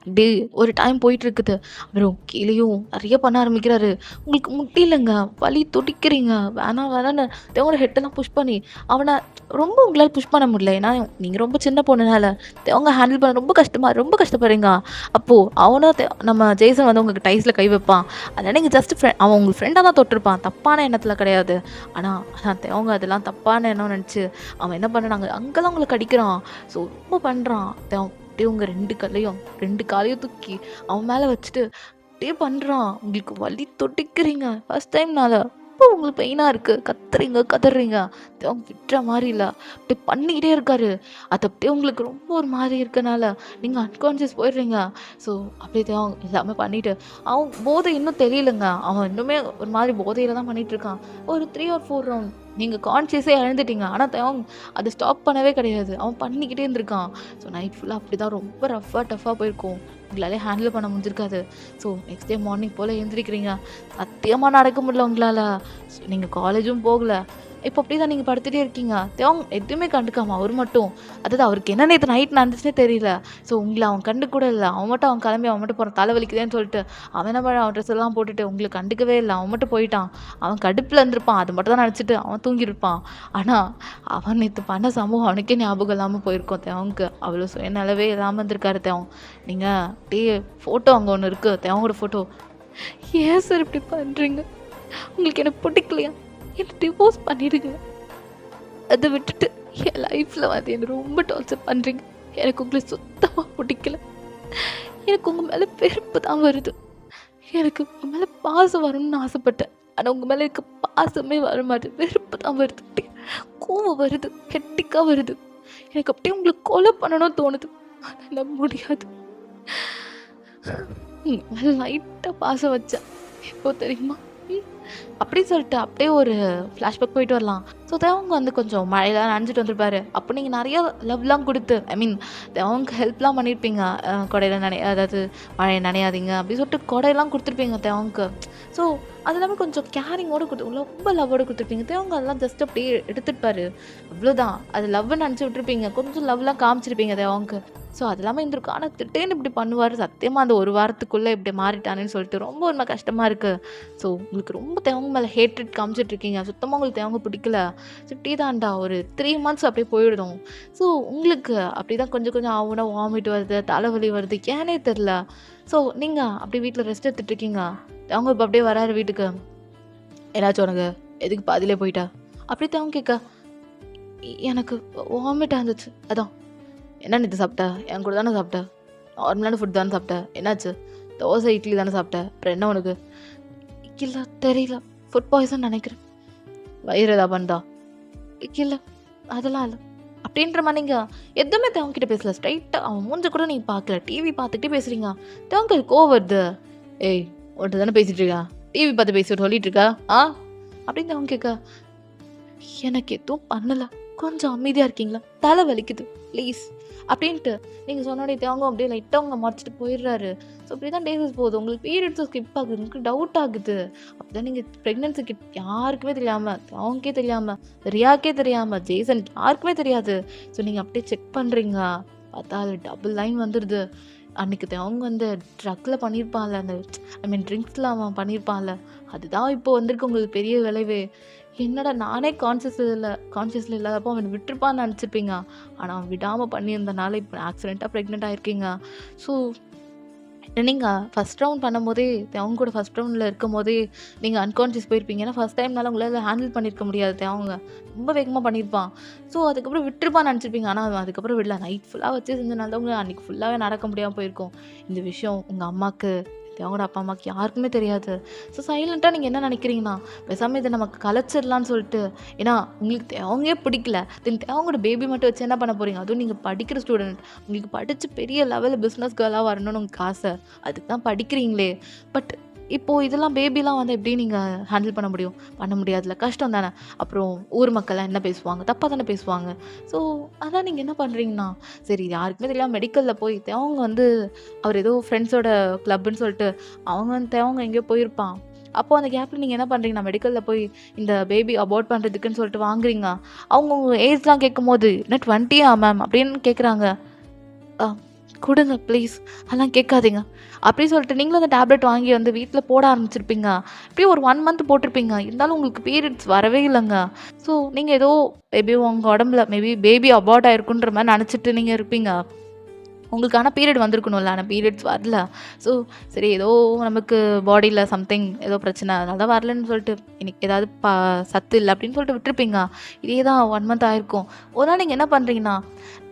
இப்படி ஒரு டைம் போயிட்டுருக்குது. அப்புறம் கீழேயும் நிறைய பண்ண ஆரம்பிக்கிறாரு. உங்களுக்கு முடியலங்க, வலி துடிக்கிறீங்க. வேணாம் வேணான்னு தேவனோட ஹெட்டெல்லாம் புஷ் பண்ணி அவனை ரொம்ப உங்களால் புஷ் பண்ண முடியல. ஏன்னா நீங்கள் ரொம்ப சின்ன பொண்ணுனால தேவங்க ஹேண்டில் பண்ண ரொம்ப கஷ்டப்படுறீங்க. அப்போது அவனும் நம்ம ஜெய்சன் வந்து உங்களுக்கு டைஸில் கை வைப்பான். அதனால் நீங்கள் ஜஸ்ட் அவன் உங்களுக்கு ஃப்ரெண்டாக தான் தொட்டிருப்பான், தப்பான எண்ணத்தில் கிடையாது. ஆனால் தேவங்க அதெல்லாம் தப்பான எண்ணம் நினச்சி அவன் என்ன பண்ணுறாங்க அங்கெல்லாம் உங்களுக்கு அடிக்கிறான். ஸோ ரொம்ப பண்ணுறான் தேவன். அப்படியே உங்கள் ரெண்டு காலையும் தூக்கி அவன் மேலே வச்சுட்டு அப்படியே பண்ணுறான். உங்களுக்கு வலி தொட்டிக்கிறீங்க ஃபர்ஸ்ட் டைம்னால. இப்போ உங்களுக்கு பெயினாக இருக்குது, கத்துறீங்க. அவங்க விட்டுற மாதிரி இல்லை, அப்படியே பண்ணிக்கிட்டே இருக்காரு. அது அப்படியே உங்களுக்கு ரொம்ப ஒரு மாதிரி இருக்கனால நீங்கள் அன்கான்ஷியஸ் போயிடுறீங்க. ஸோ அப்படியே அவங்க எல்லாமே பண்ணிவிட்டு அவன் போதை இன்னும் தெரியலைங்க. அவன் இன்னுமே ஒரு மாதிரி போதையில் தான் பண்ணிகிட்ருக்கான். ஒரு 3 or 4 ரவுண்ட் நீங்கள் கான்ஷியஸே இழந்துட்டீங்க. ஆனால் தேவங்க அதை ஸ்டாப் பண்ணவே கிடையாது. அவன் பண்ணிக்கிட்டே இருந்திருக்கான். ஸோ நைட் ஃபுல்லாக அப்படி தான் ரொம்ப டஃப்பாக போயிருக்கும். உங்களாலே ஹேண்டில் பண்ண முடிஞ்சிருக்காது. ஸோ நெக்ஸ்ட் டே மார்னிங் போல் எழுந்திரிக்கிறீங்க. சத்தியமாக நடக்க முடியல உங்களால். நீங்கள் காலேஜும் போகலை. இப்போ அப்படி தான் நீங்கள் படுத்துகிட்டே இருக்கீங்க. தேவங்க எதுவுமே கண்டுக்காமல் அவர் மட்டும், அதாவது அவருக்கு என்ன நேற்று நைட் நடந்துச்சுன்னே தெரியல. ஸோ உங்களை அவன் கண்டு கூட இல்லை. அவன் மட்டும் கிளம்பி அவன் மட்டும் போகிறான், தலைவலிக்குதேன்னு சொல்லிட்டு அவன் என்ன பண்ண அவன் ட்ரெஸ் எல்லாம் போட்டுட்டு உங்களை கண்டுக்கவே இல்லை. அவன் மட்டும் போயிட்டான். அவன் கடுப்பில் இருந்திருப்பான், அது மட்டும் தான் நினச்சிட்டு அவன் தூங்கியிருப்பான். ஆனால் அவன் நேற்று பண்ண சமூகம் அவனுக்கே ஞாபகம் இல்லாமல் போயிருக்கோம். தேவனுக்கு அவ்வளோ சுயநலவே இல்லாமல் இருந்திருக்காரு தேவன். நீங்கள் அப்படியே ஃபோட்டோ அங்கே ஒன்று இருக்குது, தேவனோட ஃபோட்டோ. ஏன் சார் இப்படி பண்ணுறீங்க? உங்களுக்கு என்ன பிடிக்கலையா? என்னை டிவோர்ஸ் பண்ணிடுங்க. அதை விட்டுட்டு என் லைஃப்பில் வந்து என்னை ரொம்ப டார்ச்சர் பண்ணுறீங்க. எனக்கு உங்களை சுத்தமாக பிடிக்கல. எனக்கு உங்கள் மேலே வெறுப்பு தான் வருது. எனக்கு உங்கள் மேலே பாசம் வரணும்னு ஆசைப்பட்டேன். ஆனால் உங்கள் மேலே எனக்கு பாசமே வர மாட்டேது. வெறுப்பு தான் வருது. அப்படியே கோவம் வருது, ஹெட்டிக்காக வருது. எனக்கு அப்படியே உங்களை கொலை பண்ணணும்னு தோணுது. ஆனால் முடியாது. லைட்டாக பாசம் வச்சேன், எப்போ தெரியுமா? அப்படின்னு சொல்லிட்டு அப்படியே ஒரு ஃப்ளாஷ்பேக் போயிட்டு வரலாம். ஸோ தேவங்க வந்து கொஞ்சம் மழையெல்லாம் நனைஞ்சிட்டு வந்திருப்பாரு. அப்போ நீங்கள் நிறையா லவ்லாம் கொடுத்து தேவங்க ஹெல்ப்லாம் பண்ணியிருப்பீங்க. கொடையில் அதாவது மழையை நனையாதீங்க அப்படின்னு சொல்லிட்டு கொடையெல்லாம் கொடுத்துருப்பீங்க தேவங்க. ஸோ அது எல்லாமே கொஞ்சம் கேரிங்கோடு ரொம்ப லவ்வோடு கொடுத்துருப்பீங்க. தேவங்க அதெல்லாம் ஜஸ்ட் அப்படியே எடுத்துருப்பாரு, அவ்வளோதான். அது லவ்னு நினச்சி விட்டுருப்பீங்க, கொஞ்சம் லவ்லாம் காமிச்சிருப்பீங்க தேவங்க. ஸோ அது எல்லாமே இருந்திருக்கும். ஆனால் திட்டேன்னு இப்படி பண்ணுவார். சத்தியமாக அந்த ஒரு வாரத்துக்குள்ளே இப்படி மாறிட்டானேன்னு சொல்லிட்டு ரொம்ப ஒரு கஷ்டமாக இருக்குது. ஸோ உங்களுக்கு ரொம்ப தேவங்க மேலே ஹேட்ரட் காமிச்சிட்ருக்கீங்க. சுத்தமாக உங்களுக்கு தேவங்க பிடிக்கல. சுட்டி தான்டா ஒரு 3 months அப்படியே போயிடும். ஸோ உங்களுக்கு அப்படி தான் கொஞ்சம் ஆகுனா வாமிட் வருது, தலைவலி வருது, ஏனே தெரில. ஸோ நீங்கள் அப்படியே வீட்டில் ரெஸ்ட் எடுத்துகிட்ருக்கீங்க. அவங்க இப்போ அப்படியே வராரு வீட்டுக்கு. ஏதாச்சும் உனக்கு எதுக்கு பாதிலே போயிட்டா அப்படி தேவங்க கேட்க, எனக்கு வாமிட் இருந்துச்சு. அதான் என்ன இது சாப்பிட்ட? என் கூட தானே சாப்பிட்ட, நார்மலான ஃபுட் தானே சாப்பிட்ட, என்னாச்சு? தோசை இட்லி தானே சாப்பிட்ட, அப்புறம் என்ன உனக்கு? இல்லை தெரியல, ஃபுட் பாய்சன் நினைக்கிறேன். வயிறு எதா பண்ணுதா? இல்லை அதெல்லாம் இல்லை அப்படின்ற மாதிரி நீங்கள் எதுவுமே தேவங்கிட்ட பேசல. ஸ்ட்ரைட்டாக அவன் மூஞ்ச கூட நீங்கள் பார்க்கல, டிவி பார்த்துக்கிட்டே பேசுகிறீங்க. தேவங்க கோவம் வருது. ஏய் ஒன்று தானே பேசிகிட்டு இருக்கா, டிவி பார்த்து பேசிட்டு சொல்லிட்டு இருக்கா அப்படின்னு தேவங்க கேட்க, எனக்கு எதுவும் பண்ணலை, கொஞ்சம் அமைதியாக இருக்கீங்களா, தலை வலிக்குது ப்ளீஸ் அப்படின்ட்டு நீங்கள் சொன்னோடைய தேவங்க அப்படியே லைட்டாக அவங்க மறைச்சிட்டு போயிடுறாரு. ஸோ அப்படி தான் டேஸஸ் போகுது. உங்களுக்கு பீரியட்ஸும் ஸ்கிப் ஆகுது, உங்களுக்கு டவுட் ஆகுது. அப்போ தான் நீங்கள் ப்ரெக்னென்சி யாருக்குமே தெரியாமல், அவங்களுக்கே தெரியாமல், ரியாக்கே தெரியாமல், ஜேசனுக்கு யாருக்குமே தெரியாது. ஸோ நீங்கள் அப்படியே செக் பண்ணுறீங்க. பார்த்தா அது டபுள் லைன் வந்துடுது. அன்னைக்கு அவங்க வந்து ட்ரக்கில் பண்ணியிருப்பான்ல, அந்த ஐ மீன் ட்ரிங்க்ஸில் அவன் பண்ணியிருப்பான்ல, அதுதான் இப்போ வந்திருக்கு உங்களுக்கு பெரிய விளைவே. என்னடா நானே கான்ஷியஸில் இல்லாதப்போ அவன் விட்டுருப்பான்னு நினச்சிருப்பீங்க. ஆனால் அவன் விடாமல் பண்ணியிருந்தனால இப்போ ஆக்சிடெண்ட்டாக ப்ரெக்னென்ட் ஆயிருக்கீங்க. ஸோ நீங்கள் ஃபஸ்ட் ரவுண்ட் பண்ணும்போதே அவங்க கூட ஃபஸ்ட் ரவுண்டில் இருக்கும்போதே நீங்கள் அன்கான்ஷியஸ் போயிருப்பீங்க. ஏன்னா ஃபஸ்ட் டைம்னால உங்களால் ஹேண்டில் பண்ணியிருக்க முடியாது. அவங்க ரொம்ப வேகமாக பண்ணியிருப்பான். ஸோ அதுக்கப்புறம் விட்டுருப்பான்னு நினச்சிருப்பீங்க. ஆனால் அவன் அதுக்கப்புறம் விடல. நைட் ஃபுல்லாக வச்சு செஞ்சனால தான் உங்களுக்கு அன்றைக்கி ஃபுல்லாகவே நடக்க முடியாமல் போயிருக்கும். இந்த விஷயம் உங்கள் அம்மாவுக்கு, அவங்களோட அப்பா அம்மாவுக்கு யாருக்குமே தெரியாது. ஸோ சைலண்ட்டாக நீங்கள் என்ன நினைக்கிறீங்கன்னா, பேசாமல் இதை நமக்கு கலைச்சிடலான்னு சொல்லிட்டு, ஏன்னா உங்களுக்கு அவங்களே பிடிக்கல, தென் அவங்களோட பேபி மட்டும் வச்சு என்ன பண்ண போகிறீங்க? அதுவும் நீங்கள் படிக்கிற ஸ்டூடெண்ட், உங்களுக்கு படித்து பெரிய லெவலில் பிஸ்னஸ் கேர்ளாக வரணும்னு உங்களுக்கு ஆசை, அதுக்கு தான் படிக்கிறீங்களே. பட் இப்போது இதெல்லாம் பேபிலாம் வந்து எப்படி நீங்கள் ஹேண்டில் பண்ண முடியும்? பண்ண முடியாதுல்ல, கஷ்டம் தானே. அப்புறம் ஊர் மக்கள்லாம் என்ன பேசுவாங்க? தப்பாக தானே பேசுவாங்க. ஸோ அதான் நீங்கள் என்ன பண்ணுறீங்கன்னா, சரி யாருக்குமே தெரியாமல் மெடிக்கலில் போய் அவங்க வந்து அவர் ஏதோ ஃப்ரெண்ட்ஸோட கிளப்புன்னு சொல்லிட்டு அவங்க வந்து அவங்க எங்கேயோ போயிருப்பான். அப்போது அந்த கேப்பில் நீங்கள் என்ன பண்ணுறீங்கன்னா, மெடிக்கலில் போய் இந்த பேபி அபார்ட் பண்ணுறதுக்குன்னு சொல்லிட்டு வாங்குறீங்க. அவங்க உங்கள் ஏஜ்லாம் கேட்கும்போது என்ன 20யா மேம் அப்படின்னு கேட்குறாங்க. கொடுங்க ப்ளீஸ், அதெல்லாம் கேட்காதீங்க அப்படி சொல்லிட்டு நீங்களும் அந்த டேப்லெட் வாங்கி வந்து வீட்டில் போட ஆரம்பிச்சிருப்பீங்க. இப்படியே ஒரு 1 மந்த் போட்டிருப்பீங்க. இருந்தாலும் உங்களுக்கு பீரியட்ஸ் வரவே இல்லைங்க. ஸோ நீங்கள் ஏதோ மேபி உங்கள் உடம்புல மேபி பேபி அபார்ட் ஆயிருக்குன்ற மாதிரி நினச்சிட்டு நீங்கள் இருப்பீங்க. உங்களுக்கு ஆனால் பீரியட் வந்திருக்கணும்ல, ஆனால் பீரியட்ஸ் வரல. ஸோ சரி ஏதோ நமக்கு பாடியில் சம்திங் ஏதோ பிரச்சனை, அதனால தான் வரலன்னு சொல்லிட்டு இன்னைக்கு ஏதாவது சத்து இல்லை அப்படின்னு சொல்லிட்டு விட்டுருப்பீங்க. இதே தான் 1 மந்த் ஆயிருக்கும். ஒரு நாள் நீங்கள் என்ன பண்ணுறீங்கன்னா,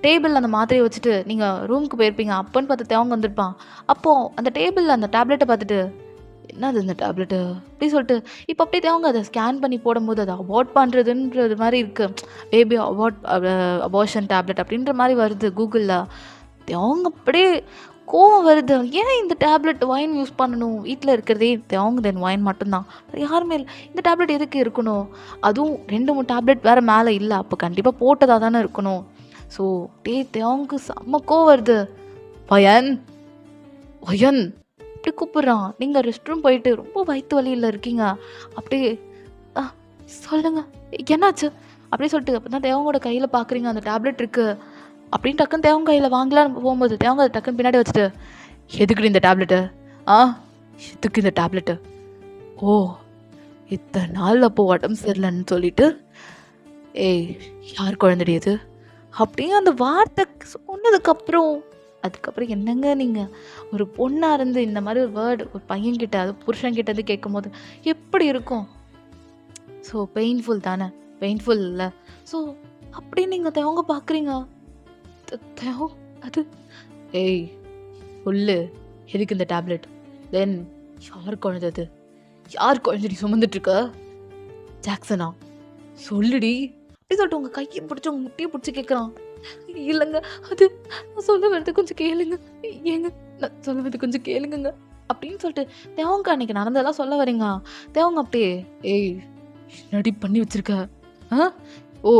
டேபிளில் அந்த மாத்திரையை வச்சுட்டு நீங்கள் ரூமுக்கு போயிருப்பீங்க. அப்போன்னு பார்த்து தேவங்க வந்திருப்பான். அப்போது அந்த டேபிளில் அந்த டேப்லெட்டை பார்த்துட்டு, என்னது இந்த டேப்லெட்டு அப்படி சொல்லிட்டு இப்போ அப்படியே தேவங்க அதை ஸ்கேன் பண்ணி போடும்போது அதை அபார்ட் பண்ணுறதுன்றது மாதிரி இருக்குது. பேபி அபார்ஷன் டேப்லெட் அப்படின்ற மாதிரி வருது கூகுளில். அவங்க அப்படியே கோவம் வருது. ஏன் இந்த டேப்லெட் ஒயின் யூஸ் பண்ணணும்? வீட்டில் இருக்கிறதே அவங்க தென் ஒயின் மட்டும்தான், யாருமே இல்லை. இந்த டேப்லெட் எதுக்கு இருக்கணும்? அதுவும் 2 3 டேப்லெட் வேறு மேலே இல்லை. அப்போ கண்டிப்பாக போட்டதாக தானே இருக்கணும். ஸோ தேவங்க செம்ம கோவம் வருது. ஒயன் ஒயன் அப்படி கூப்பிட்றான். நீங்கள் ரெஸ்ட் ரூம் போயிட்டு ரொம்ப வயிற்று வலியில் இருக்கீங்க. அப்படியே சொல்லுங்கள் என்னாச்சு அப்படி சொல்லிட்டு அப்போ தான் தேவங்களோட கையில் பார்க்குறீங்க அந்த டேப்லெட் இருக்குது. அப்படின்னு டக்குன்னு தேவங்க கையில் வாங்கலான்னு போகும்போது தேவங்க அதை டக்குன்னு பின்னாடி வச்சுட்டு, எதுக்குடி இந்த டேப்லெட்டு? எதுக்கு இந்த டேப்லெட்டு? ஓ இத்தனை நாள் அப்போ உடம்பு சரியில்லைன்னு சொல்லிட்டு, ஏய் யார் குழந்தைடி இது அப்படியே அந்த வார்த்தை சொன்னதுக்கப்புறம் அதுக்கப்புறம் என்னங்க நீங்கள் ஒரு பொண்ணாக இருந்து இந்த மாதிரி ஒரு வேர்டு ஒரு பையன்கிட்ட அது புருஷன்கிட்ட இருந்து கேட்கும் போது எப்படி இருக்கும்? ஸோ பெயின்ஃபுல் தானே, பெயின்ஃபுல் இல்லை? ஸோ அப்படி நீங்கள் தேவங்க பார்க்குறீங்க. அது ஏய் சொல்லு எதுக்கு இந்த டேப்லெட்? தென் யார் குழந்தை அது? யார் குழந்தைடி சுமந்துட்டு இருக்க? ஜாக்சனா சொல்லுடி அப்படி சொல்லிட்டு உங்கள் கையை பிடிச்சி உங்கள் முட்டியை பிடிச்சி கேட்குறான். இல்லைங்க அது நான் சொல்ல வரது கொஞ்சம் கேளுங்க, ஏங்க நான் சொல்ல வரது கொஞ்சம் கேளுங்க அப்படின்னு சொல்லிட்டு தேவங்க அன்னைக்கு நடந்ததெல்லாம் சொல்ல வரீங்க. தேவங்க அப்படியே ஏய் நடி பண்ணி வச்சிருக்க. ஓ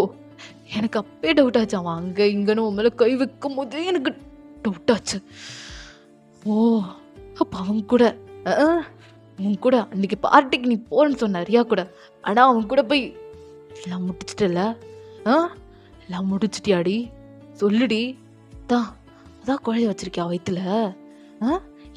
எனக்கு அப்பயே டவுட் ஆச்சு. அவன் அங்கே இங்கன்னு உன் மேலே கை வைக்கும் போதே எனக்கு டவுட் ஆச்சு. ஓ அப்போ அவங்க கூட அன்னைக்கு பார்ட்டிக்கு நீ போறேன்னு சொன்ன ரியா கூட, ஆனால் அவன் கூட போய் எல்லாம் முடிச்சிட்டல? எல்லாம் முடிச்சிட்டியாடி? சொல்லுடி. அதான் குழந்தை வச்சிருக்கியா வயிற்றுல?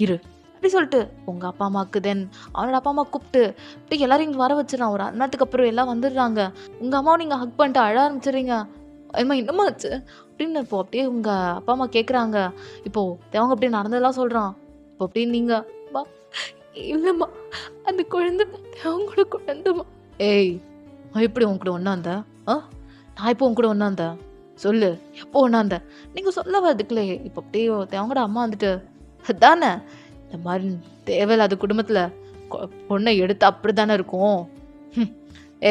இரு அப்படி சொல்லிட்டு உங்கள் அப்பா அம்மாவுக்கு தென் அவனோட அப்பா அம்மா கூப்பிட்டு அப்படி எல்லாரும் இங்கே வர வச்சிடறான். ஒரு அண்ணாத்துக்கு அப்புறம் எல்லாம் வந்துடுறாங்க. உங்கள் அம்மாவை நீங்கள் ஹக் பண்ணிட்டு அழ ஆரம்பிச்சிடுறீங்க. அம்மா என்னம்மா ஆச்சு அப்படின்னு. இப்போ அப்படியே உங்கள் அப்பா அம்மா கேட்குறாங்க. இப்போது தேவங்க அப்படியே நடந்ததெல்லாம் சொல்கிறான். இப்போ அப்படியே நீங்கள் அம்மா இல்லைம்மா அந்த குழந்தை தேவங்களோட குழந்தைம்மா. ஏய் நான் எப்படி உன் கூட ஒன்றாந்த? நான் இப்போ உன் கூட ஒன்றாந்த? சொல்லு எப்போ ஒன்றாந்த? நீங்கள் சொல்ல வரதுக்குள்ளே இப்போ அப்படியே தேவங்களோட அம்மா வந்துட்டு தானே இந்த மாதிரி தேவையில்லாத குடும்பத்தில் பொண்ணை எடுத்து அப்படி தானே இருக்கும்.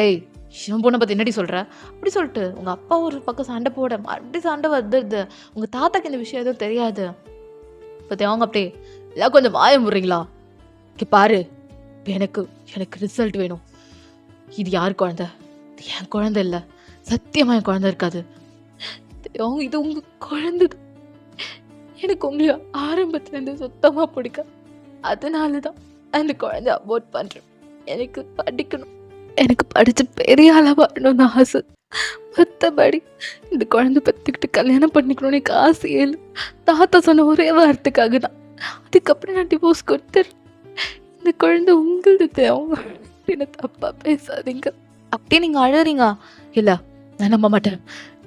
ஏய் சிவன் பொண்ணை பற்றி என்னடி சொல்கிற அப்படி சொல்லிட்டு உங்கள் அப்பா ஒரு பக்கம் சண்டை போட மறுபடியும் சண்டை வந்துடுது. உங்கள் தாத்தாக்கு இந்த விஷயம் எதுவும் தெரியாது. இப்போ தேவங்க அப்படியே எல்லாம் கொஞ்சம் வாய முடுறீங்களா? இங்கே பாரு, இப்போ எனக்கு ரிசல்ட் வேணும். இது யார் குழந்தை? இது என் குழந்தை இல்லை, சத்தியமாக என் குழந்தை இருக்காது. தேவங்க இது உங்கள் குழந்தை. எனக்கு உங்களை ஆரம்பத்துலேருந்து சுத்தமாக பிடிக்கும். அதனால தான் அந்த குழந்தை அபோர்ட் பண்ணுறேன். எனக்கு படிக்கணும், எனக்கு படித்து பெரிய ஆளாக வரணும்னு ஆசை. மற்றபடி இந்த குழந்தை பெற்றுக்கிட்டு கல்யாணம் பண்ணிக்கணும்னு எனக்கு ஆசையே இல்லை. தாத்தா சொன்ன ஒரே வார்த்தைக்காக தான். அதுக்கப்புறம் நான் டிவோர்ஸ் கொடுத்துறேன். இந்த குழந்தை உங்களது தேவை. என்ன தப்பாக பேசாதீங்க. அப்படியே நீங்கள் அழறீங்க. இல்லை, நான் நம்ப மாட்டேன்,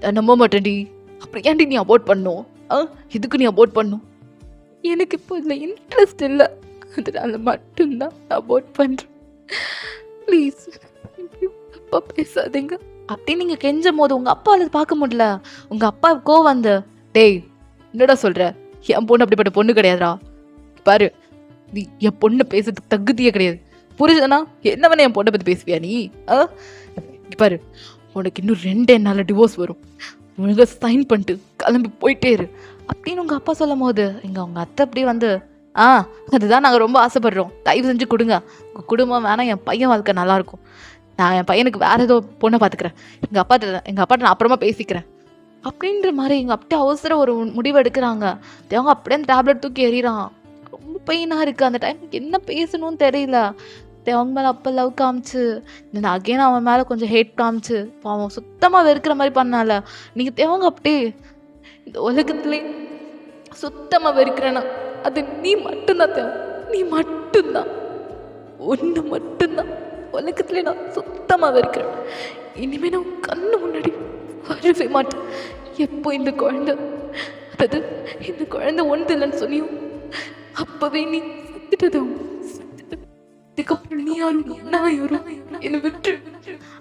நான் நம்ப மாட்டேன்டி. அப்புறம் ஏன்டி நீ அபோர்ட் பண்ணும்? இதுக்கு நீ அபோர்ட் பண்ணும்? எனக்கு இப்போ இதில் இன்ட்ரெஸ்ட் இல்லை, அதனால மட்டும்தான் நான் அபோர்ட் பண்ணுறேன். ப்ளீஸ் அப்பா பேசாதீங்க. அப்படியே நீங்கள் கெஞ்சும் போது உங்கள் அப்பாவில் பார்க்க முடியல. உங்கள் அப்பா கோவம் வந்து, டேய் என்னடா சொல்கிற, என் பொண்ணு அப்படிப்பட்ட பொண்ணு கிடையாதுடா. பாரு, நீ என் பொண்ணை பேசுறதுக்கு தகுதியே கிடையாது. புரிஞ்சனா என்ன வேணா என் பொண்ணை பற்றி பேசுவியா நீ? பாரு, உனக்கு இன்னும் 2 நாள் டிவோர்ஸ் வரும். உனக்கு சைன் பண்ணிட்டு கிளம்பி போயிட்டே இரு அப்படின்னு உங்கள் அப்பா சொல்லும் போது இங்கே உங்கள் அத்தை அப்படியே வந்து, அதுதான் நாங்கள் ரொம்ப ஆசைப்படுறோம், தயவு செஞ்சு கொடுங்க. உங்கள் குடும்பம் வேணாம், என் பையன் வாழ்க்கை நல்லாயிருக்கும். நான் என் பையனுக்கு வேறு ஏதோ பொண்ணை பார்த்துக்கிறேன். எங்கள் அப்பாட்ட நான் அப்புறமா பேசிக்கிறேன் அப்படின்ற மாதிரி எங்கள் அப்படியே அவசரம் ஒரு முடிவு எடுக்கிறாங்க. அவங்க அப்படியே அந்த டேப்லெட் தூக்கி எறிகிறான். ரொம்ப பெயினாக இருக்குது. அந்த டைம் என்ன பேசணும்னு தெரியல. அவங்க மேலே அப்போ லவ் காமிச்சு நான் அகெயின் அவன் மேலே கொஞ்சம் ஹேட் காமிச்சு அவன் சுத்தமாக வெறுக்கிற மாதிரி பண்ணால. நீங்கள் தேவங்க அப்படியே இந்த உலகத்துலேயே சுத்தமாக வெறுக்கிறேன்னா அது நீ மட்டும்தான் தேவை. நீ மட்டும்தான், ஒன்று மட்டும்தான் உலகத்துலேயே நான் சுத்தமாக வெறுக்கிறேன். இனிமேல் நான் கண்ணு முன்னாடி வரவே மாட்டேன். எப்போ இந்த குழந்தை, அதாவது இந்த குழந்தை ஒன்று இல்லைன்னு சொன்னியும் அப்போவே நீ செத்துட்டதும் இதுக்கப்புறம் நீ யாரும் நான் யாரும் என்னை விட்டு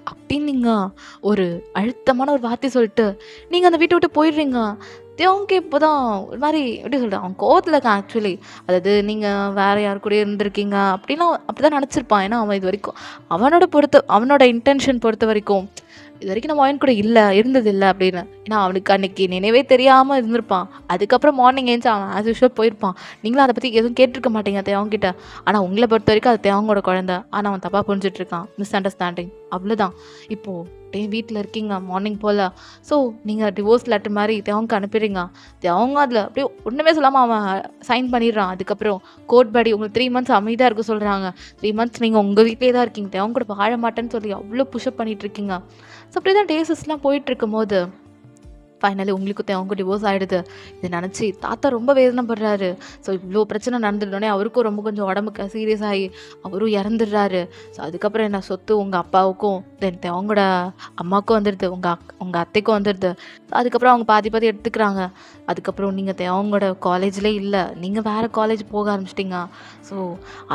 அப்படின்னு நீங்கள் ஒரு அழுத்தமான ஒரு வார்த்தை சொல்லிட்டு நீங்கள் அந்த வீட்டை விட்டு போயிடுறீங்க. தேவங்க இப்போ தான் ஒரு மாதிரி எப்படி சொல்கிறேன், அவன் கோவத்தில் இருக்கான் ஆக்சுவலி. அதாவது நீங்கள் வேறு யார் கூட இருந்திருக்கீங்க அப்படின்னா அப்படி தான் நினச்சிருப்பான். ஏன்னா அவன் இது வரைக்கும் அவனோட இன்டென்ஷன் பொறுத்த வரைக்கும் இது வரைக்கும் நம்ம அவன் கூட இருந்தது இல்லை அப்படின்னு. ஏன்னா அவனுக்கு அன்னைக்கு நினைவே தெரியாமல் இருந்திருப்பான். அதுக்கப்புறம் மார்னிங் ஏஞ்சி அவன் ஆஸ் யூஷுவல் போயிருப்பான். நீங்களும் அதை பற்றி எதுவும் கேட்டிருக்க மாட்டீங்க தேவங்கிட்ட. ஆனால் உங்களை பொறுத்த வரைக்கும் அது தேவங்களோட குழந்தை. ஆனால் அவன் தப்பாக புரிஞ்சிட்ருக்கான், மிஸ் அண்டர்ஸ்டாண்டிங், அவ்வளோதான். இப்போது வீட்டில் இருக்கீங்க மார்னிங் போல். ஸோ நீங்கள் டிவோர்ஸ் லெட்டர் மாதிரி தேவங்க அனுப்பிடுறீங்க. தேவங்க அதில் அப்படியே ஒன்றுமே சொல்லாமல் அவன் சைன் பண்ணிடுறான். அதுக்கப்புறம் கோர்ட் படி உங்களுக்கு 3 months அமைதியாக இருக்க சொல்கிறாங்க. 3 months நீங்கள் உங்கள் வீட்டிலே தான் இருக்கீங்க. தேவங்க கூட வாழ மாட்டேன்னு சொல்லி அவ்வளோ புஷ்அப் பண்ணிகிட்ருக்கீங்க. ஸோ அப்படி தான் டேஸஸ்லாம் போயிட்டுருக்கும் போது ஃபைனலி உங்களுக்கு அவங்க டிவோர்ஸ் ஆகிடுது. இதை நினச்சி தாத்தா ரொம்ப வேதனைப்படுறாரு. ஸோ இவ்வளோ பிரச்சனை நடந்துட்டோடனே அவருக்கும் ரொம்ப கொஞ்சம் உடம்புக்கு சீரியஸ் ஆகி அவரும் இறந்துடுறாரு. ஸோ அதுக்கப்புறம் என்ன சொத்து உங்கள் அப்பாவுக்கும் தென் அவங்களோட அம்மாவுக்கும் வந்துடுது, உங்கள் அத்தைக்கும் வந்துடுது. அதுக்கப்புறம் அவங்க பாதி எடுத்துக்கிறாங்க. அதுக்கப்புறம் நீங்கள் அவங்களோட காலேஜ்லேயே இல்லை, நீங்கள் வேறு காலேஜ் போக ஆரம்பிச்சிட்டிங்க. ஸோ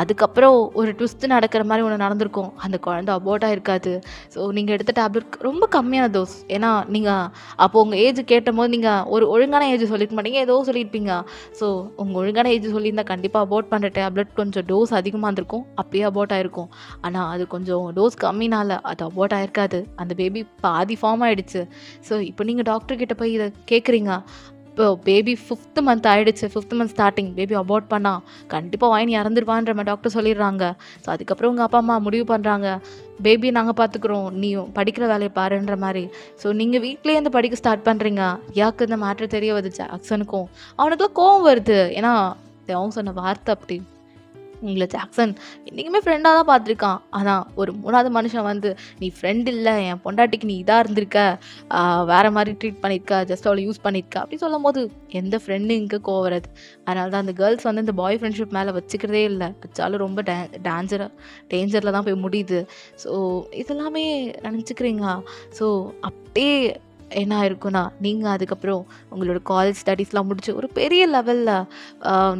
அதுக்கப்புறம் ஒரு ட்விஸ்ட் நடக்கிற மாதிரி ஒன்று நடந்திருக்கும். அந்த குழந்தை அபோர்ட்டாக இருக்காது. ஸோ நீங்கள் எடுத்த டேப்லெட் ரொம்ப கம்மியான டோஸ். ஏன்னா நீங்கள் அப்போது உங்கள் ஏஜ் கேட்டும் போது நீங்கள் ஒரு ஒழுங்கான ஏஜ் சொல்லியிருக்க மாட்டீங்க, ஏதோ சொல்லியிருப்பீங்க. ஸோ உங்கள் ஒழுங்கான ஏஜ் சொல்லியிருந்தால் கண்டிப்பாக அபோர்ட் பண்ணுற டேப்லெட் கொஞ்சம் டோஸ் அதிகமாக இருந்திருக்கும், அப்படியே அபோர்ட் ஆகிருக்கும். ஆனால் அது கொஞ்சம் டோஸ் கம்மினால அது அபோர்ட் ஆகிருக்காது. அந்த பேபி பாதி ஃபார்ம் ஆகிடுச்சு. ஸோ இப்போ நீங்கள் டாக்டர்கிட்ட போய் இதை கேட்குறீங்க. இப்போ பேபி 5th month ஆகிடுச்சு. 5th month starting baby abort பண்ணால் கண்டிப்பாக வாயின் இறந்துருவான்ற மாதிரி டாக்டர் சொல்லிடுறாங்க. ஸோ அதுக்கப்புறம் உங்கள் அப்பா அம்மா முடிவு பண்ணுறாங்க, பேபியை நாங்கள் பார்த்துக்குறோம், நீ படிக்கிற வேலையை பாருன்ற மாதிரி. ஸோ நீங்கள் வீட்லேயே இருந்து படிக்க ஸ்டார்ட் பண்ணுறீங்க. யாருக்கு இந்த மேட்ரு தெரிய வருது ஜாக்சனுக்கும். அவனுக்குலாம் கோவம் வருது. ஏன்னா அவங்க சொன்ன வார்த்தை அப்படி. உங்களை ஜாக்சன் என்றைக்குமே ஃப்ரெண்டாக தான் பார்த்துருக்கான். ஆனால் ஒரு 3வது மனுஷன் வந்து நீ ஃப்ரெண்ட் இல்லை, என் பொண்டாட்டிக்கு நீ இதாக இருந்திருக்க, வேறு மாதிரி ட்ரீட் பண்ணியிருக்க, ஜஸ்ட் அவளை யூஸ் பண்ணியிருக்க அப்படி சொல்லும் போது எந்த ஃப்ரெண்டு இங்கே கோவம் வராது. அதனால தான் அந்த கேர்ள்ஸ் வந்து இந்த பாய் ஃப்ரெண்ட்ஷிப் மேலே வச்சுக்கிறதே இல்லை. வச்சாலும் ரொம்ப டேஞ்சரில் தான் போய் முடியுது. ஸோ இதெல்லாமே நினச்சிக்கிறீங்க. ஸோ அப்படியே என்ன இருக்குன்னா நீங்கள் அதுக்கப்புறம் உங்களோட காலேஜ் ஸ்டடீஸ்லாம் முடிச்சு ஒரு பெரிய லெவலில்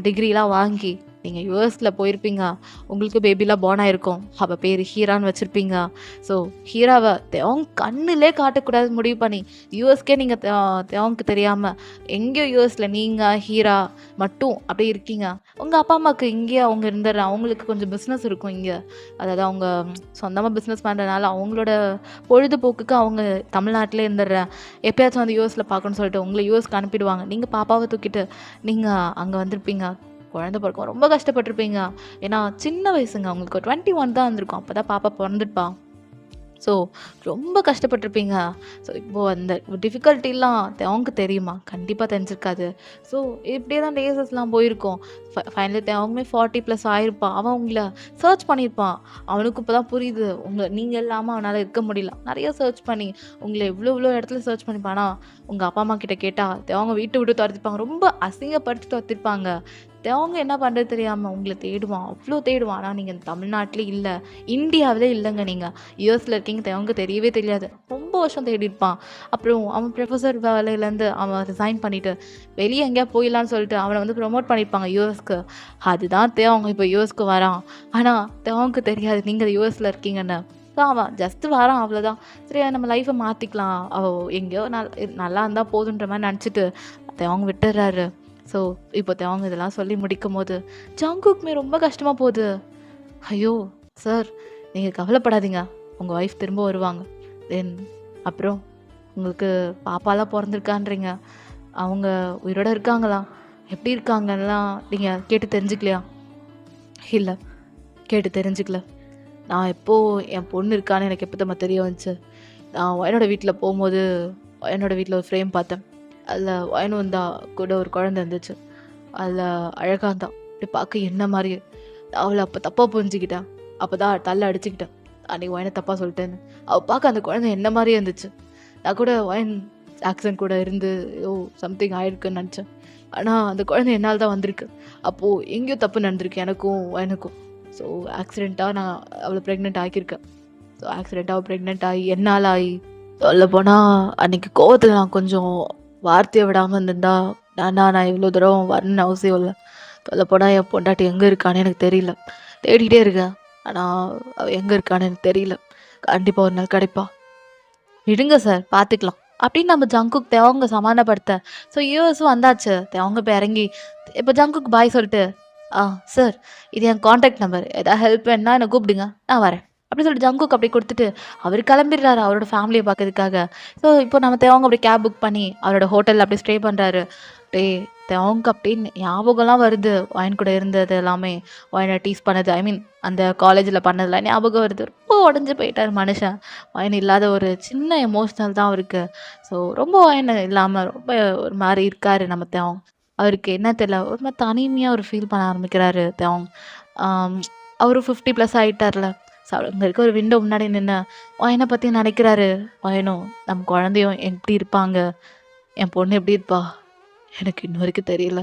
டிகிரிலாம் வாங்கி நீங்கள் யூஎஸில் போயிருப்பீங்க. உங்களுக்கு பேபிலாம் பார்ன் ஆகிருக்கும். அவள் பேர் ஹீரான்னு வச்சுருப்பீங்க. ஸோ ஹீராவை தேவங்க கண்ணிலே காட்டக்கூடாது முடிவு பண்ணி யூஎஸ்கே நீங்கள் தேவங்களுக்கு தெரியாமல் எங்கேயோ யூஎஸில் நீங்கள் ஹீரா மட்டும் அப்படியே இருக்கீங்க. உங்கள் அப்பா அம்மாவுக்கு இங்கேயே அவங்க இருந்துடுறாங்க. அவங்களுக்கு கொஞ்சம் பிஸ்னஸ் இருக்கும் இங்கே. அதாவது அவங்க சொந்தமாக பிஸ்னஸ் பண்ணுறதுனால அவங்களோட பொழுதுபோக்குக்கு அவங்க தமிழ்நாட்டிலே இருந்துடுறேன். எப்போயாச்சும் வந்து யூஎஸில் பார்க்கணுன்னு சொல்லிட்டு உங்களை யூஎஸ்க்கு அனுப்பிடுவாங்க. நீங்கள் பாப்பாவை தூக்கிட்டு நீங்கள் அங்கே வந்திருப்பீங்க. குழந்தை பிறக்கும் ரொம்ப கஷ்டப்பட்டிருப்பீங்க. ஏன்னா சின்ன வயசுங்க, அவங்களுக்கு 21 தான் இருந்திருக்கும். அப்போ தான் பாப்பா பிறந்துருப்பா. ஸோ ரொம்ப கஷ்டப்பட்டுருப்பீங்க. ஸோ இப்போது அந்த டிஃபிகல்ட்டிலாம் அவங்களுக்கு தெரியுமா? கண்டிப்பாக தெரிஞ்சிருக்காது. ஸோ இப்படியே தான் டேஸஸ்லாம் போயிருக்கும். ஃபைனலி அவங்களுமே 40+ ஆயிருப்பான். அவன் உங்கள சர்ச் பண்ணியிருப்பான். அவனுக்கு இப்போ தான் புரியுது. நீங்கள் இல்லாமல் அவனால் இருக்க முடியல. நிறைய சர்ச் பண்ணி உங்களை இவ்வளோ இடத்துல சர்ச் பண்ணிப்பான். ஆனா உங்கள் அப்பா அம்மா கிட்ட கேட்டால் அவங்க வீட்டை விட்டு துரத்திருப்பாங்க. ரொம்ப அசிங்கப்படுத்தி துரத்திருப்பாங்க. அவங்க என்ன பண்ணுறது தெரியாமல் உங்களை தேடுவான். அவ்வளோ தேடுவான். ஆனால் நீங்கள் தமிழ்நாட்டிலே இல்லை, இந்தியாவிலே இல்லைங்க. நீங்கள் யூஎஸில் இருக்கீங்க. அவங்க தெரியவே தெரியாது. ரொம்ப வருஷம் தேடிருப்பான். அப்புறம் அவன் ப்ரொஃபஸர் வேலையிலேருந்து அவன் ரிசைன் பண்ணிவிட்டு வெளியே எங்கேயா போயிடலான்னு சொல்லிட்டு அவனை வந்து ப்ரொமோட் பண்ணியிருப்பாங்க யூஎஸ்க்கு. அதுதான் அவங்க இப்போ யூஎஸ்க்கு வரான். ஆனால் அவனுக்கு தெரியாது நீங்கள் யூஎஸில் இருக்கீங்கன்னு. ஸோ அவன் ஜஸ்ட்டு வரான், அவ்வளோதான். சரி நம்ம லைஃப்பை மாற்றிக்கலாம், அவள் எங்கேயோ நல்லா இருந்தால் போதுன்ற மாதிரி நினச்சிட்டு அவங்க விட்டுறாரு. ஸோ இப்போ அவங்க இதெல்லாம் சொல்லி முடிக்கும் போது ஜங்குக்குமே ரொம்ப கஷ்டமாக போகுது. ஐயோ சார், நீங்கள் கவலைப்படாதீங்க, உங்கள் ஒய்ஃப் திரும்ப வருவாங்க. தென் அப்புறம் உங்களுக்கு பாப்பாலாம் பிறந்திருக்கான்றீங்க, அவங்க உயிரோட இருக்காங்களா, எப்படி இருக்காங்கலாம் நீங்கள் கேட்டு தெரிஞ்சுக்கலையா? இல்லை, கேட்டு தெரிஞ்சுக்கல. நான் எப்போது என் பொண்ணு இருக்கான்னு எனக்கு எப்போ நம்ம தெரிய வந்துச்சு. நான் என்னோடய வீட்டில் போகும்போது என்னோடய வீட்டில் ஒரு ஃப்ரேம் பார்த்தேன். அதில் வயனு வந்தா கூட ஒரு குழந்தை இருந்துச்சு. அதில் அழகாக இருந்தான். அப்படி பார்க்க என்ன மாதிரியே. அவளை அப்போ தப்பாக புரிஞ்சுக்கிட்டேன். அப்போ தான் தள்ள அடிச்சுக்கிட்டேன். அன்றைக்கி வயனை தப்பாக சொல்லிட்டேன்னு. அவள் பார்க்க அந்த குழந்தை என்ன மாதிரியே இருந்துச்சு. நான் கூட வயன் ஆக்சிடென்ட் கூட இருந்து சம்திங் ஆகிருக்குன்னு நினச்சேன். ஆனால் அந்த குழந்தை என்னால் தான் வந்திருக்கு. அப்போது எங்கேயோ தப்பு நடந்திருக்கு எனக்கும் வயனுக்கும். ஸோ ஆக்சிடெண்ட்டாக நான் அவளை ப்ரெக்னென்ட் ஆக்கியிருக்கேன். ஸோ ஆக்சிடெண்ட்டாக ப்ரெக்னென்ட் ஆகி என்னால் ஆகி சொல்லப்போனால் அன்றைக்கி கோவத்தில் நான் கொஞ்சம் வார்த்தையை விடாமல் இருந்திருந்தா நான் இவ்வளோ தூரம் வரணுன்னு அவசியம் இல்லை. சொல்லப்போனால் என் பொண்டாட்டி எங்கே இருக்கான்னு எனக்கு தெரியல. தேடிகிட்டே இருக்கேன், ஆனால் அவள் எங்கே இருக்கான்னு எனக்கு தெரியல. கண்டிப்பாக ஒரு நாள் கிடைப்பா. விடுங்க சார், பார்த்துக்கலாம் அப்படின்னு நம்ம ஜங்குக்கு அவங்க சமாதானப்படுத்த. ஸோ யூஎஸும் வந்தாச்சு. அவங்க இப்போ இறங்கி இப்போ ஜங்குக்கு பாய் சொல்லிட்டு, சார் இது என் காண்டாக்ட் நம்பர், எதாவது ஹெல்ப் வேணுன்னா என்னை கூப்பிடுங்க, நான் வரேன் அப்படி சொல்லிட்டு ஜங்குக்கு அப்படி கொடுத்துட்டு அவர் கிளம்பிடுறாரு அவரோட ஃபேமிலியை பார்க்கறதுக்காக. ஸோ இப்போ நம்ம தேவங்க அப்படி கேப் புக் பண்ணி அவரோட ஹோட்டலில் அப்படி ஸ்டே பண்ணுறாரு. தேவங்க அப்படின்னு ஞாபகம்லாம் வருது. வயன் கூட இருந்தது எல்லாமே, வயனை டீஸ் பண்ணது, ஐ மீன் அந்த காலேஜில் பண்ணதெல்லாம் ஞாபகம் வருது. ரொம்ப உடஞ்சி போயிட்டார் மனுஷன். வயன் இல்லாத ஒரு சின்ன எமோஷ்னல் தான் அவருக்கு. ஸோ ரொம்ப வயன் இல்லாமல் ரொம்ப ஒரு மாதிரி இருக்கார் நம்ம தேவங்க. அவருக்கு என்ன தெரியல, ஒரு மாதிரி தனிமையாக ஒரு ஃபீல் பண்ண ஆரம்பிக்கிறாரு தேவங்க. அவரு 50+ ஆகிட்டார்ல. ஸோ அங்கே இருக்க ஒரு விண்டோ முன்னாடி நின்று வயனை பற்றி நினைக்கிறாரு. வயனும் நம்ம குழந்தையும் எப்படி இருப்பாங்க, என் பொண்ணு எப்படி இருப்பா, எனக்கு இன்ன வரைக்கும் தெரியல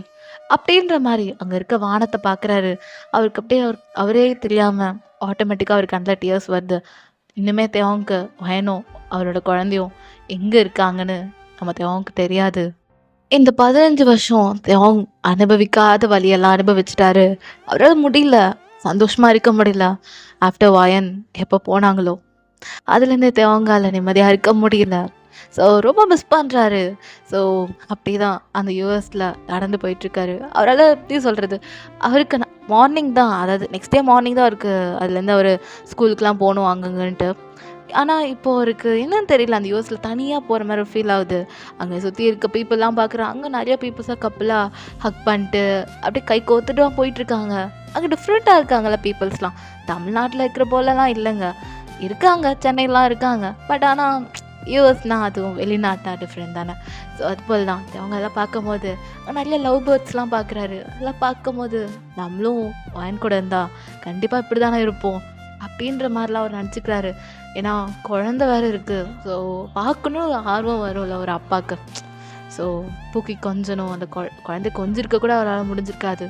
அப்படின்ற மாதிரி அங்கே இருக்க வானத்தை பார்க்குறாரு. அவருக்கு அப்படியே அவரே தெரியாமல் ஆட்டோமேட்டிக்காக அவருக்கு கண்ணில் டியர்ஸ் வருது. இன்னுமே தேவங்க வயனும் அவரோட குழந்தையும் எங்கே இருக்காங்கன்னு நம்ம தேவங்க தெரியாது. இந்த 15 வருஷம் தேவங்க அனுபவிக்காத வழியெல்லாம் அனுபவிச்சிட்டாரு. அவரால் முடியல, சந்தோஷமாக இருக்க முடியல. ஆஃப்டர் வயன் எப்போ போனாங்களோ அதுலேருந்து தேவங்கால நிம்மதியாக இருக்க முடியல. ஸோ ரொம்ப மிஸ் பண்ணுறாரு. ஸோ அப்படி தான் அந்த யூஎஸில் நடந்து போயிட்டுருக்காரு. அவரால் எப்படி சொல்கிறது, அவருக்கு மார்னிங் தான், அதாவது நெக்ஸ்ட் டே மார்னிங் தான் அவருக்கு அதுலேருந்து அவர் ஸ்கூலுக்குலாம் போகணும் அங்கங்கன்ட்டு. ஆனால் இப்போது அவருக்கு என்னன்னு தெரியல, அந்த யூஎஸில் தனியாக போகிற மாதிரி ஒரு ஃபீல் ஆகுது. அங்கே சுற்றி இருக்க பீப்புளெலாம் பார்க்குறேன். அங்கே நிறையா பீப்புள்ஸாக கப்பலாக ஹக் பண்ணிட்டு அப்படியே கை கோத்துட்டு போயிட்டுருக்காங்க. அங்கே டிஃப்ரெண்ட்டாக இருக்காங்கள்ல பீப்புள்ஸ்லாம். தமிழ்நாட்டில் இருக்கிற போலலாம் இல்லைங்க. இருக்காங்க, சென்னையிலாம் இருக்காங்க. பட் ஆனால் யூஎஸ்னால் அதுவும் வெளிநாட்டா டிஃப்ரெண்ட் தானே. ஸோ அது போல் தான் அவங்க எல்லாம் பார்க்கும்போது நிறைய லவ் பேர்ட்ஸ்லாம் பார்க்குறாரு. அதெல்லாம் பார்க்கும்போது நம்மளும் வயன் கூட இருந்தால் கண்டிப்பாக இப்படி தானே இருப்போம் அப்படின்ற மாதிரிலாம் அவர் நினச்சிக்கிறாரு. ஏன்னா குழந்த வேறு இருக்குது. ஸோ பார்க்கணும் ஆர்வம் வரும்ல ஒரு அப்பாவுக்கு. ஸோ தூக்கி கொஞ்சணும், அந்த குழந்தை கொஞ்சிருக்க கூட அவரால் முடிஞ்சிருக்காது.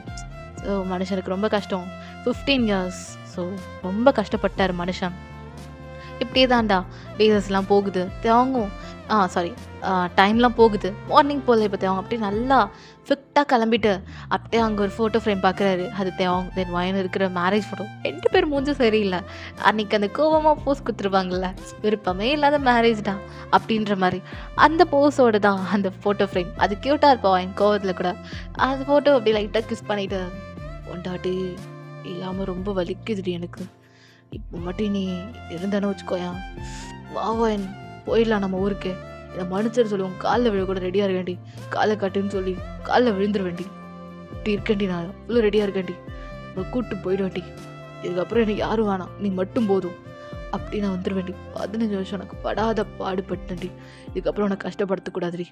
ஸோ மனுஷனுக்கு ரொம்ப கஷ்டம். 15 இயர்ஸ். ஸோ ரொம்ப கஷ்டப்பட்டார் மனுஷன். இப்படியே தான்டா டேஸஸ்லாம் போகுது. தேவங்கும் டைம்லாம் போகுது. மார்னிங் போல் இப்போ தேவங்க அப்படியே நல்லா ஃபிட்டாக கிளம்பிட்டு அப்படியே அங்கே ஒரு ஃபோட்டோ ஃப்ரேம் பார்க்குறாரு. அது தேவங்க தென் வயன் இருக்கிற மேரேஜ் ஃபோட்டோ. 2 பேர் மூஞ்சும் சரியில்லை. அன்றைக்கி அந்த கோவமாக போஸ் கொடுத்துருவாங்கல்ல, விருப்பமே இல்லாத மேரேஜ் தான் அப்படின்ற மாதிரி அந்த போஸோடு தான் அந்த ஃபோட்டோ ஃப்ரேம். அது க்யூட்டாக இருப்பா வயன் கோவத்தில் கூட. அந்த ஃபோட்டோ அப்படி லைட்டாக கிஸ் பண்ணிவிட்டு, ஒண்டாட்டி இல்லாமல் ரொம்ப வலிக்குதுடி எனக்கு, இப்போ மட்டும் நீ இருந்தானே வச்சுக்கோயேன், வாவன் போயிடலாம் நம்ம ஊருக்கு, இதை மன்னிச்சிட சொல்லி உன் காலில் விழ கூட ரெடியாக இருக்கேன்டி, காலை கட்டுன்னு சொல்லி காலில் விழுந்துட வேண்டி, இப்படி இருக்கேன்டி, நான் இவ்வளோ ரெடியாக இருக்கேன்டி, உன்னை கூப்பிட்டு போயிடுவேன்டி, இதுக்கப்புறம் எனக்கு யாரும் வேணாம், நீ மட்டும் போதும் அப்படி நான் வந்துடுவேன்டி. 15 வருஷம் எனக்கு படாத பாடுபட்டேன்டி. இதுக்கப்புறம் உனக்கு கஷ்டப்படுத்தக்கூடாதுடி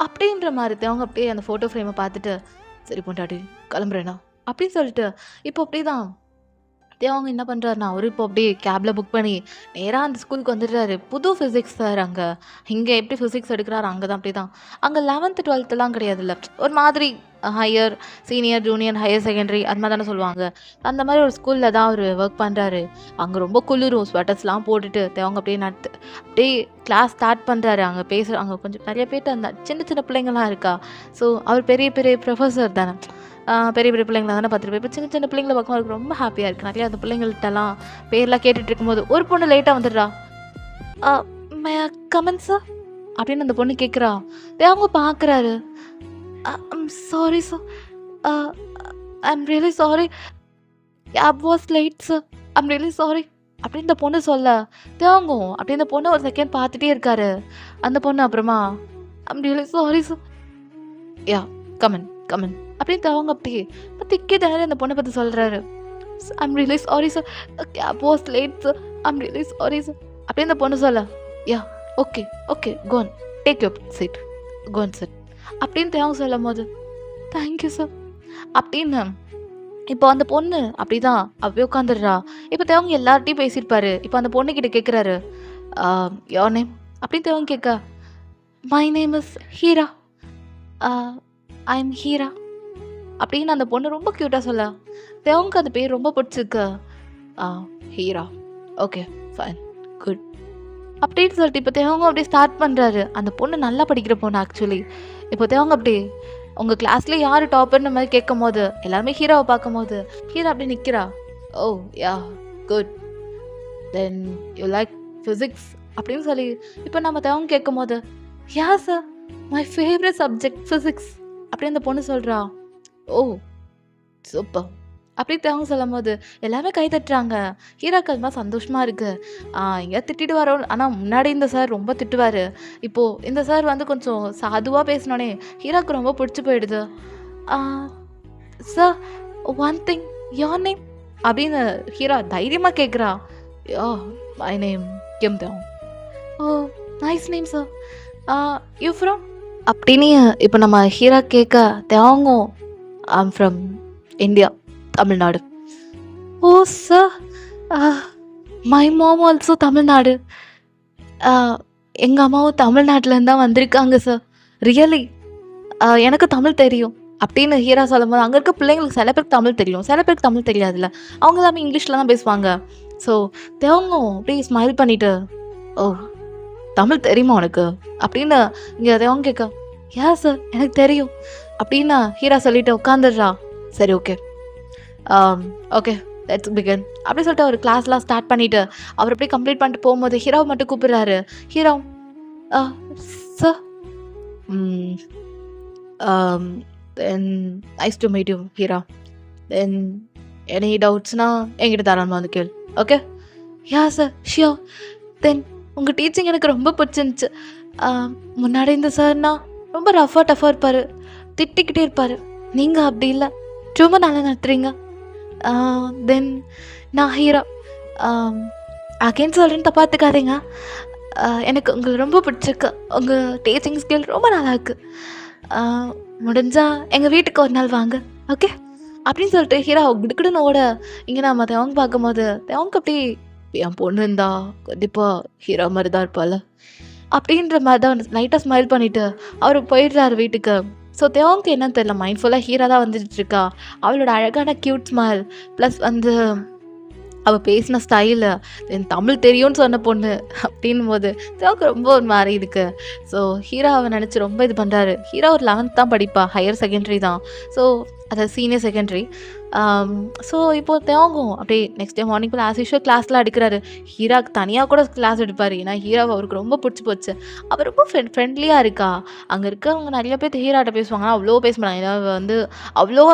அப்படின்ற மாதிரி அவங்க அப்படியே அந்த ஃபோட்டோ ஃப்ரேமை பார்த்துட்டு, சரி பொண்டாட்டி கிளம்புறேண்ணா அப்படின்னு சொல்லிட்டு இப்போ அப்படியே தான் அவங்க என்ன பண்ணுறாருண்ணா, அவரு இப்போ அப்படியே கேபில் புக் பண்ணி நேராக அந்த ஸ்கூலுக்கு வந்துடுறாரு. புது ஃபிசிக்ஸ் சார் அங்கே. இங்கே எப்படி ஃபிசிக்ஸ் எடுக்கிறாரு அங்கே தான் அப்படி தான். அங்கே 11th 12thலாம் கிடையாதுல்ல, ஒரு மாதிரி higher senior junior higher secondary அது மாதிரி தானே சொல்லுவாங்க. அந்த மாதிரி ஒரு ஸ்கூலில் தான் அவர் ஒர்க் பண்ணுறாரு. அங்கே ரொம்ப குளிரும், ஸ்வெட்டர்ஸ்லாம் போட்டுட்டு அவங்க அப்படியே அப்படியே கிளாஸ் ஸ்டார்ட் பண்ணுறாரு. அங்கே அங்கே கொஞ்சம் நிறைய பேர்ட்டு அந்த சின்ன சின்ன பிள்ளைங்கள்லாம் இருக்கா. ஸோ அவர் பெரிய பெரிய ப்ரொஃபஸர் தானே, பெரிய பெரிய பிள்ளைங்கள தானே பார்த்துருப்பேன். இப்போ சின்ன சின்ன பிள்ளைங்கள பார்க்கும்போது அவருக்கு ரொம்ப ஹாப்பியாக இருக்குது. நிறையா அந்த பிள்ளைங்கள்ட்டலாம் பேர்லாம் கேட்டுட்டு இருக்கும்போது ஒரு பொண்ணு லேட்டாக வந்துடுறா. மே கமன் சார் அப்படின்னு அந்த பொண்ணு கேட்குறா. அவங்க பார்க்குறாரு. Sorry sir, I'm really sorry, cab was late sir, I'm really sorry அப்படின்னு இந்த பொண்ணு சொல்ல தேங்கும். அப்படி இந்த பொண்ணு ஒரு செகண்ட் பார்த்துட்டே இருக்காரு. அந்த பொண்ணு அப்புறமா I'm really sorry sir, yeah come on come on அப்படின்னு அவங்க அப்படியே இப்போ திக்கே தானே அந்த பொண்ணை பற்றி சொல்கிறாரு. I'm really sorry sir, cab was late sir, I'm really sorry sir அப்படின்னு இந்த பொண்ணு சொல்ல, yeah okay okay go on take your seat, go on sit அப்படின்னு தேவங்க சொல்லும் போது தேங்க்யூ சார் அப்படின்னு இப்போ அந்த பொண்ணு அப்படி தான் அப்படியே உட்காந்துடுறா. இப்போ தேவங்க எல்லார்ட்டையும் பேசியிருப்பாரு. இப்போ அந்த பொண்ணுக்கிட்ட கேட்குறாரு, யோர் நேம் அப்படின்னு தேவங்க கேட்க, my name is Heera, I am Heera அப்படின்னு அந்த பொண்ணு ரொம்ப க்யூட்டாக சொல்ல தேவங்க அந்த பேர் ரொம்ப பிடிச்சிருக்கு. ஹீரா ஓகே ஃபைன் குட் அப்படின்னு சொல்லிட்டு இப்போ தேவங்க அப்படியே ஸ்டார்ட் பண்ணுறாரு. அந்த பொண்ணு நல்லா படிக்கிற பொண்ணு ஆக்சுவலி. இப்போ தேவங்க அப்படியே உங்கள் கிளாஸ்லேயே யார் டாப்பர்னு மாதிரி கேட்கும் போது எல்லாருமே ஹீராவை பார்க்கும் போது ஹீரா அப்படி நிற்கிறா. Oh yeah good, then you like physics அப்படின்னு சொல்லி இப்போ நம்ம தேவங்க கேட்கும் போது, yeah sir my favourite subject physics அப்படி அந்த பொண்ணு சொல்கிறா. ஓ சூப்பர் அப்படி தேவங்க சொல்லும் போது எல்லாமே கை தட்டுறாங்க. ஹீராக்கு அது மாதிரி சந்தோஷமாக இருக்குது. எங்கேயா திட்டிட்டு வரோம், ஆனால் முன்னாடி இந்த சார் ரொம்ப திட்டுவார். இப்போது இந்த சார் வந்து கொஞ்சம் சாதுவாக பேசினோடனே ஹீராக்கு ரொம்ப பிடிச்சி போயிடுது. Sir one thing, your name அப்படின்னு ஹீரா தைரியமாக கேட்குறா. Yo my name Kim Dev. Oh nice name sir, you from அப்படின்னு இப்போ நம்ம ஹீரா கேட்க தேவங்க I'm from India, Tamil Nadu. Oh sir, my mom also Tamil Nadu. எங்கள் அம்மாவும் தமிழ்நாட்டிலேருந்து தான் வந்திருக்காங்க சார். ரியலி எனக்கு தமிழ் தெரியும் அப்படின்னு ஹீரா சொல்லும் போது அங்கே இருக்க பிள்ளைங்களுக்கு சில பேருக்கு தமிழ் தெரியும், சில பேருக்கு தமிழ் தெரியாதுல்ல. அவங்க எல்லாமே இங்கிலீஷில் தான் பேசுவாங்க. ஸோ தேவங்க அப்படியே ஸ்மைல் பண்ணிவிட்டு, ஓ தமிழ் தெரியுமா உனக்கு அப்படின்னு இங்கே தேவங்க கேட்க, யா சார் எனக்கு தெரியும் அப்படின்னு ஹீரா சொல்லிட்டு உட்காந்துடுறா. சரி ஓகே ஓகே லெட்ஸ் பிகின் அப்படி சொல்லிட்டு அவர் கிளாஸ்லாம் ஸ்டார்ட் பண்ணிவிட்டு அவர் அப்படியே கம்ப்ளீட் பண்ணிட்டு போகும்போது ஹீராவை மட்டும் கூப்பிடுறாரு. Heera sir then nice to meet you Heera, then any டவுட்ஸ்னா என்கிட்ட தாராளமாக வந்து கேள். Okay yeah sir sure. Then உங்கள் டீச்சிங் எனக்கு ரொம்ப பிடிச்சிருந்துச்சு. முன்னாடி இந்த சார்னா ரொம்ப ரஃபாக டஃபாக இருப்பார், திட்டிக்கிட்டே இருப்பார். நீங்கள் அப்படி இல்லை, ரொம்ப நல்லா நடத்துறீங்க. தென் நான் ஹீரா அகேன் சொல்கிறேன்னு தப்பா எடுத்துக்காதீங்க. எனக்கு உங்களை ரொம்ப பிடிச்சிருக்கு, உங்கள் டீச்சிங் ஸ்கில் ரொம்ப நல்லா இருக்குது. முடிஞ்சால் எங்கள் வீட்டுக்கு ஒரு நாள் வாங்க ஓகே அப்படின்னு சொல்லிட்டு ஹீரா கிடுக்கிடுன்னு ஓட இங்கே நம்ம தேவங்க பார்க்கும்போது தேவங்க அப்படி என் பொண்ணு இருந்தா கண்டிப்பாக ஹீரா மாதிரி தான் இருப்பாள் அப்படின்ற மாதிரி தான் லைட்டாக ஸ்மைல் பண்ணிவிட்டு அவர் போயிடுறாரு வீட்டுக்கு. ஸோ தேவங்க என்னன்னு தெரியல, மைண்ட் ஃபுல்லாக ஹீரா தான் வந்துட்டு இருக்கா. அவளோட அழகான க்யூட் ஸ்மைல் ப்ளஸ் வந்து அவள் பேசின ஸ்டைலு, என் தமிழ் தெரியும்னு சொன்ன பொண்ணு அப்படின்னும் போது தேவக்கு ரொம்ப ஒரு மாதிரி இருக்குது. ஸோ ஹீரா அவன் நினச்சி ரொம்ப இது பண்ணுறாரு. ஹீரா ஒரு 11th தான் படிப்பா, ஹையர் செகண்டரி தான். ஸோ அது சீனியர் செகண்டரி. ஸோ இப்போது தேவங்கும் அப்படியே நெக்ஸ்ட் டே மார்னிங் போல் ஆஸ் யூஷுவல் கிளாஸ்லாம் எடுக்கிறாரு. ஹீராவுக்கு தனியாக கூட கிளாஸ் எடுப்பார். ஏன்னா ஹீராவை அவருக்கு ரொம்ப பிடிச்சி போச்சு. அவர் ரொம்ப ஃப்ரெண்ட்லியாக இருக்கா. அங்கே இருக்கவங்க நிறைய பேர் ஹீராட்ட பேசுவாங்க, அவ்வளோ பேச மாட்டாங்க. ஏன்னா வந்து அவ்வளோ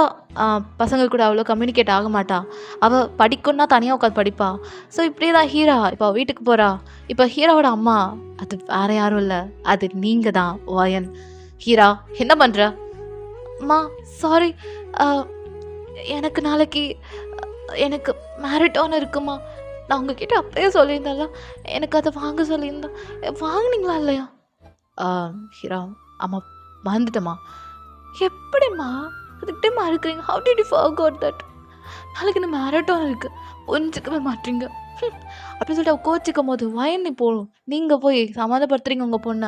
பசங்க கூட அவ்வளோ கம்யூனிகேட் ஆக மாட்டா. அவள் படிக்கணுன்னா தனியாக உட்காந்து படிப்பா. ஸோ இப்படியே தான் ஹீரா இப்போ வீட்டுக்கு போகிறா. இப்போ ஹீராவோட அம்மா அது வேறு யாரும் இல்லை, அது நீங்கள் தான் வயன். ஹீரா என்ன பண்ணுற? அம்மா சாரி, எனக்கு நாளைக்கு எனக்கு மேரிட்டான் இருக்குமா, நான் உங்ககிட்ட அப்பயே சொல்லியிருந்தேன்ல, எனக்கு அதை வாங்க சொல்லியிருந்தேன். வாங்குனீங்களா இல்லையா? ஆ ஹீரா, ஆமா மறந்துட்டேம்மா. எப்படிம்மா? அதுக்கிட்டே மறக்கிறீங்க? How did you forget that? நாளைக்கு இந்த மேரட்டான் இருக்கு. புரிஞ்சுக்கவே மாட்றீங்க. அப்படின்னு சொல்லிட்டு அவ கோச்சிக்கும்போது, "வயன் இப்போ நீங்க போய் சமாதானப்படுத்துறீங்க உங்க பொண்ண."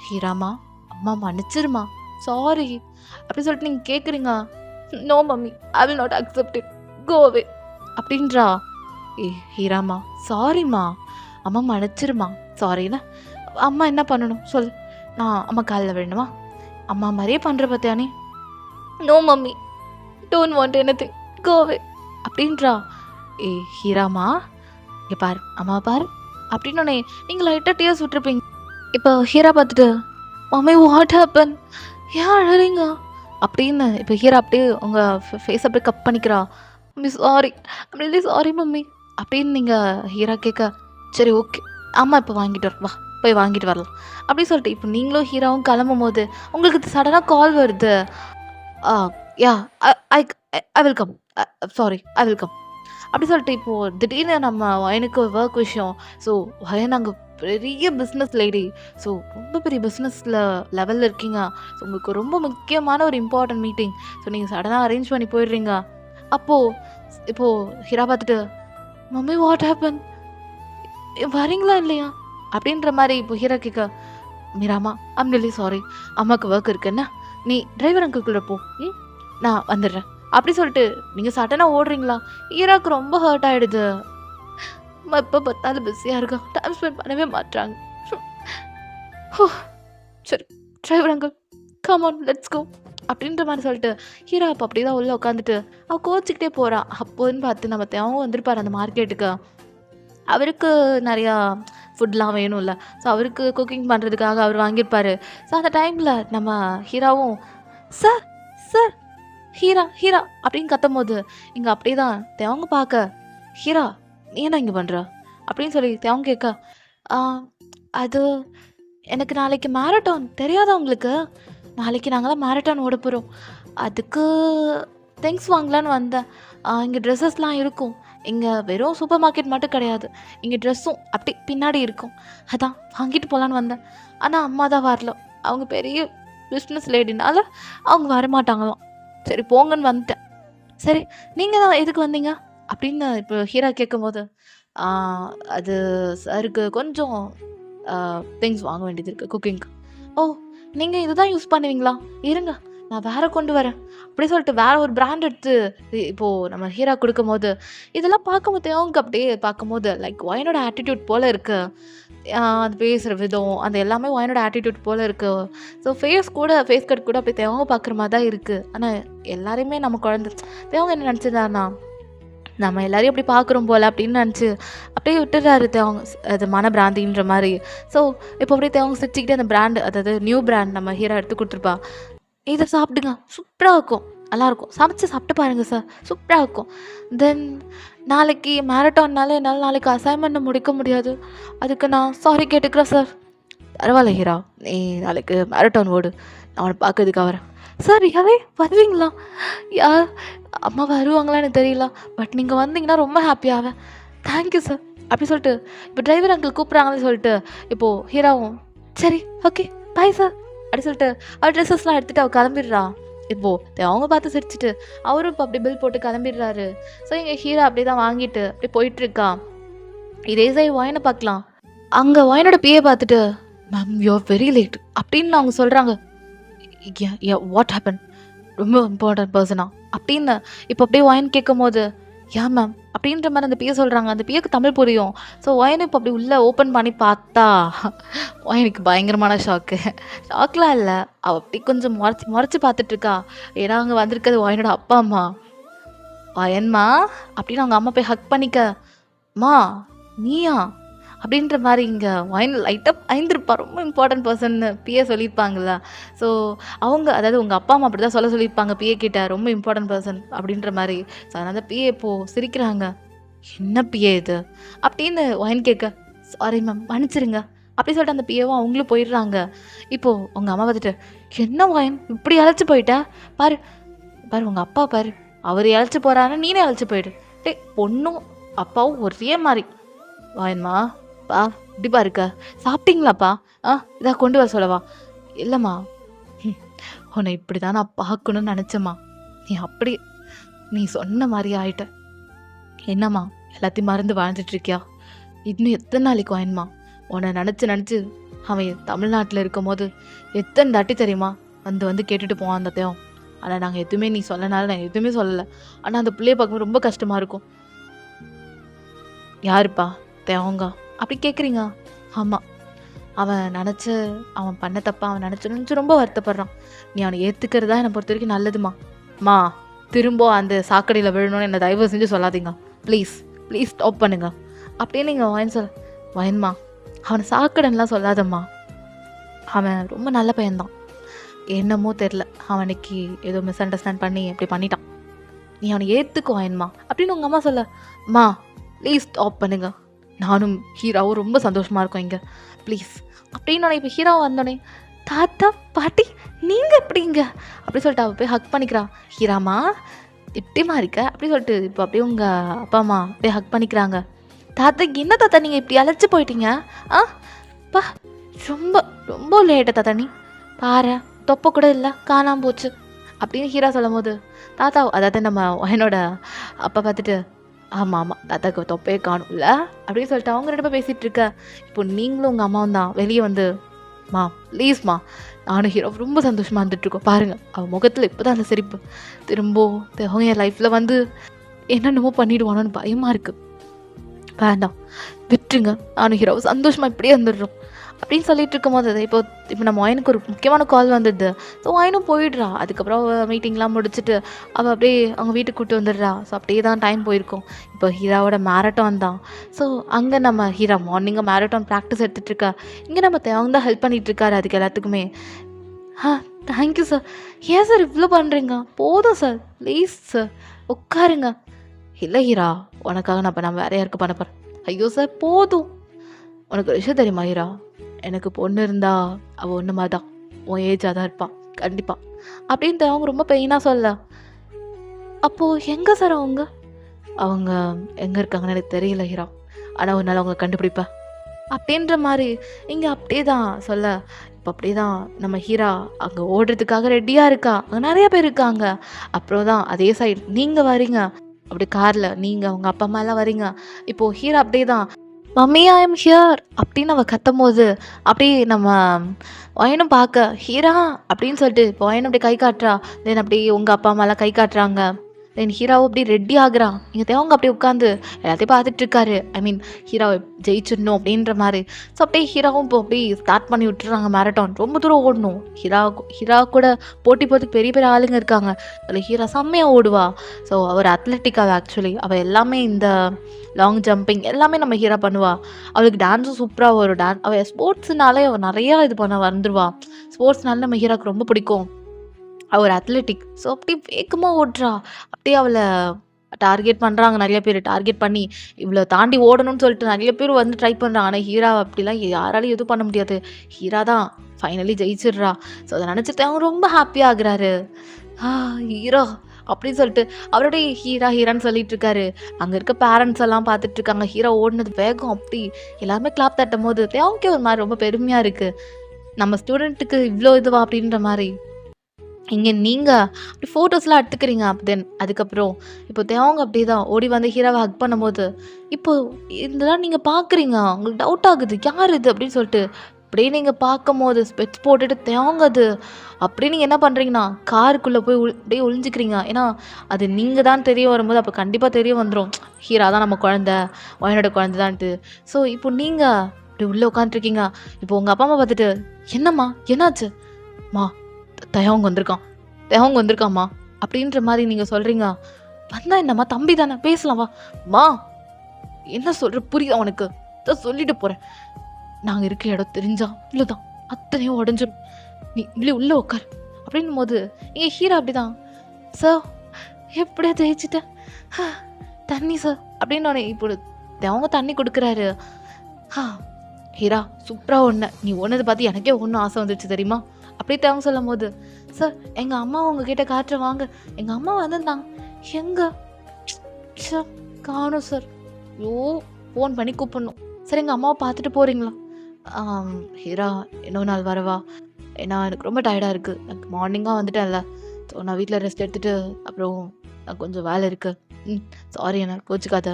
"ஹீராம்மா, அம்மா மன்னிச்சிரும்மா. சாரி." அப்படின்னு சொல்லிட்டு நீங்க கேட்குறீங்க. "No mummy, I will not accept it. Go away." அப்படின்றா. ஹீராம்மா, சாரிம்மா. அம்மா மன்னிச்சிரும்மா. சாரின்னா அம்மா என்ன பண்ணணும் சொல்லு? நான் அம்மா காலில் விழணுமா? அம்மா மாதிரியே பண்ற பார்த்தியா நீ? "No mummy, don't want anything. Go away." அப்படின்றா. ஹீராம்மா, இங்கே பாரு, அம்மாவை பாரு அப்படின்னு நீங்கள் லைட்டாக டீயர்ஸ் விட்டுருப்பீங்க. இப்போ ஹீரா பார்த்துட்டு, மம்மி வாட் ஹேப்பன்? ஏன் அழறீங்க? அப்படின்னு இப்போ ஹீரா அப்படியே உங்கள் ஃபேஸ் அப்படியே கப் பண்ணிக்கிறா. மம்மி சாரி, அப்படி சாரி மம்மி அப்படின்னு நீங்கள் ஹீரா கேட்க, சரி ஓகே அம்மா இப்போ வாங்கிட்டு வா, போய் வாங்கிட்டு வரலாம் அப்படின்னு சொல்லிட்டு இப்போ நீங்களும் ஹீராவும் கிளம்பும் போது உங்களுக்கு சடனாக கால் வருது. Yeah I I will come, sorry I will come அப்படி சொல்லிட்டு இப்போது திடீர்னு நம்ம வயனுக்கு ஒர்க் விஷயம். ஸோ வயன் அங்கே பெரிய பிஸ்னஸ் லேடி. ஸோ ரொம்ப பெரிய பிஸ்னஸில் லெவலில் இருக்கீங்க. ஸோ உங்களுக்கு ரொம்ப முக்கியமான ஒரு இம்பார்ட்டன்ட் மீட்டிங். ஸோ நீங்கள் சடனாக அரேஞ்ச் பண்ணி போயிடுறீங்க. இப்போது ஹீரா பார்த்துட்டு, மம்மி வாட் ஹேப்பன்? வரீங்களா இல்லையா அப்படின்ற மாதிரி இப்போ ஹீரா கேட்க, மீராமா ஐம் ரியலி சாரி, அம்மாவுக்கு ஒர்க் இருக்குன்னா நீ டிரைவர் அங்கிள்குள்ளே போ, நான் வந்துடுறேன் அப்படி சொல்லிட்டு நீங்கள் சடனாக ஓடுறீங்களா? ஹீராவுக்கு ரொம்ப ஹர்ட் ஆகிடுது. அம்மா எப்போ பார்த்தாலும் பிஸியாக இருக்கா, டைம் ஸ்பெண்ட் பண்ணவே மாட்டாங்க. சரி driver uncle come on let's go அப்படின்ற மாதிரி சொல்லிட்டு ஹீரா அப்போ அப்படி தான் உள்ளே உட்காந்துட்டு அவள் கோச்சிக்கிட்டே போகிறான். அப்போன்னு பார்த்து நம்ம தேவன் வந்திருப்பார் அந்த மார்க்கெட்டுக்கு. அவருக்கு நிறையா ஃபுட்லாம் வேணும்ல. ஸோ அவருக்கு குக்கிங் பண்ணுறதுக்காக அவர் வாங்கியிருப்பார். ஸோ அந்த டைமில் நம்ம ஹீராவும் சார் சார் ஹீரா ஹீரா அப்படின்னு கத்தும் போது இங்கே அப்படியே தான் தேவங்க பார்க்க, ஹீரா நீ என்ன இங்கே பண்ணுற அப்படின்னு சொல்லி தேவங்க கேட்க, அது எனக்கு நாளைக்கு மேரட்டான் தெரியாதா உங்களுக்கு? நாளைக்கு நாங்களாம் மேரட்டான் ஓட போகிறோம். அதுக்கு திங்ஸ் வாங்கலான்னு வந்தேன். இங்கே ட்ரெஸ்ஸஸ்லாம் இருக்கும். இங்கே வெறும் சூப்பர் மார்க்கெட் மட்டும் கிடையாது, இங்கே ட்ரெஸ்ஸும் அப்படி பின்னாடி இருக்கும். அதான் வாங்கிட்டு போகலான்னு வந்தேன். ஆனால் அம்மா தான் வரல. அவங்க பெரிய பிஸ்னஸ் லேடினால அவங்க வரமாட்டாங்களாம். சரி போங்கன்னு வந்துட்டேன். சரி நீங்கள் தான் எதுக்கு வந்தீங்க அப்படின்னு இப்போ ஹீரா கேட்கும்போது, அது சாருக்கு கொஞ்சம் திங்ஸ் வாங்க வேண்டியது இருக்குது குக்கிங்க்கு. ஓ நீங்கள் இதுதான் யூஸ் பண்ணுவீங்களா? இருங்க நான் வேறு கொண்டு வரேன் அப்படி சொல்லிட்டு வேறு ஒரு பிராண்ட் எடுத்து இப்போது நம்ம ஹீரா கொடுக்கும்போது இதெல்லாம் பார்க்கும்போது அவங்க அப்படியே பார்க்கும்போது லைக் ஒயனோட ஆட்டிடியூட் போல் இருக்குது. அது பேசுகிற விதம் அந்த எல்லாமே ஒயனோட ஆட்டிடியூட் போல் இருக்குது. ஸோ ஃபேஸ் கட் கூட அப்படி தேவங்க பார்க்குற மாதிரி தான் இருக்குது. ஆனால் எல்லாரையுமே நம்ம குழந்தை தேவங்க என்ன நினச்சிருந்தாருன்னா நம்ம எல்லாரையும் அப்படி பார்க்குறோம் போல் அப்படின்னு நினச்சி அப்படியே விட்டுறாரு தேவங்க, அது மன பிராந்தின்ற மாதிரி. ஸோ இப்போ அப்படியே தேவங்க சிரிச்சுக்கிட்டே அந்த பிராண்டு, அதாவது நியூ பிராண்ட் நம்ம ஹீரோ எடுத்து கொடுத்துருப்பா. இதை சாப்பிடுங்க சூப்பராக இருக்கும், நல்லாயிருக்கும், சமைச்சு சாப்பிட்டு பாருங்கள் சார் சூப்பராக இருக்கும். தென் நாளைக்கு மேரட்டான்னால என்னால் நாளைக்கு அசைன்மெண்ட்டை முடிக்க முடியாது, அதுக்கு நான் சாரி கேட்டுக்கிறேன் சார். பரவாயில்ல ஹீரா, நீ நாளைக்கு மேரட்டான் ஓடு, நான் அவனை பார்க்கறதுக்காக வரேன். சார் யாரே வருவீங்களா? யார் அம்மா வருவாங்களா எனக்கு தெரியல, பட் நீங்கள் வந்தீங்கன்னா ரொம்ப ஹாப்பியாவேன். தேங்க்யூ சார் அப்படி சொல்லிட்டு இப்போ டிரைவர் அங்கிள் கூப்பிட்றாங்கன்னு சொல்லிட்டு இப்போது ஹீராவும் சரி ஓகே பாய் சார் அப்படி சொல்லிட்டு அவர் ட்ரெஸ்ஸஸ்லாம் எடுத்துகிட்டு அவர் கிளம்பிடுறா. இப்போது அவங்க பார்த்து சிரிச்சிட்டு அவரும் இப்போ அப்படி பில் போட்டு கிளம்பிடுறாரு. ஸோ எங்கள் ஹீரா அப்படி தான் வாங்கிட்டு அப்படி போயிட்டுருக்கா. இதே சைடு ஒயனை பார்க்கலாம். அங்கே ஒயனோட பிஏ பார்த்துட்டு, ma'am you are very late அப்படின்னு அவங்க சொல்கிறாங்க. What happen? ரொம்ப இம்பார்ட்டன்ட் பர்சனா அப்படின்னு இப்போ அப்படியே ஒயன் கேட்கும் போது, ஏன் மேம் அப்படின்ற மாதிரி அந்த பிஏ சொல்கிறாங்க. அந்த பிஏக்கு தமிழ் புரியும். ஸோ ஒயனை இப்போ அப்படி உள்ளே ஓப்பன் பண்ணி பார்த்தா ஒயனுக்கு பயங்கரமான ஷாக்லாம் இல்லை, அவள் அப்படி கொஞ்சம் முறைச்சி பார்த்துட்ருக்கா. ஏன்னா அங்கே வந்திருக்கிறது ஒயனோட அப்பா அம்மா. ஒயன்மா அப்படின்னு அவங்க அம்மா போய் ஹக் பண்ணிக்க, மா நீயா அப்படின்ற மாதிரி இங்கே ஒயின் லைட்டாக ஐந்திருப்பா, ரொம்ப இம்பார்ட்டன்ட் பர்சன்னு பிஏ சொல்லியிருப்பாங்களா. ஸோ அவங்க அதாவது உங்கள் அப்பா அம்மா அப்படி தான் சொல்லியிருப்பாங்க பிஏ கிட்ட, ரொம்ப இம்பார்ட்டன்ட் பர்சன் அப்படின்ற மாதிரி. ஸோ அதனால் பிஏ இப்போது சிரிக்கிறாங்க. என்ன பிஏ இது அப்படின்னு ஒயின் கேட்க, சாரி மேம் மன்னிச்சிருங்க அப்படி சொல்லிட்டு அந்த பிஏவும் அவங்களும் போயிடுறாங்க. இப்போது உங்கள் அம்மா பார்த்துட்டு, என்ன ஒயின் இப்படி அழைச்சி போயிட்டா, பாரு பாரு உங்கள் அப்பா பாரு, அவர் இழைச்சி போகிறான்னு நீனே அழைச்சி போயிடு. டே பொண்ணும் அப்பாவும் ஒரே மாதிரி வாயன்மா பா இப்படிப்பா இருக்க சாப்பிட்டீங்களாப்பா இதா கொண்டு வர சொல்லவா இல்லைம்மா உன்னை இப்படி தான் நான் பார்க்கணும்னு நினச்சேம்மா நீ அப்படி நீ சொன்ன மாதிரி ஆயிட்ட என்னம்மா எல்லாத்தையும் மறந்து வாழ்ந்துட்டு இருக்கியா இன்னும் எத்தனை நாளைக்கு வாயன்மா உன்னை நினச்சி அவன் தமிழ்நாட்டில் இருக்கும் போது எத்தனை தாட்டி தெரியுமா வந்து கேட்டுட்டு போவான் அந்த தேவம். ஆனால் நாங்கள் எதுவுமே நீ சொல்லனால நான் எதுவுமே சொல்லலை. ஆனால் அந்த பிள்ளைய பார்க்கும்போது ரொம்ப கஷ்டமாக இருக்கும். யாருப்பா தேவங்க அப்படி கேட்குறீங்க? ஆமாம், அவன் பண்ண தப்பா அவன் நினச்சு ரொம்ப வருத்தப்படுறான். நீ அவனை ஏற்றுக்கிறதா என்னை பொறுத்த வரைக்கும் நல்லதுமா. திரும்ப அந்த சாக்கடையில் விழணும்னு என்னை தயவு செஞ்சு சொல்லாதீங்க ப்ளீஸ் ஸ்டாப் பண்ணுங்க அப்படின்னு நீங்கள் வயன்மா அவனை சாக்கடைன்னெலாம் சொல்லாதம்மா. அவன் ரொம்ப நல்ல பையன்தான். என்னமோ தெரில அவனுக்கு ஏதோ மிஸ் அண்டர்ஸ்டாண்ட் பண்ணி அப்படி பண்ணிட்டான். நீ அவனை ஏற்றுக்கோ வயன்மா அப்படின்னு உங்கள் அம்மா சொல்லம்மா. ப்ளீஸ் ஸ்டாப் பண்ணுங்க. நானும் ஹீராவும் ரொம்ப சந்தோஷமாக இருக்கோம் இங்கே ப்ளீஸ் அப்படின்னு. நான் இப்போ ஹீராவை வந்தோடனே தாத்தா பாட்டி நீங்கள் எப்படிங்க அப்படி சொல்லிட்டு அவள் போய் ஹக் பண்ணிக்கிறா. ஹீராமா இப்படிமா இருக்க அப்படி சொல்லிட்டு இப்போ அப்படியே உங்கள் அப்பா அம்மா அப்படியே ஹக் பண்ணிக்கிறாங்க. தாத்தா என்ன தாத்தா நீங்கள் இப்படி அழைச்சி போயிட்டீங்க? பா ரொம்ப ரொம்ப லேட்டா தாத்தா, நீ பாரு தொப்பை கூட இல்லை காணாமல் போச்சு அப்படின்னு ஹீரா சொல்லும் போது தாத்தா அதாவது நம்ம என்னோட அப்பா பார்த்துட்டு ஆமாம் தாத்தாக்கு தொப்பையே காணும்ல அப்படின்னு சொல்லிட்டு அவங்க ரெண்டு பேர் பேசிகிட்டு இருக்க. இப்போ நீங்களும் உங்கள் அம்மாவும் தான் வெளியே வந்து ப்ளீஸ்மா நானும் ஹீரோ ரொம்ப சந்தோஷமாக இருந்துட்டுருக்கோம். பாருங்கள் அவன் முகத்தில் இப்போ தான் அந்த சிரிப்பு. திரும்ப அவங்க என் லைஃப்பில் வந்து என்னென்னமோ பண்ணிவிடுவானோன்னு பயமாக இருக்குது. வேண்டாம் விட்டுருங்க, நானும் ஹீரோ சந்தோஷமாக இப்படியே வந்துடுறோம் அப்படின்னு சொல்லிட்டு இருக்கும் போது இப்போ நம்ம ஒயனுக்கு ஒரு முக்கியமான கால் வந்துடுது. ஸோ ஒயனும் போயிடுறா. அதுக்கப்புறம் மீட்டிங்லாம் முடிச்சுட்டு அவள் அப்படியே அவங்க வீட்டுக்கு கூப்பிட்டு வந்துடுறா. ஸோ அப்படியே தான் டைம் போயிருக்கும். இப்போ ஹீராவோட மேரட்டான் தான். ஸோ அங்கே நம்ம ஹீரா மார்னிங்காக மேரட்டான் ப்ராக்டிஸ் எடுத்துகிட்ருக்கா. இங்கே நம்ம அவங்க தான் ஹெல்ப் பண்ணிகிட்ருக்காரு அதுக்கு எல்லாத்துக்குமே. Thank you sir. ஏன் சார் இவ்வளோ பண்ணுறீங்க? போதும் சார் ப்ளீஸ் சார் உட்காருங்க. இல்லை ஹீரா உனக்காக நான் வேற யாருக்கு பண்ண போகிறேன். ஐயோ சார் போதும். உனக்கு ஒரு விஷயம் தெரியுமா ஹீரா, எனக்கு பொண்ணு இருந்தா அவள் ஒன்று மாதிரி தான் உன் ஏஜாக தான் இருப்பான் கண்டிப்பாக அப்படின்ட்டு அவங்க ரொம்ப பெயினாக சொல்ல. அப்போது எங்கே சார் அவங்க எங்கே இருக்காங்கன்னு எனக்கு தெரியல ஹீரா, ஆனால் ஒரு நாள் அவங்க கண்டுபிடிப்பேன் அப்படின்ற மாதிரி இங்கே அப்படியே தான் சொல்ல. இப்போ அப்படியே தான் நம்ம ஹீரா அங்கே ஓடுறதுக்காக ரெடியாக இருக்கா. அங்கே நிறைய பேர் இருக்காங்க. அப்புறம் தான் அதே சைடு நீங்கள் வரீங்க அப்படி காரில், நீங்கள் அவங்க அப்பா அம்மா எல்லாம் வரீங்க. இப்போது ஹீரா அப்படியே தான் மம்மி ஐ எம் ஹியர் அப்படின்னு அவள் கத்தும் போது அப்படியே நம்ம ஒயனும் பார்க்க ஹீரா அப்படின்னு சொல்லிட்டு இப்போ ஒயனும் அப்படியே கை காட்டுறா. தென் அப்படியே உங்கள் அப்பா அம்மாலாம் கை காட்டுறாங்க. தென் ஹீராவும் அப்படி ரெடி ஆகுறான். இங்கே தேவங்க அப்படியே உட்காந்து எல்லாத்தையும் பார்த்துட்டு இருக்காரு. ஐ மீன் ஹீராவை ஜெயிச்சிடணும் அப்படின்ற மாதிரி. ஸோ அப்படியே ஹீராவும் இப்போ அப்படியே ஸ்டார்ட் பண்ணி விட்டுறாங்க மேரட்டான். ரொம்ப தூரம் ஓடணும். ஹீரா கூட போட்டி போகிறதுக்கு பெரிய பெரிய ஆளுங்க இருக்காங்க. அதில் ஹீரா செம்மையாக ஓடுவா. ஸோ அவர் அத்லெட்டிக்காக ஆக்சுவலி அவள் எல்லாமே இந்த லாங் ஜம்பிங் எல்லாமே நம்ம ஹீரா பண்ணுவா. அவளுக்கு டான்ஸும் சூப்பராக வரும். அவள் ஸ்போர்ட்ஸ்னாலே அவள் நிறையா இது பண்ண வந்துடுவா. ஸ்போர்ட்ஸ்னால நம்ம ஹீராவுக்கு ரொம்ப பிடிக்கும். அவர் அத்லெட்டிக். ஸோ அப்படி வேகமாக ஓடுறா. அப்படியே அவளை டார்கெட் பண்ணுறாங்க நிறைய பேர். டார்கெட் பண்ணி இவ்வளோ தாண்டி ஓடணும்னு சொல்லிட்டு நிறைய பேர் வந்து ட்ரை பண்ணுறாங்க. ஆனால் ஹீரா அப்படிலாம் யாராலையும் எதுவும் பண்ண முடியாது. ஹீரா தான் ஃபைனலி ஜெயிச்சிடுறா. ஸோ அதை நினச்சிட்டு அவங்க ரொம்ப ஹாப்பியாக ஆகுறாரு. ஹீரா அப்படின்னு சொல்லிட்டு அவருடைய ஹீரான்னு சொல்லிட்டு இருக்காரு. அங்கே இருக்க பேரண்ட்ஸ் எல்லாம் பார்த்துட்டு இருக்காங்க. ஹீரா ஓடினது வேகம் அப்படி எல்லாருமே கிளாப் தட்டும் போது தேவங்கே ஒரு மாதிரி ரொம்ப பெருமையாக இருக்குது. நம்ம ஸ்டூடெண்ட்டுக்கு இவ்வளோ இதுவா அப்படின்ற மாதிரி. இங்கே நீங்கள் அப்படி ஃபோட்டோஸ்லாம் எடுத்துக்கிறீங்க. தென் அதுக்கப்புறம் இப்போ தேவங்க அப்படி தான் ஓடி வந்து ஹீரோவை ஹக் பண்ணும்போது இப்போது இதெல்லாம் நீங்கள் பார்க்குறீங்க. உங்களுக்கு டவுட் ஆகுது யார் இது அப்படின்னு சொல்லிட்டு. அப்படியே நீங்கள் பார்க்கும் போது ஸ்பெட்ஸ் போட்டுட்டு தேவங்க அது அப்படியே நீங்கள் என்ன பண்ணுறீங்கன்னா காருக்குள்ளே போய் அப்படியே ஒளிஞ்சிக்கிறீங்க. ஏன்னா அது நீங்கள் தான் தெரிய வரும்போது அப்போ கண்டிப்பாக தெரிய வந்துடும் ஹீரா தான் நம்ம குழந்த ஒயனோட குழந்தை தான்ட்டு. ஸோ இப்போ நீங்கள் இப்படி உள்ளே உட்காந்துருக்கீங்க. இப்போ உங்கள் அப்பா அம்மா பார்த்துட்டு என்னம்மா என்னாச்சு மா தேவங்க வந்திருக்காம்மா அப்படின்ற மாதிரி நீங்கள் சொல்கிறீங்க. வந்தா என்னம்மா தம்பி தானே பேசலாமா மா என்ன சொல்கிற புரியுது அவனுக்கு தான் சொல்லிட்டு போகிறேன். நாங்கள் இருக்கிற இடம் தெரிஞ்சா இவ்வளோதான் அத்தனையும் உடஞ்சிடும். நீ இப்படி உள்ளே உட்கார் அப்படின்னும் போது இங்கே ஹீரா அப்படிதான் சார் எப்படியா ஜெயிச்சிட்டேன் தண்ணி சார் அப்படின்னு இப்போ அவங்க தண்ணி கொடுக்குறாரு. ஹீரா சூப்பராக ஒன்று நீ ஒன்றதை பார்த்து எனக்கே ஒன்றும் ஆசை வந்துடுச்சு தெரியுமா அப்படி தேவங்க சொல்லும் போது சார் எங்கள் அம்மா உங்ககிட்ட காட்டுற வாங்க எங்கள் அம்மா வந்திருந்தாங்க எங்க காணும் சார் ஐயோ ஃபோன் பண்ணி கூப்பிடணும். சரி எங்கள் அம்மாவை பார்த்துட்டு போகிறீங்களா? ஹீரா இன்னொரு நாள் வரவா? ஏன்னா எனக்கு ரொம்ப டயர்டாக இருக்குது. எனக்கு மார்னிங்காக வந்துட்டேன்ல. ஸோ நான் வீட்டில் ரெஸ்ட் எடுத்துகிட்டு அப்புறம் எனக்கு கொஞ்சம் வேலை இருக்குது. சாரி என்ன கோச்சிக்காத.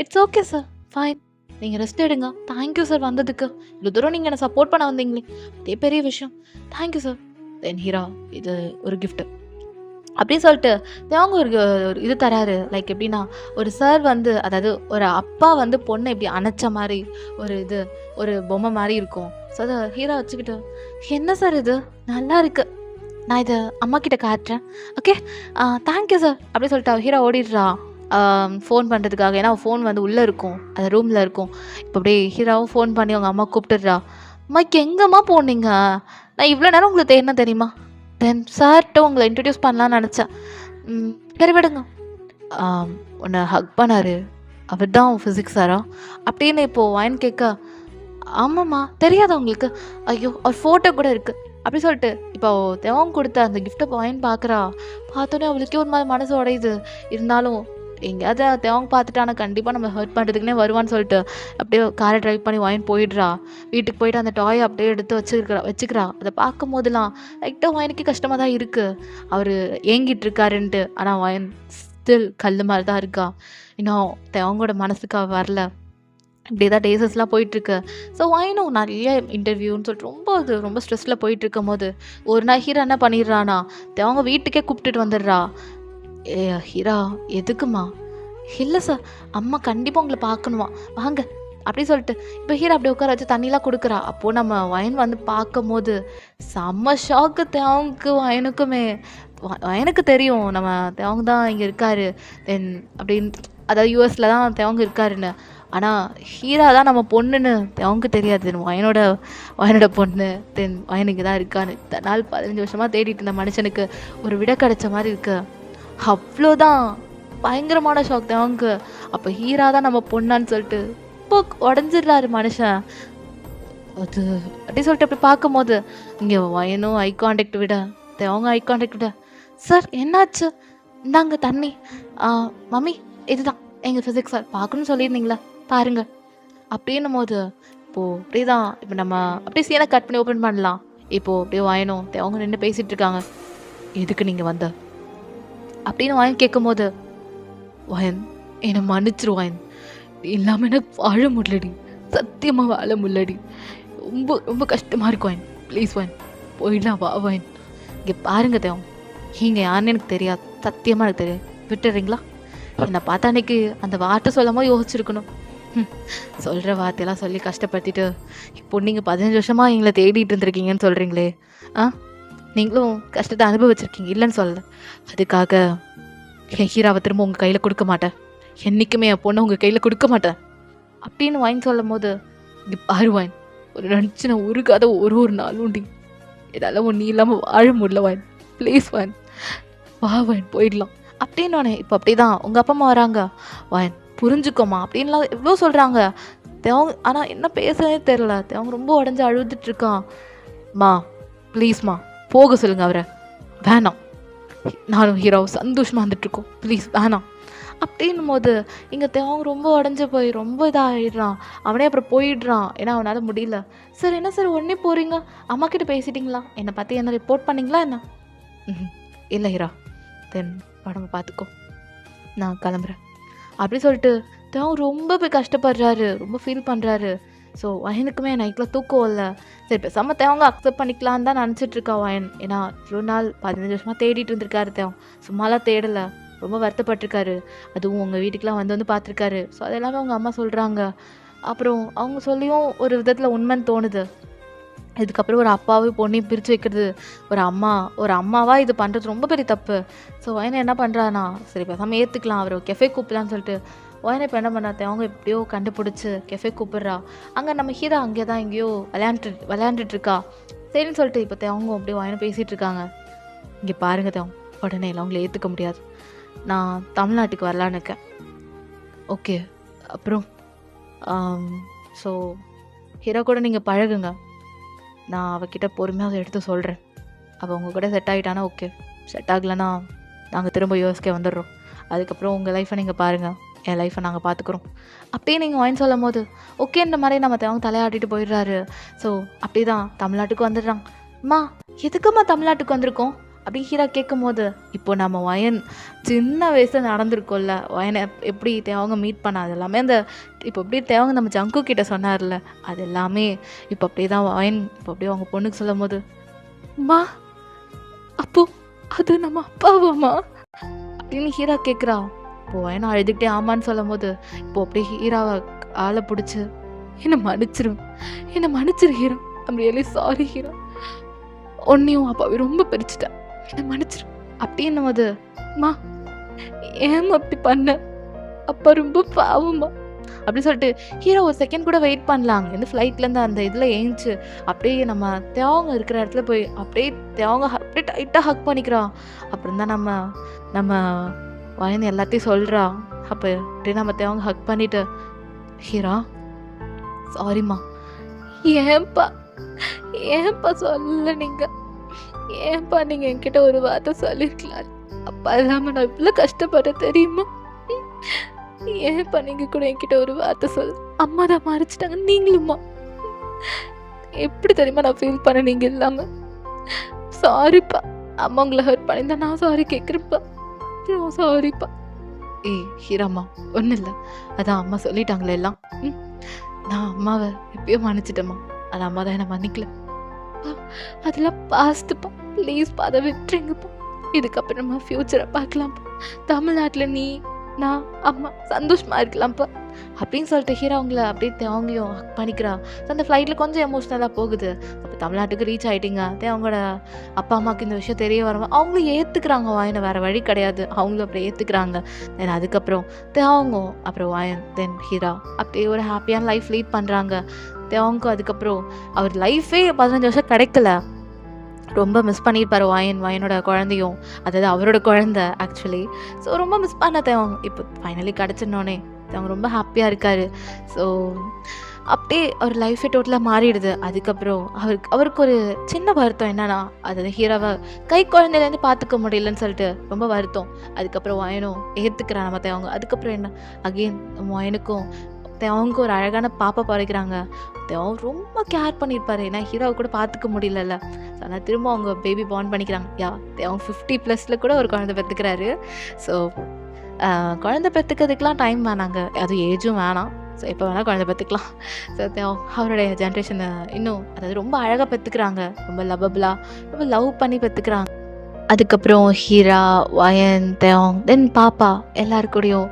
It's okay sir, fine. நீங்கள் ரெஸ்ட் எடுங்க. தேங்க்யூ சார் வந்ததுக்கு. இவ்வளோ தூரம் நீங்கள் என்னை சப்போர்ட் பண்ண வந்தீங்களே, அதே பெரிய விஷயம். Thank you sir. தென் ஹீரா இது ஒரு கிஃப்ட்டு அப்படின்னு சொல்லிட்டு அவங்க ஒரு இது தராரு. லைக் எப்படின்னா, ஒரு சார் வந்து அதாவது ஒரு அப்பா வந்து பொண்ணை இப்படி அணைச்ச மாதிரி ஒரு பொம்மை மாதிரி இருக்கும். ஸோ அதை ஹீரோ வச்சுக்கிட்டு, என்ன சார் இது நல்லா இருக்கு, நான் இதை அம்மா கிட்ட காட்டுறேன், ஓகே தேங்க்யூ சார் அப்படின்னு சொல்லிட்டு ஹீரோ ஓடிடுறா ஃபோன் பண்ணுறதுக்காக. ஏன்னா ஃபோன் வந்து உள்ளே இருக்கும், அது ரூமில் இருக்கும். இப்போ அப்படியே ஹீரோவும் ஃபோன் பண்ணி அவங்க அம்மா கூப்பிட்டுடுறா. அம்மாக்கு எங்கம்மா போனீங்க? நான் இவ்வளோ நேரம் உங்களுக்கு என்ன தெரியுமா? தென் சார்கிட்ட உங்களை இன்ட்ரடியூஸ் பண்ணலான்னு நினச்சேன். சரி விடுங்க. உன்னை ஹக் பண்ணார், அவர் தான் ஃபிசிக்ஸ் சாரா அப்படின்னு இப்போது வாயின் கேட்க, ஆமாம்மா தெரியாதா உங்களுக்கு? ஐயோ அவர் ஃபோட்டோ கூட இருக்குது அப்படி சொல்லிட்டு இப்போ தேவன் கொடுத்த அந்த கிஃப்ட்டை வாயின் பார்க்குறா. பார்த்தோன்னே அவளுக்கே ஒரு மாதிரி மனசு உடையுது. இருந்தாலும் எங்கேயாவது தேவங்க பார்த்துட்டானா கண்டிப்பாக நம்ம ஹர்ட் பண்ணுறதுக்குனே வருவான்னு சொல்லிட்டு அப்படியே காரை ட்ரைவ் பண்ணி வாயின் போயிடுறா. வீட்டுக்கு போயிட்டு அந்த டாயை அப்படியே எடுத்து வச்சுக்கிறா. அதை பார்க்கும் போதெல்லாம் லைட்டாக வாயினுக்கு கஷ்டமாக தான் இருக்குது, அவர் ஏங்கிட்டு இருக்காருன்ட்டு. ஆனால் வாயின் ஸ்டில் கல் மாதிரி தான் இருக்கா. இன்னும் தேவங்களோட மனசுக்கு வரல. இப்படி தான் டேஸஸ்லாம் போயிட்டுருக்கு. ஸோ வாயினும் நிறைய இன்டர்வியூன்னு சொல்லிட்டு ரொம்ப ஸ்ட்ரெஸ்ஸில் போயிட்டுருக்கும் போது ஒரு நாள் ஹீரோ என்ன பண்ணிடுறானா, தேவங்க வீட்டுக்கே கூப்பிட்டுட்டு வந்துடுறா. ஏ ஹீரா எதுக்குமா? இல்லை சார், அம்மா கண்டிப்பாக உங்களை பார்க்கணுமா, வாங்க அப்படி சொல்லிட்டு இப்போ ஹீரா அப்படி உட்கார வச்சு தண்ணிலாம் கொடுக்குறா. அப்போது நம்ம வயன் வந்து பார்க்கும் போது செம்ம ஷாக்கு தேவனுக்கு வயனுக்குமே. வயனுக்கு தெரியும் நம்ம தேவங்க தான் இங்கே இருக்காரு தென் அப்படின்னு, அதாவது யூஎஸில் தான் தேவங்க இருக்காருன்னு. ஆனால் ஹீரா தான் நம்ம பொண்ணுன்னு தேவங்க தெரியாது. வயனோட பொண்ணு தென் வயனுக்கு தான் இருக்கான்னு இத்தனை நாள் 15 வருஷமாக தேடிட்டு இருந்த மனுஷனுக்கு ஒரு விட கிடைச்ச மாதிரி இருக்கு. அவ்வளோதான் பயங்கரமான ஷாக் தேவங்க. அப்போ ஹீரா தான் நம்ம பொண்ணான்னு சொல்லிட்டு இப்போ உடஞ்சிடுறாரு மனுஷன். அது அப்படி சொல்லிட்டு அப்படி பார்க்கும்போது இங்கே வயனும் ஐ கான்டாக்ட் விட தேவங்க ஐ கான்டாக்ட் விட, சார் என்னாச்சு? இந்தாங்க தண்ணி. மம்மி இதுதான் எங்கள் ஃபிசிக்ஸ் சார், பார்க்கணுன்னு சொல்லியிருந்தீங்களா, பாருங்க அப்படின்னும் போது இப்போது அப்படியே தான் இப்போ நம்ம அப்படியே சீனை கட் பண்ணி ஓப்பன் பண்ணலாம். இப்போது அப்படியே வயனும் தேவங்க நின்று பேசிகிட்டு இருக்காங்க. எதுக்கு நீங்கள் வந்த அப்படின்னு வாயன் கேட்கும் போது, வாயன் என்னை மன்னிச்சிரு வாயன், இல்லாமல் எனக்கு வாழ முடியலடி, சத்தியமாக வாழ முடியலடி, ரொம்ப ரொம்ப கஷ்டமாக இருக்கும் வாயன், ப்ளீஸ் வாயன் போயிடலாம் வா வாயன். இங்கே பாருங்க தேவன், நீங்கள் யாருன்னு எனக்கு தெரியாது, சத்தியமாக எனக்கு தெரியாது, விட்டுறீங்களா? என்னை பார்த்தா அன்னைக்கு அந்த வார்த்தை சொல்லும் போது யோசிச்சிருக்கணும். சொல்கிற வார்த்தையெல்லாம் சொல்லி கஷ்டப்படுத்திட்டு இப்போ நீங்கள் 15 வருஷமாக எங்களை தேடிட்டு இருந்திருக்கீங்கன்னு சொல்கிறீங்களே, நீங்களும் கஷ்டத்தை அனுபவிச்சிருக்கீங்க, இல்லைன்னு சொல்லலை. அதுக்காக என் ஹீராவை திரும்ப உங்கள் கையில் கொடுக்க மாட்டேன், என்றைக்குமே என் பொண்ணை உங்கள் கையில் கொடுக்க மாட்டேன் அப்படின்னு வாங்கி சொல்லும் போது, இங்கே பாரு வாயின், ஒரு நினச்சின உருகாத ஒரு நாள் உண்டி, இதெல்லாம் நீ இல்லாமல் வாழ முடியல வாயின், ப்ளீஸ் வாயின் வா வாயின் போயிடலாம் அப்படின்னு வானே. இப்போ அப்படி தான் உங்கள் அப்பா அம்மா வராங்க, வாயின் புரிஞ்சுக்கோமா அப்படின்லாம் எவ்வளோ சொல்கிறாங்க தேவங்க. ஆனால் என்ன பேசுறதே தெரில, தேவங்க ரொம்ப உடஞ்சி அழுதுட்டுருக்கான். மா ப்ளீஸ்மா போக சொல்லுங்கள் அவரை, வேணாம் நானும் ஹீரோவும் சந்தோஷமாக வந்துட்டுருக்கோம், ப்ளீஸ் வேணாம் அப்படின்னும் போது இங்கே தேவங்க ரொம்ப உடஞ்சி போய் ரொம்ப இதாகிடுறான். அவனே அப்புறம் போயிடுறான், ஏன்னா அவனால் முடியல. சார் என்ன சார் உடனே போகிறீங்க, அம்மா கிட்ட பேசிட்டிங்களா, என்னை பற்றி என்ன ரிப்போர்ட் பண்ணிங்களா என்ன? இல்லை ஹீரா, தென் உடம்பு பார்த்துக்கோ, நான் கிளம்புறேன் அப்படி சொல்லிட்டு தேவங்க ரொம்ப போய் கஷ்டப்படுறாரு, ரொம்ப ஃபீல் பண்ணுறாரு. ஸோ வயனுக்குமே நைட்டில் தூக்கம் இல்லை. சரி பேசாமல் தேவங்க அக்செப்ட் பண்ணிக்கலான்னு தான் நினச்சிட்ருக்கா வயன். ஏன்னா இவ்வளோ நாள் 15 வருஷமாக தேடிட்டு இருந்திருக்காரு தேவன், சும்மாலாம் தேடலை, ரொம்ப வருத்தப்பட்டிருக்காரு. அதுவும் உங்கள் வீட்டுக்கெலாம் வந்து பார்த்துருக்காரு. ஸோ அதெல்லாமே அவங்க அம்மா சொல்கிறாங்க. அப்புறம் அவங்க சொல்லியும் ஒரு விதத்தில் உண்மைன்னு தோணுது. இதுக்கப்புறம் ஒரு அப்பாவும் பொண்ணையும் பிரித்து வைக்கிறது ஒரு அம்மாவாக இது பண்ணுறது ரொம்ப பெரிய தப்பு. ஸோ வயனை என்ன பண்ணுறான்னா, சரி பேசாமல் ஏற்றுக்கலாம், அவர் கெஃபே கூப்பிடலான்னு சொல்லிட்டு வயனை இப்போ என்ன பண்ணாத்தே அவங்க எப்படியோ கண்டுபிடிச்சி கெஃபே கூப்பிட்றா. அங்கே நம்ம ஹீரா அங்கே தான் எங்கேயோ விளையாண்டுட்ருக்கா. சரின்னு சொல்லிட்டு இப்போ அவங்க அப்படியே வயனை பேசிகிட்டு இருக்காங்க. இங்கே பாருங்க தேவன், உடனே இல்லை அவங்கள ஏற்றுக்க முடியாது, நான் தமிழ்நாட்டுக்கு வரலான்னு இருக்கேன், ஓகே? அப்புறம் ஸோ ஹீரோ கூட நீங்கள் பழகுங்க, நான் அவகிட்ட பொறுமையாக அதை எடுத்து சொல்கிறேன். அவள் உங்கள் கூட செட் ஆகிட்டானா ஓகே, செட் ஆகலைன்னா நாங்கள் திரும்ப யூஎஸ்கே வந்துடுறோம். அதுக்கப்புறம் உங்கள் லைஃப்பை நீங்கள் பாருங்கள், என் லைஃப்பை நாங்கள் பார்த்துக்குறோம். அப்படியே நீங்கள் வாங்கி சொல்லும் போது ஓகேன்ற மாதிரி நம்ம தேவங்க தலையாட்டிட்டு போயிடுறாரு. ஸோ அப்படி தான் தமிழ்நாட்டுக்கு வந்துடுறாங்க. அம்மா எதுக்கும்மா தமிழ்நாட்டுக்கு வந்திருக்கோம் அப்படி ஹீரா கேட்கும்போது, இப்போ நம்ம வயன் சின்ன வயசில் நடந்திருக்கோம்ல, வயனை எப்படி தேவங்க மீட் பண்ண அது எல்லாமே அந்த இப்போ அப்படியே தேவங்க நம்ம ஜங்கு கிட்ட சொன்னார்ல, அது எல்லாமே இப்போ அப்படியே தான் வயன் இப்போ அப்படியே அவங்க பொண்ணுக்கு சொல்லும் போது, அம்மா அப்போ அது நம்ம அப்பாவாம்மா அப்படின்னு ஹீரா கேட்குறா. இப்போ வயனை அழுதுகிட்டே ஆமான்னு சொல்லும் போது இப்போ அப்படியே ஹீராவை ஆளை பிடிச்சி என்னை மன்னிச்சிரு Heera, I'm really sorry Heera, உன்னையும் அப்பாவை ரொம்ப பிரிச்சுட்டேன், என்னை மன்னிச்சிரு அப்படின்னும் போது, அம்மா ஏம்மா அப்படி பண்ண, அப்பா ரொம்ப பாவம்மா அப்படின்னு சொல்லிட்டு ஹீரோ ஒரு செகண்ட் கூட வெயிட் பண்ணலாங்க. இந்த ஃப்ளைட்லேருந்து அந்த இதில் ஏஞ்சி அப்படியே நம்ம தேவங்க இருக்கிற இடத்துல போய் அப்படியே தேவங்க அப்படியே டைட்டாக ஹக் பண்ணிக்கிறான். அப்புறம் தான் நம்ம வயந்து எல்லாத்தையும் சொல்கிறா. அப்போ அப்படியே நம்ம தேவங்க ஹக் பண்ணிட்டு, ஹீரா சாரிம்மா, ஏன்பா சொல்ல நீங்கள், ஏன்பா நீங்கள் என்கிட்ட ஒரு வார்த்தை சொல்லியிருக்கலாம், அப்பா இல்லாமல் நான் இவ்வளோ கஷ்டப்படுறேன் தெரியுமா, ஏன்பா நீங்கள் கூட என்கிட்ட ஒரு வார்த்தை சொல், அம்மா தான் மறைச்சிட்டாங்க, நீங்களும்மா எப்படி தெரியுமா நான் ஃபீல் பண்ண நீங்கள் இல்லாமல், சாரிப்பா, அம்மா உங்களை ஹர்ட் பண்ணியிருந்தா நான் சாரி கேட்குறேன்ப்பா, சாரிப்பா. ஏய் ஹீராம்மா ஒன்றும் இல்லை, அதான் அம்மா சொல்லிட்டாங்களே எல்லாம், நான் அம்மாவை எப்பயோ மன்னிச்சிட்டேம்மா, அது அம்மா தான் என்னை மன்னிக்கல, அதெல்லாம் பாஸ்ட்டுப்பா, ப்ளீஸ்ப்பா அதை விட்டுருங்கப்பா, இதுக்கப்புறமா ஃப்யூச்சரை பார்க்கலாம்ப்பா, தமிழ்நாட்டில் நீ நான் அம்மா சந்தோஷமாக இருக்கலாம்ப்பா அப்படின்னு சொல்லிட்டு ஹீரோ அவங்கள அப்படியே தேவங்களையும் ஹக் பண்ணிக்கிறா. ஸோ அந்த ஃப்ளைட்டில் கொஞ்சம் எமோஷ்னலாக போகுது. அப்போ தமிழ்நாட்டுக்கு ரீச் ஆகிட்டிங்க, அவங்களோட அப்பா அம்மாவுக்கு இந்த விஷயம் தெரிய வரும்போது அவங்களும் ஏற்றுக்கிறாங்க, வாயனை வேறு வழி கிடையாது, அவங்களும் அப்படியே ஏற்றுக்கிறாங்க. தென் அதுக்கப்புறம் தேவங்க அப்புறம் வாயன் தென் ஹீரா அப்படியே ஒரு ஹாப்பியான லைஃப் லீட் பண்ணுறாங்க. தேவங்க அதுக்கப்புறம் அவர் லைஃபே 15 வருஷம் கிடைக்கல, ரொம்ப மிஸ் பண்ணியிருப்பார் வாயனோட குழந்தையும், அதாவது அவரோட குழந்தை ஆக்சுவலி. ஸோ ரொம்ப மிஸ் பண்ண தேவங்க இப்போ ஃபைனலி கிடச்சிடனோடனே அவங்க ரொம்ப ஹாப்பியாக இருக்கார். ஸோ அப்படியே அவர் லைஃபே டோட்டலாக மாறிடுது. அதுக்கப்புறம் அவருக்கு ஒரு சின்ன வருத்தம் என்னன்னா, அதாவது ஹீரோவை கை குழந்தையிலேருந்து பார்த்துக்க முடியலன்னு சொல்லிட்டு ரொம்ப வருத்தம். அதுக்கப்புறம் வாயனும் ஏற்றுக்கிறான் நம்ம தேவங்க. அதுக்கப்புறம் என்ன அகெயின் வாயனுக்கும் அவங்க ஒரு அழகான பாப்பா பிறக்கிறாங்க. தேவன் ரொம்ப கேர் பண்ணியிருப்பாரு, ஏன்னா ஹீரோவை கூட பார்த்துக்க முடியலல்ல. ஆனால் திரும்ப அவங்க பேபி பார்ன் பண்ணிக்கிறாங்க. தேவன் 50+ கூட ஒரு குழந்தை பெற்றுக்கிறாரு. ஸோ குழந்தை பெற்றுக்கிறதுக்கெலாம் டைம் வேணாங்க, அது ஏஜும் வேணாம். ஸோ எப்போ வேணால் குழந்தை பெற்றுக்கலாம். ஸோ அவருடைய ஜென்ரேஷனை இன்னும் அதாவது ரொம்ப அழகாக பெற்றுக்கிறாங்க, ரொம்ப லவ்வபுளாக ரொம்ப லவ் பண்ணி பெற்றுக்கிறாங்க. அதுக்கப்புறம் ஹீரா வயன் தேவங் தென் பாப்பா எல்லாருக்கூடையும்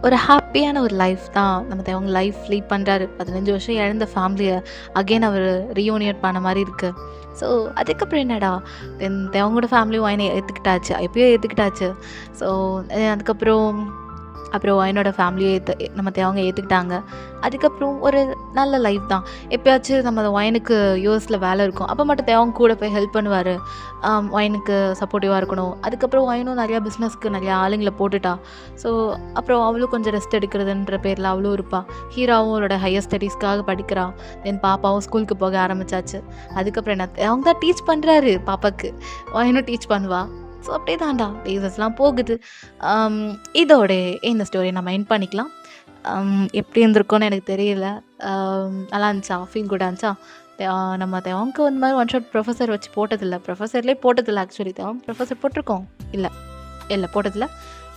ஒரு ஹாப்பியான ஒரு லைஃப் தான் நம்ம தேவங்க லைஃப் லீட் பண்ணுறாரு. 15 வருஷம் இழந்த ஃபேமிலியை அகெயின் அவர் ரீயூனியட் பண்ண மாதிரி இருக்குது. ஸோ அதுக்கப்புறம் என்னடா தென் தேவங்களோட ஃபேமிலியும் வயனை ஏற்றுக்கிட்டாச்சு, எப்பயோ ஏற்றுக்கிட்டாச்சு. ஸோ அப்புறம் வயனோட ஃபேமிலியை நம்ம தேவங்க ஏற்றுக்கிட்டாங்க. அதுக்கப்புறம் ஒரு நல்ல லைஃப் தான். எப்போயாச்சும் நம்ம வயனுக்கு யூஎஸில் வேலை இருக்கும், அப்போ மட்டும் தேவங்க கூட போய் ஹெல்ப் பண்ணுவார், வயனுக்கு சப்போர்ட்டிவாக இருக்கணும். அதுக்கப்புறம் வயனும் நிறையா பிஸ்னஸ்க்கு நிறையா ஆளுங்களை போட்டுட்டா. ஸோ அப்புறம் அவளும் கொஞ்சம் ரெஸ்ட் எடுக்கிறதுன்ற பேரில் அவளும் இருப்பாள். ஹீராவும் அவளோட ஹையர் ஸ்டடீஸ்க்காக படிக்கிறான். தென் பாப்பாவும் ஸ்கூலுக்கு போக ஆரம்பித்தாச்சு. அதுக்கப்புறம் என்ன அவங்க தான் டீச் பண்ணுறாரு பாப்பாவுக்கு, வயனும் டீச் பண்ணுவாள். ஸோ அப்படியே தான்டா டேஸஸ்லாம் போகுது. இதோட இந்த ஸ்டோரியை நம்ம எண்ட் பண்ணிக்கலாம். எப்படி இருந்திருக்கோன்னு எனக்கு தெரியல. நல்லா இருந்துச்சா, ஃபீல் குட்டாக இருந்துச்சா? நம்ம தேவங்க இந்த மாதிரி ஒன் ஷாட் ப்ரொஃபஸர் வச்சு ப்ரொஃபஸர்லேயே போட்டதில்லை ஆக்சுவலி. தேவங்க ப்ரொஃபஸர் போட்டிருக்கோம், இல்லை போட்டதில்லை.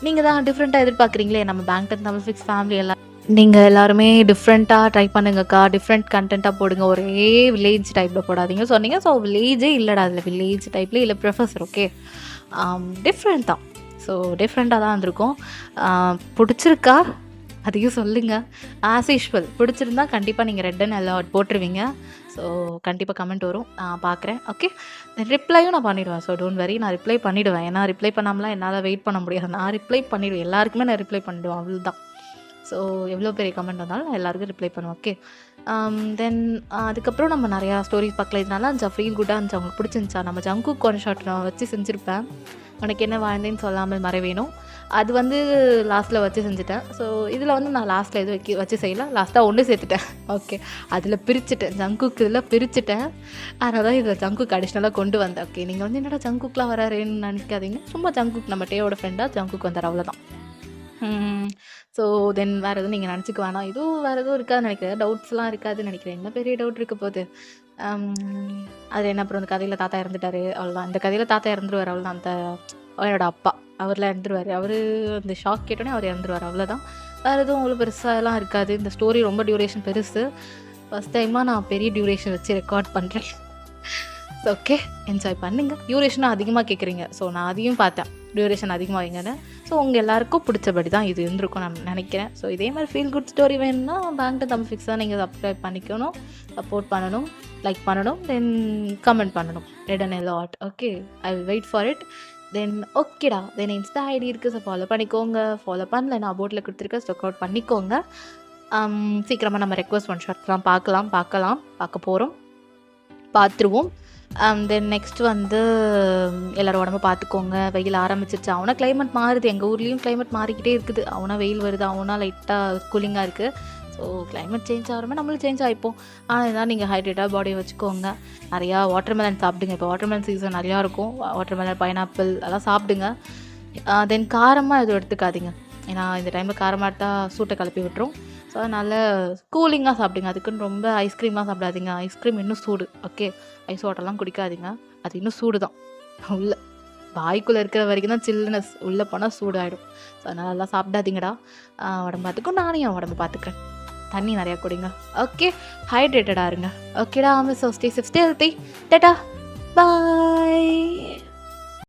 நீங்கள் தான் டிஃப்ரெண்ட்டாக எதிர்பார்க்குறீங்களே நம்ம பேங்க் தமிழ் ஃபிக்ஸ் ஃபேமிலி எல்லாம். நீங்கள் எல்லாருமே டிஃப்ரெண்ட்டாக ட்ரை பண்ணுங்கக்கா, டிஃப்ரெண்ட் கண்டென்ட்டாக போடுங்க, ஒரே வில்லேஜ் டைப்பில் போடாதீங்க சொன்னீங்க. ஸோ வில்லேஜே இல்லைடா, அதில் வில்லேஜ் டைப்லேயே இல்லை ப்ரொஃபஸர். ஓகே, டிஃப்ரெண்ட் தான். ஸோ டிஃப்ரெண்ட்டாக தான் இருந்திருக்கும். பிடிச்சிருக்கா அதையும் சொல்லுங்கள். ஆஸ் யூஷுவல் பிடிச்சிருந்தா கண்டிப்பாக நீங்கள் ரெட் அண்ட் எல்லோ போட்டுருவீங்க. ஸோ கண்டிப்பாக கமெண்ட் வரும், நான் பார்க்குறேன். ஓகே, ரிப்ளையும் நான் பண்ணிவிடுவேன். ஸோ டோன்ட் வரி, நான் ரிப்ளை பண்ணிவிடுவேன். ஏன்னா ரிப்ளை பண்ணாமலாம் என்னால் வெயிட் பண்ண முடியாது. நான் ரிப்ளை பண்ணிவிடுவேன், எல்லாருக்குமே நான் ரிப்ளை பண்ணிவிடுவேன், அவ்வளோதான். ஸோ எவ்வளோ பெரிய கமெண்ட் வந்தாலும் நான் எல்லாருக்கும் ரிப்ளை பண்ணுவேன். ஓகே, தென் அதுக்கப்புறம் நம்ம நிறையா ஸ்டோரிஸ் பார்க்கல. இதனால இருந்துச்சா, ஃபீல் குட்டாக இருந்துச்சா, அவங்களுக்கு பிடிச்சிருந்துச்சா? நம்ம ஜங்குக்கு ஒன் ஷாட் நான் வச்சு செஞ்சுருப்பேன், உனக்கு என்ன வாழ்ந்தேன்னு சொல்லாமல் மறைவேணும். அது லாஸ்ட்டில் வச்சு செஞ்சுட்டேன். ஸோ இதில் நான் லாஸ்ட்டில் எதுவும் வச்சு செய்யலாம், லாஸ்ட்டாக ஒன்று சேர்த்துட்டேன். ஓகே, அதில் பிரிச்சுட்டேன், ஜங்குக்கு இதில் பிரிச்சுட்டேன். அதனால தான் இதில் ஜங்குக்கு அடிஷ்னலாக கொண்டு வந்தேன். ஓகே, நீங்கள் என்னடா ஜங்குக்குலாம் வராருன்னு நினைக்காதீங்க, சும்மா ஜங்குக்கு நம்ம டேயோட ஃப்ரெண்டாக ஜங்குக்கு வந்தார், அவ்வளோதான். ஸோ தென் வேறு எதுவும் நீங்கள் நினச்சிக்க வேணாம். எதுவும் வேறு எதுவும் இருக்காதுன்னு நினைக்கிறேன். டவுட்ஸ்லாம் இருக்காதுன்னு நினைக்கிறேன். என்ன பெரிய டவுட் இருக்க போகுது? அதில் என்ன அப்புறம் அந்த கதையில் தாத்தா இறந்துட்டாரு அவ்வளோதான். இந்த கதையில் தாத்தா இறந்துருவார் அவ்வளோதான். அந்த அவனோட அப்பா அவர்லாம் இறந்துருவார். அவர் அந்த ஷாக் கேட்டோன்னே அவர் இறந்துருவார் அவ்வளோதான். வேறு எதுவும் அவ்வளோ பெருசாலாம் இருக்காது. இந்த ஸ்டோரி ரொம்ப டியூரேஷன் பெருசு. ஃபஸ்ட் டைமாக நான் பெரிய டியூரேஷன் வச்சு ரெக்கார்ட் பண்ணுறேன். ஓகே, என்ஜாய் பண்ணுங்கள். டியூரேஷனும் அதிகமாக கேட்குறீங்க. ஸோ நான் அதையும் பார்த்தேன், டியூரேஷன் அதிகமாக வைங்கன்னு. ஸோ உங்கள் எல்லாருக்கும் பிடிச்சபடி தான் இது இருந்திருக்கும் நான் நினைக்கிறேன். ஸோ இதே மாதிரி ஃபீல் குட் ஸ்டோரி வேணும்னா பேங்க்டு தமிழ் ஃபிக்ஸ் தான் நீங்கள் சப்ஸ்கிரைப் பண்ணிக்கணும், சப்போர்ட் பண்ணணும், லைக் பண்ணணும், தென் கமெண்ட் பண்ணணும். Red and yellow art. Okay, I will wait for it. Then ஓகேடா, தென் இன்ஸ்டா ஐடி இருக்குது. ஸோ ஃபாலோ பண்ணிக்கோங்க. ஃபாலோ பண்ணல நான் போர்டில் கொடுத்துருக்கேன், ஸ்டொக் அவுட் பண்ணிக்கோங்க. சீக்கிரமாக நம்ம ரெக்வஸ்ட் ஒன் ஷார்ட்ஸ்லாம் பார்க்க போகிறோம், பார்த்துருவோம். தென் நெக்ஸ்ட் வந்து எல்லோரும் உடம்பு பார்த்துக்கோங்க. வெயில் ஆரம்பிச்சிருச்சு. அவனா கிளைமேட் மாறுது. எங்கள் ஊர்லேயும் கிளைமேட் மாறிக்கிட்டே இருக்குது. அவனா வெயில் வருது, அவனா லைட்டாக கூலிங்காக இருக்குது. ஸோ கிளைமேட் சேஞ்ச் ஆகிறமே நம்மளும் சேஞ்ச் ஆகிப்போம். ஆனால் இதான் நீங்கள் ஹைட்ரேட்டாக பாடியை வச்சுக்கோங்க. நிறையா வாட்டர்மெலன் சாப்பிடுங்க. இப்போ வாட்டர்மெலன் சீசன் நிறையா இருக்கும். வாட்டர்மெலன், பைனாப்பிள் அதெல்லாம் சாப்பிடுங்க. தென் காரமாக எதுவும் எடுத்துக்காதீங்க. ஏன்னா இந்த டைமில் காரமாக எடுத்தால் சூட்டை கிளப்பி விட்டுரும். ஸோ அதனால் கூலிங்காக சாப்பிடுங்க. அதுக்குன்னு ரொம்ப ஐஸ்கிரீமாக சாப்பிடாதீங்க. ஐஸ்கிரீம் இன்னும் சூடு. ஓகே, ஐஸ் வாட்டர்லாம் குடிக்காதீங்க. அது இன்னும் சூடு தான். உள்ளே வாய்க்குள்ளே இருக்கிற வரைக்கும் தான் சில்லுனஸ், உள்ளே போனால் சூடாகிடும். ஸோ அதனால் நல்லா சாப்பிடாதீங்கடா. உடம்பு பார்த்துக்கும், நானும் என் உடம்பு பார்த்துக்கிறேன். தண்ணி நிறையா குடிங்க. ஓகே, ஹைட்ரேட்டடாக இருங்க. ஓகேடா, miss stay safe, stay healthy. Tata, பாய்.